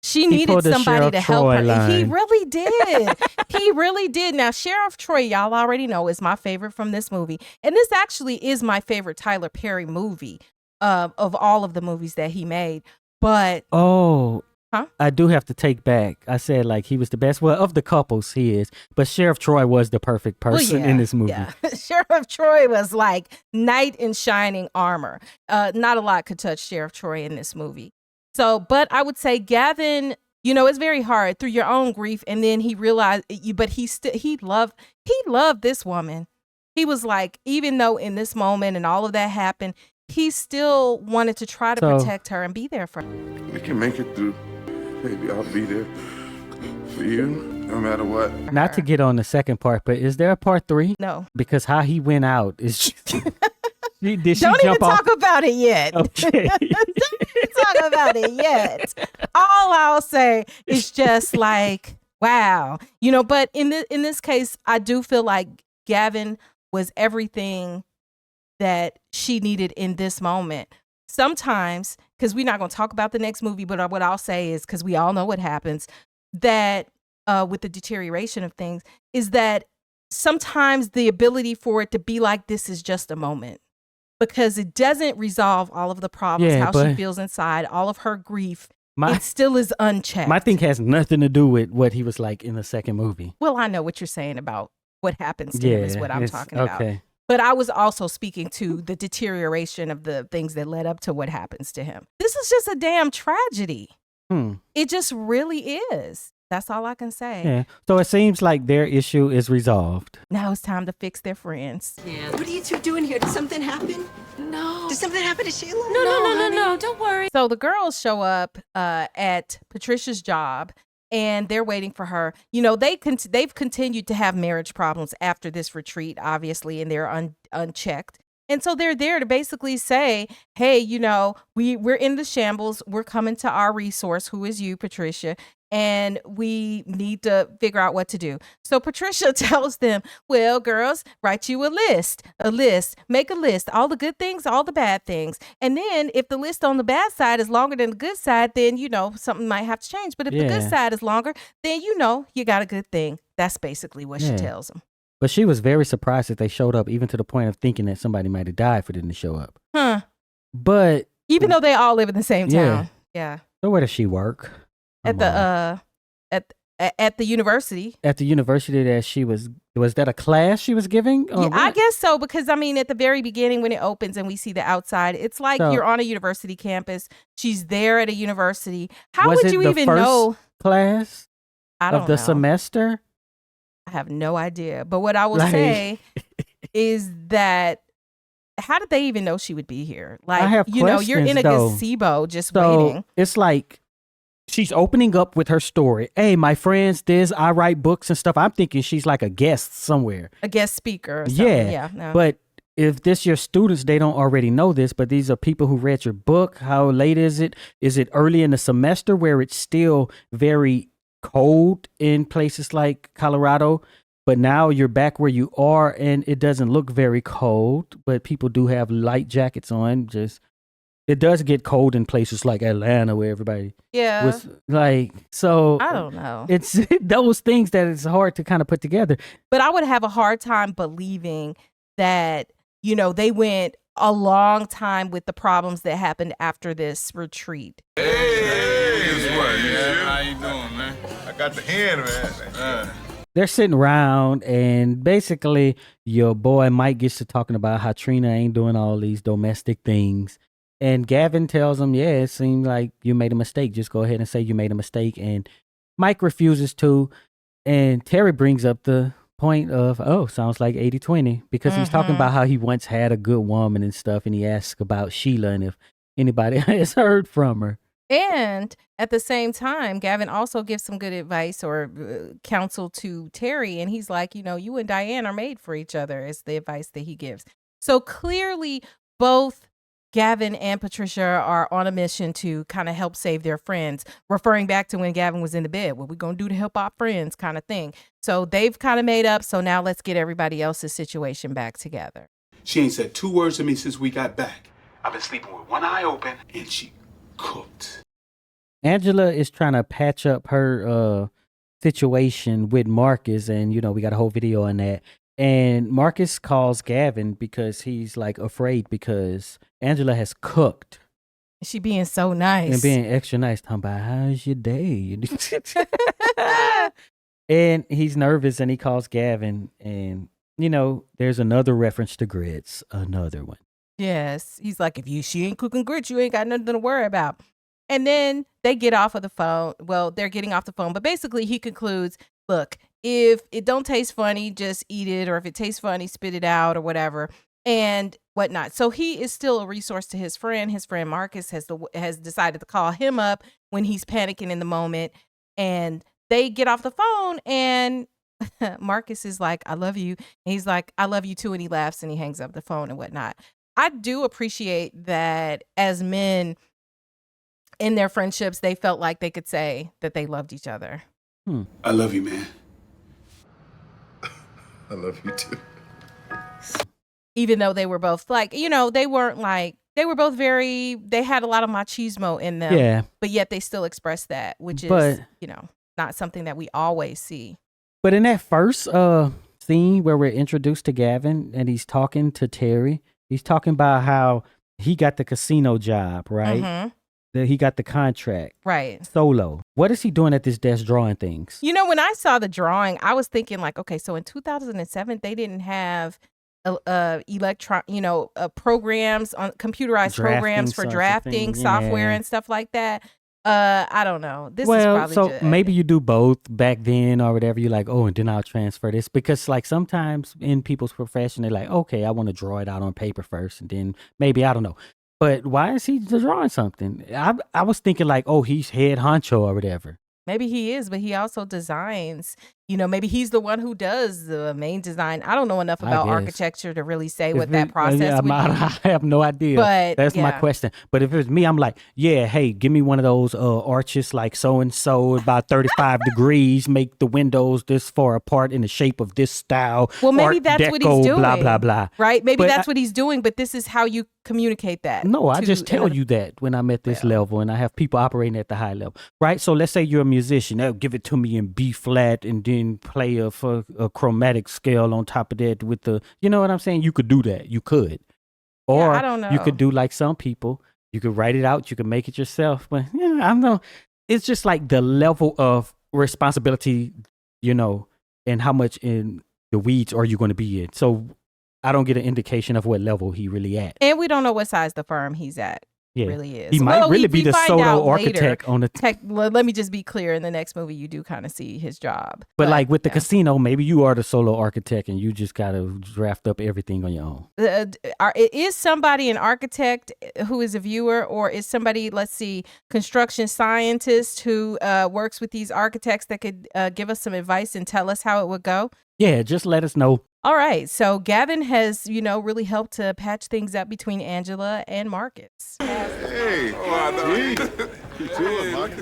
She needed somebody to help her. Line. He really did. He really did. Now, Sheriff Troy, y'all already know, is my favorite from this movie. And this actually is my favorite Tyler Perry movie of all of the movies that he made. But I do have to take back. I said like he was the best. Well, of the couples, he is. But Sheriff Troy was the perfect person in this movie. Yeah. Sheriff Troy was like knight in shining armor. Not a lot could touch Sheriff Troy in this movie. So, but I would say Gavin, it's very hard through your own grief. And then he realized, but he loved this woman. He was like, even though in this moment and all of that happened, he still wanted to try to protect her and be there for her. We can make it through. Baby, I'll be there for you no matter what. Not to get on the second part, but is there a part 3? No. Because how he went out is just... Don't even talk about it yet. Okay. Don't even talk about it yet. All I'll say is just like, wow. But in this case, I do feel like Gavin was everything that she needed in this moment. Sometimes, because we're not going to talk about the next movie, but what I'll say is, because we all know what happens, that with the deterioration of things, is that sometimes the ability for it to be like this is just a moment. Because it doesn't resolve all of the problems, how she feels inside, all of her grief. It still is unchecked. My thing has nothing to do with what he was like in the second movie. Well, I know what you're saying about what happens to him is what I'm talking about. Okay. But I was also speaking to the deterioration of the things that led up to what happens to him. This is just a damn tragedy. It just really is. That's all I can say. Yeah. So it seems like their issue is resolved. Now it's time to fix their friends. Yeah. What are you two doing here? Did something happen? No. Did something happen to Sheila? No, don't worry. So the girls show up at Patricia's job, and they're waiting for her. They've continued to have marriage problems after this retreat, obviously, and they're unchecked. And so they're there to basically say, hey, we're in the shambles. We're coming to our resource, who is you, Patricia, and we need to figure out what to do. So Patricia tells them, well, girls, write you a list, make a list, all the good things, all the bad things. And then if the list on the bad side is longer than the good side, then, something might have to change. But if the good side is longer, then, you got a good thing. That's basically what she tells them. But she was very surprised that they showed up, even to the point of thinking that somebody might have died for them to show up. Huh. But even though they all live in the same town. Yeah. So where does she work? At the university. At the university that she was that a class she was giving? Yeah, I guess so, because at the very beginning when it opens and we see the outside, it's like you're on a university campus. She's there at a university. How would you even know? Class I don't of the know. semester? I have no idea. But what I will say is that how did they even know she would be here? I Like, have you're in a questions, though. gazebo just So waiting. it's like she's opening up with her story. Hey, my friends, I write books and stuff. I'm thinking she's like a guest somewhere. A guest speaker or something. Yeah. No. But if this your students, they don't already know this, but these are people who read your book. How late is it? Is it early in the semester where it's still very cold in places like Colorado? But now you're back where you are and it doesn't look very cold, but people do have light jackets on. It does get cold in places like Atlanta where everybody Yeah. was like, so I don't know. It's those things that it's hard to kind of put together. But I would have a hard time believing that, they went a long time with the problems that happened after this retreat. Hey, man. How you doing, man? I got the hand, man. They're sitting around and basically your boy Mike gets to talking about how Trina ain't doing all these domestic things. And Gavin tells him, yeah, it seemed like you made a mistake. Just go ahead and say you made a mistake. And Mike refuses to. And Terry brings up the point of, sounds like 80-20. Because he's talking about how he once had a good woman and stuff. And he asks about Sheila and if anybody has heard from her. And at the same time, Gavin also gives some good advice or counsel to Terry. And he's like, you and Diane are made for each other is the advice that he gives. So clearly both Gavin and Patricia are on a mission to kind of help save their friends, referring back to when Gavin was in the bed. What we going to do to help our friends kind of thing. So they've kind of made up. So now let's get everybody else's situation back together. She ain't said 2 words to me since we got back. I've been sleeping with one eye open and she cooked. Angela is trying to patch up her situation with Marcus. And, we got a whole video on that. And Marcus calls Gavin because he's like afraid because Angela has cooked. She being so nice. And being extra nice. Talking about, how's your day? And he's nervous and he calls Gavin. And, there's another reference to grits. Another one. Yes. He's like, she ain't cooking grits, you ain't got nothing to worry about. And then they get off of the phone. Well, they're getting off the phone. But basically he concludes, look, if it don't taste funny, just eat it. Or if it tastes funny, spit it out or whatever and whatnot. So he is still a resource to his friend. His friend Marcus has decided to call him up when he's panicking in the moment. And they get off the phone and Marcus is like, I love you. And he's like, I love you too. And he laughs and he hangs up the phone and whatnot. I do appreciate that as men in their friendships, they felt like they could say that they loved each other. I love you, man. I love you too. Even though they were both like, they weren't like, they were both they had a lot of machismo in them. Yeah. But yet they still express that, which is, not something that we always see. But in that first scene where we're introduced to Gavin and he's talking to Terry, he's talking about how he got the casino job, right? Mm-hmm. That he got the contract. Right. Solo. What is he doing at this desk drawing things? When I saw the drawing, I was thinking like, okay, so in 2007, they didn't have programs on computerized programs for drafting software and stuff like that. I don't know. This is probably so good. maybe you do both back then or whatever. You're like, and then I'll transfer this because like sometimes in people's profession, they're like, okay, I want to draw it out on paper first, and then maybe I don't know. But why is he drawing something? I was thinking like, he's head honcho or whatever. Maybe he is, but he also designs. Maybe he's the one who does the main design. I don't know enough about architecture to really say what that process would be. I have no idea. But that's my question. But if it's me, I'm like, hey, give me one of those arches like so-and-so, about 35 degrees, make the windows this far apart in the shape of this style. Well, maybe Art that's Deco, what he's doing. Blah, blah, blah. Right? Maybe that's what he's doing, but this is how you communicate that. No, I just tell you that when I'm at this level and I have people operating at the high level, right? So let's say you're a musician. They'll give it to me in B flat and then play a chromatic scale on top of that with the, you know what I'm saying? You could do that. You could. Or I don't know. You could do like some people. You could write it out. You could make it yourself. But I don't know. It's just like the level of responsibility, and how much in the weeds are you going to be in. So I don't get an indication of what level he really at. And we don't know what size the firm he's at. Yeah. really is. He might Well, really be we the find solo out architect on the let me just be clear. In the next movie, you do kind of see his job. But like with the casino, maybe you are the solo architect and you just got to draft up everything on your own. Is somebody an architect who is a viewer, or is somebody, let's see, construction scientist who works with these architects that could give us some advice and tell us how it would go? Yeah, just let us know. All right. So Gavin has, really helped to patch things up between Angela and Marcus. Hey,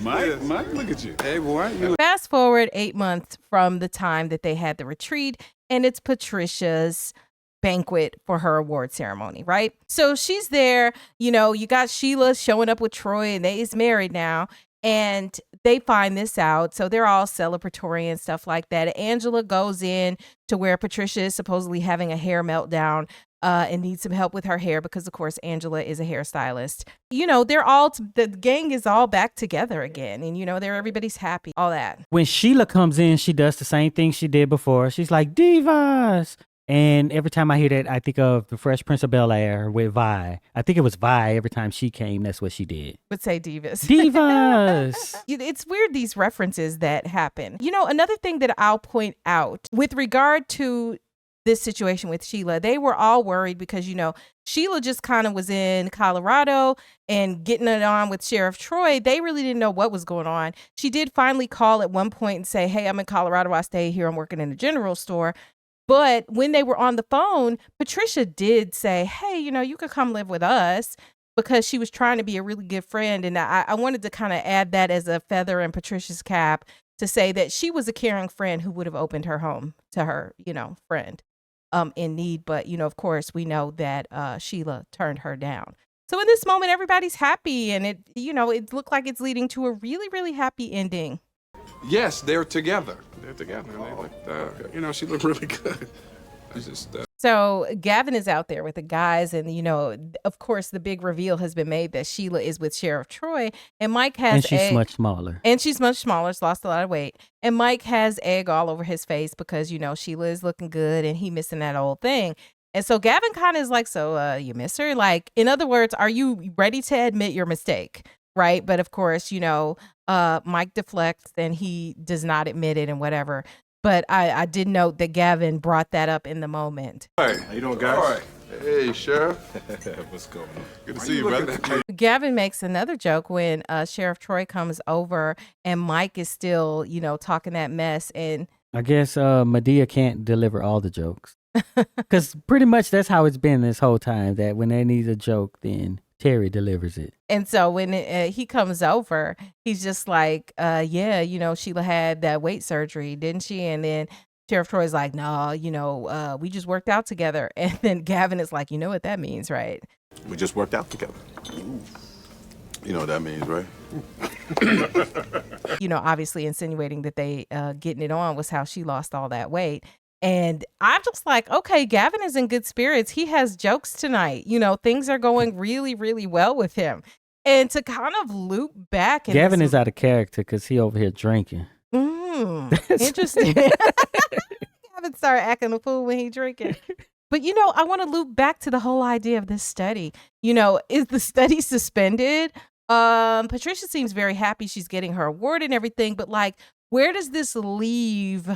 Mike, look at you. Hey, boy. Fast forward 8 months from the time that they had the retreat, and it's Patricia's banquet for her award ceremony, right? So she's there, you got Sheila showing up with Troy, and they's married now, and they find this out. So they're all celebratory and stuff like that. Angela goes in to where Patricia is supposedly having a hair meltdown and needs some help with her hair because, of course, Angela is a hairstylist. The gang is all back together again, and, everybody's happy, all that. When Sheila comes in, she does the same thing she did before. She's like, divas. And every time I hear that, I think of the Fresh Prince of Bel-Air with Vi. I think it was Vi. Every time she came, that's what she did. Would say divas. Divas. It's weird, these references that happen. Another thing that I'll point out with regard to this situation with Sheila, they were all worried because, Sheila just kind of was in Colorado and getting it on with Sheriff Troy. They really didn't know what was going on. She did finally call at one point and say, hey, I'm in Colorado. I stay here. I'm working in a general store. But when they were on the phone, Patricia did say, hey, you could come live with us, because she was trying to be a really good friend. And I wanted to kind of add that as a feather in Patricia's cap to say that she was a caring friend who would have opened her home to her, friend in need. But, of course, we know that Sheila turned her down. So in this moment, everybody's happy. And it looked like it's leading to a really, really happy ending. Yes, they're together. They're together. They looked, she looked really good. It's just, So Gavin is out there with the guys, and of course, the big reveal has been made that Sheila is with Sheriff Troy, and Mike has and she's much smaller. And she's much smaller. She's lost a lot of weight, and Mike has egg all over his face because Sheila is looking good, and he missing that old thing. And so Gavin kind of is like, so you miss her? Like, in other words, are you ready to admit your mistake? Right. But of course, Mike deflects and he does not admit it and whatever. But I did note that Gavin brought that up in the moment. Hey, how you doing, guys? All right. Hey, Sheriff. What's going on? Good to see you, brother. Gavin makes another joke when Sheriff Troy comes over and Mike is still, talking that mess. And I guess Medea can't deliver all the jokes. Because pretty much that's how it's been this whole time, that when they need a joke, then Terry delivers it. And so when he comes over, he's just like, Sheila had that weight surgery, didn't she? And then Sheriff Troy's like, no, we just worked out together. And then Gavin is like, you know what that means, right? We just worked out together. You know what that means, right? Obviously insinuating that they getting it on was how she lost all that weight. And I'm just like, okay, Gavin is in good spirits. He has jokes tonight. Things are going really, really well with him. And to kind of loop back. Gavin is out of character because he over here drinking. Interesting. Gavin started acting a fool when he drinking. But, I want to loop back to the whole idea of this study. Is the study suspended? Patricia seems very happy she's getting her award and everything. But like, where does this leave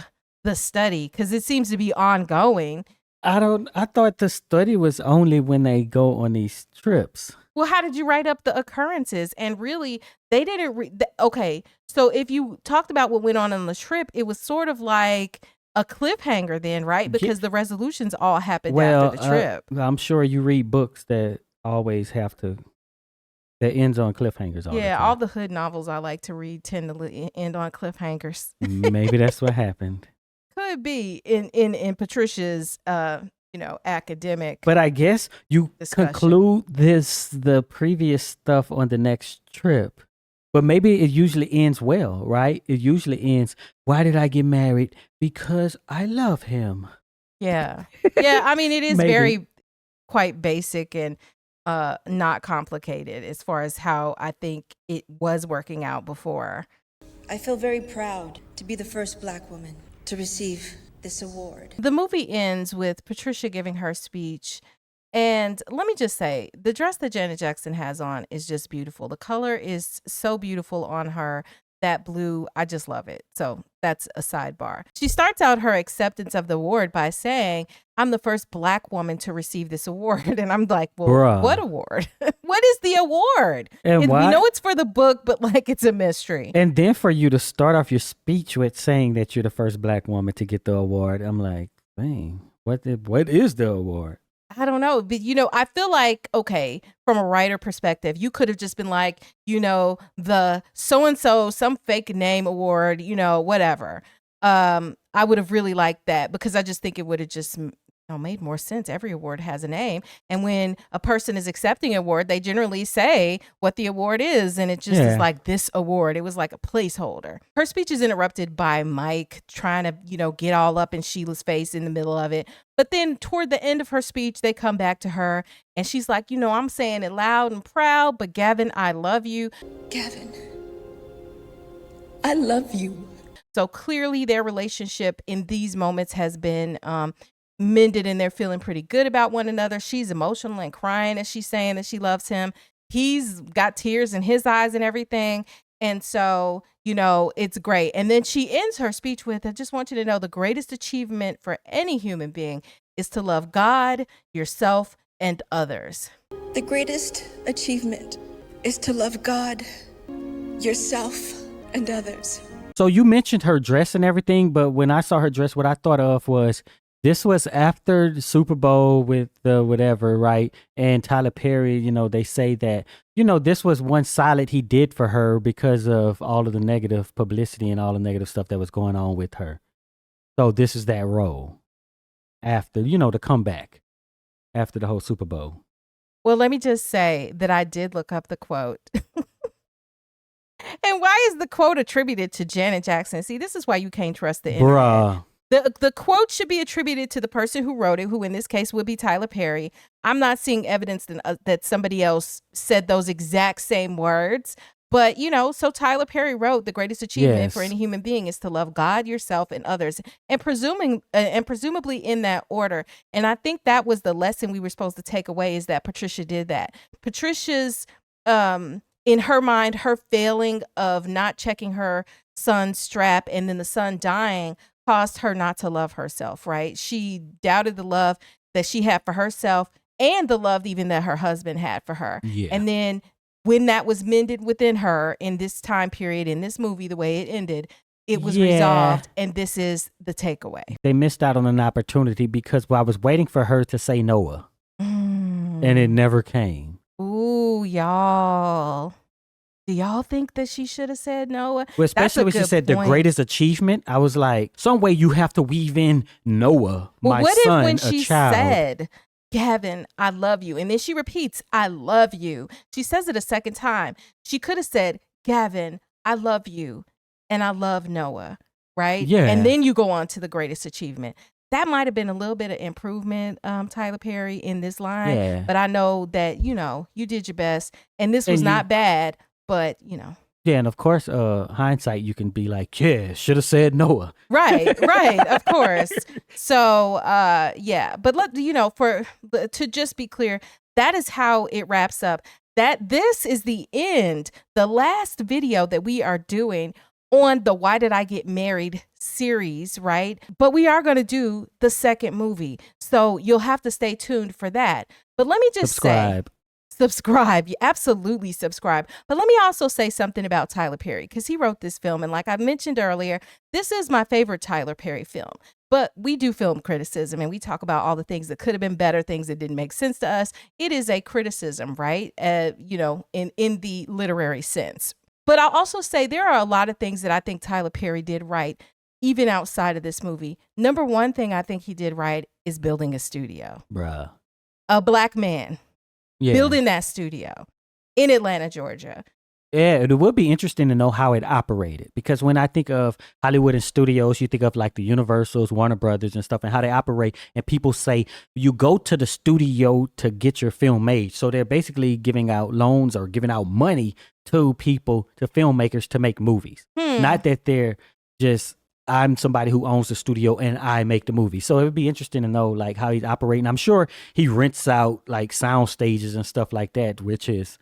the study? Because it seems to be ongoing. I thought the study was only when they go on these trips. Well, how did you write up the occurrences? And really, they didn't okay, so if you talked about what went on the trip, it was sort of like a cliffhanger then, right? Because the resolutions all happened after the trip. I'm sure you read books that always have to, that ends on cliffhangers all the time. All the hood novels I like to read tend to end on cliffhangers. Maybe that's what happened. Could be in Patricia's academic. But I guess you discussion. Conclude the previous stuff on the next trip. But maybe it usually ends well, right? It usually ends, why did I get married? Because I love him. Yeah. Yeah, I mean, it is very quite basic and not complicated as far as how I think it was working out before. I feel very proud to be the first Black woman to receive this award. The movie ends with Patricia giving her speech, And let me just say, the dress that Janet Jackson has on is just beautiful. The color is so beautiful on her. That blue, I just love it. So that's a sidebar. She starts out her acceptance of the award by saying, I'm the first Black woman to receive this award. And I'm like, well, Bruh. what award? What is the award? And we why- know it's for the book, but like it's a mystery. And then for you to start off your speech with saying that you're the first Black woman to get the award, I'm like, dang, what is the award? I don't know, but I feel like, okay, from a writer perspective, you could have just been like, the so-and-so, some fake name award, whatever. I would have really liked that because I just think it would have just made more sense. Every award has a name. And when a person is accepting an award, they generally say what the award is. And it just is like this award. It was like a placeholder. Her speech is interrupted by Mike trying to, get all up in Sheila's face in the middle of it. But then toward the end of her speech, they come back to her and she's like, I'm saying it loud and proud, but Gavin, I love you. Gavin, I love you. So clearly their relationship in these moments has been mended and they're feeling pretty good about one another. She's emotional and crying as she's saying that she loves him. He's got tears in his eyes and everything. And so, it's great. And then she ends her speech with, I just want you to know the greatest achievement for any human being is to love God, yourself, and others. The greatest achievement is to love God, yourself, and others. So you mentioned her dress and everything, but when I saw her dress, what I thought of was this was after the Super Bowl with the whatever, right? And Tyler Perry, they say that, this was one solid he did for her because of all of the negative publicity and all the negative stuff that was going on with her. So this is that role after, the comeback after the whole Super Bowl. Well, let me just say that I did look up the quote. And why is the quote attributed to Janet Jackson? See, this is why you can't trust the internet. Bruh. The quote should be attributed to the person who wrote it, who in this case would be Tyler Perry. I'm not seeing evidence that somebody else said those exact same words. But, so Tyler Perry wrote the greatest achievement for any human being is to love God, yourself, and others, and presumably in that order. And I think that was the lesson we were supposed to take away is that Patricia did that. Patricia's, in her mind, her failing of not checking her son's strap and then the son dying caused her not to love herself, right? She doubted the love that she had for herself and the love even that her husband had for her. Yeah. And then when that was mended within her in this time period, in this movie, the way it ended, it was resolved. And this is the takeaway. They missed out on an opportunity because I was waiting for her to say Noah. And it never came. Ooh, y'all. Do y'all think that she should have said Noah? Well, especially when she said the greatest achievement. I was like, some way you have to weave in Noah, my what son, if when a she child. said, Gavin, I love you, and then she repeats, I love you. She says it a second time. She could have said, Gavin, I love you, and I love Noah, right? Yeah. And then you go on to the greatest achievement. That might have been a little bit of improvement, Tyler Perry, in this line. Yeah. But I know that, you did your best, and this was not bad. But, Yeah, and of course, hindsight, you can be like, yeah, should have said Noah. Right, of course. So, yeah. But to just be clear, that is how it wraps up. That this is the end, the last video that we are doing on the Why Did I Get Married series, right? But we are going to do the second movie. So you'll have to stay tuned for that. But let me just say, subscribe. You absolutely subscribe. But let me also say something about Tyler Perry, because he wrote this film. And like I mentioned earlier, this is my favorite Tyler Perry film. But we do film criticism and we talk about all the things that could have been better, things that didn't make sense to us. It is a criticism, right? In the literary sense. But I'll also say there are a lot of things that I think Tyler Perry did right, even outside of this movie. Number one thing I think he did right is building a studio. Bruh. A Black man. Yeah. Building that studio in Atlanta, Georgia. Yeah, it would be interesting to know how it operated, because when I think of Hollywood and studios, you think of like the Universals, Warner Brothers and stuff, and how they operate. And people say you go to the studio to get your film made. So they're basically giving out loans or giving out money to people, to filmmakers, to make movies. Not that they're just I'm somebody who owns the studio and I make the movie. So it would be interesting to know like how he's operating. I'm sure he rents out like sound stages and stuff like that, which is,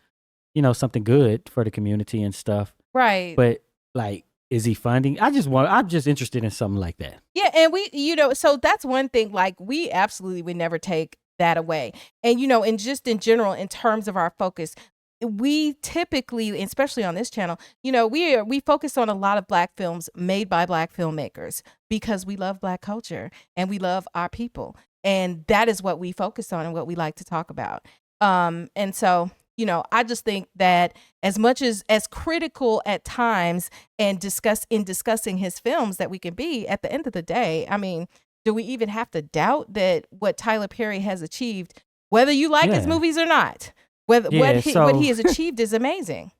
you know, something good for the community and stuff. Right. But like, is he funding? I'm just interested in something like that. Yeah, and we, you know, so that's one thing, like we absolutely would never take that away. And, you know, and just in general, in terms of our focus, we typically, especially on this channel, you know, we focus on a lot of Black films made by Black filmmakers because we love Black culture and we love our people. And that is what we focus on and what we like to talk about. And so, you know, I just think that as much as critical at times and discussing his films that we can be, at the end of the day, I mean, do we even have to doubt that what Tyler Perry has achieved, whether you like his movies or not, what he has achieved is amazing.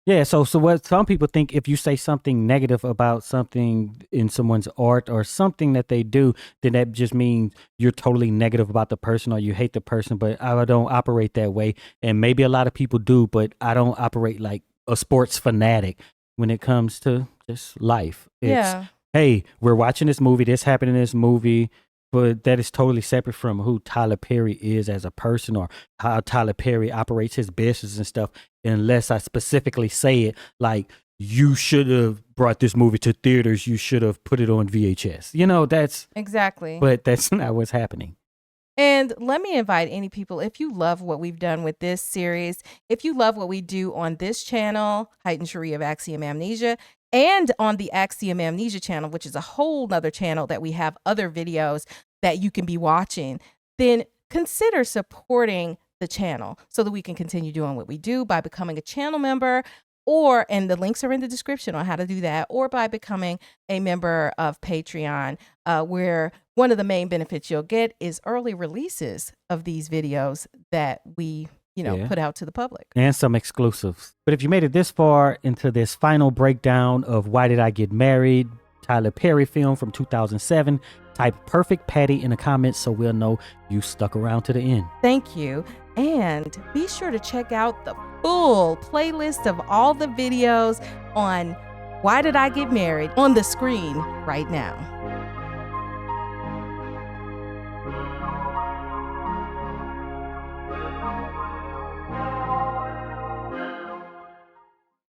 Yeah, so what some people think, if you say something negative about something in someone's art or something that they do, then that just means you're totally negative about the person or you hate the person. But I don't operate that way. And maybe a lot of people do, but I don't operate like a sports fanatic when it comes to just life. It's, hey, we're watching this movie, this happened in this movie, but that is totally separate from who Tyler Perry is as a person or how Tyler Perry operates his business and stuff, unless I specifically say it like, you should have brought this movie to theaters, you should have put it on VHS. You know, that's... Exactly. But that's not what's happening. And let me invite any people, if you love what we've done with this series, if you love what we do on this channel, Heit Cheri of Axiom Amnesia, and on the Axiom Amnesia channel, which is a whole nother channel that we have other videos that you can be watching, then consider supporting the channel so that we can continue doing what we do by becoming a channel member, and the links are in the description on how to do that, or by becoming a member of Patreon, where one of the main benefits you'll get is early releases of these videos that we put out to the public. And some exclusives. But if you made it this far into this final breakdown of Why Did I Get Married, Tyler Perry film from 2007, type Perfect Patty in the comments so we'll know you stuck around to the end. Thank you. And be sure to check out the full playlist of all the videos on Why Did I Get Married on the screen right now.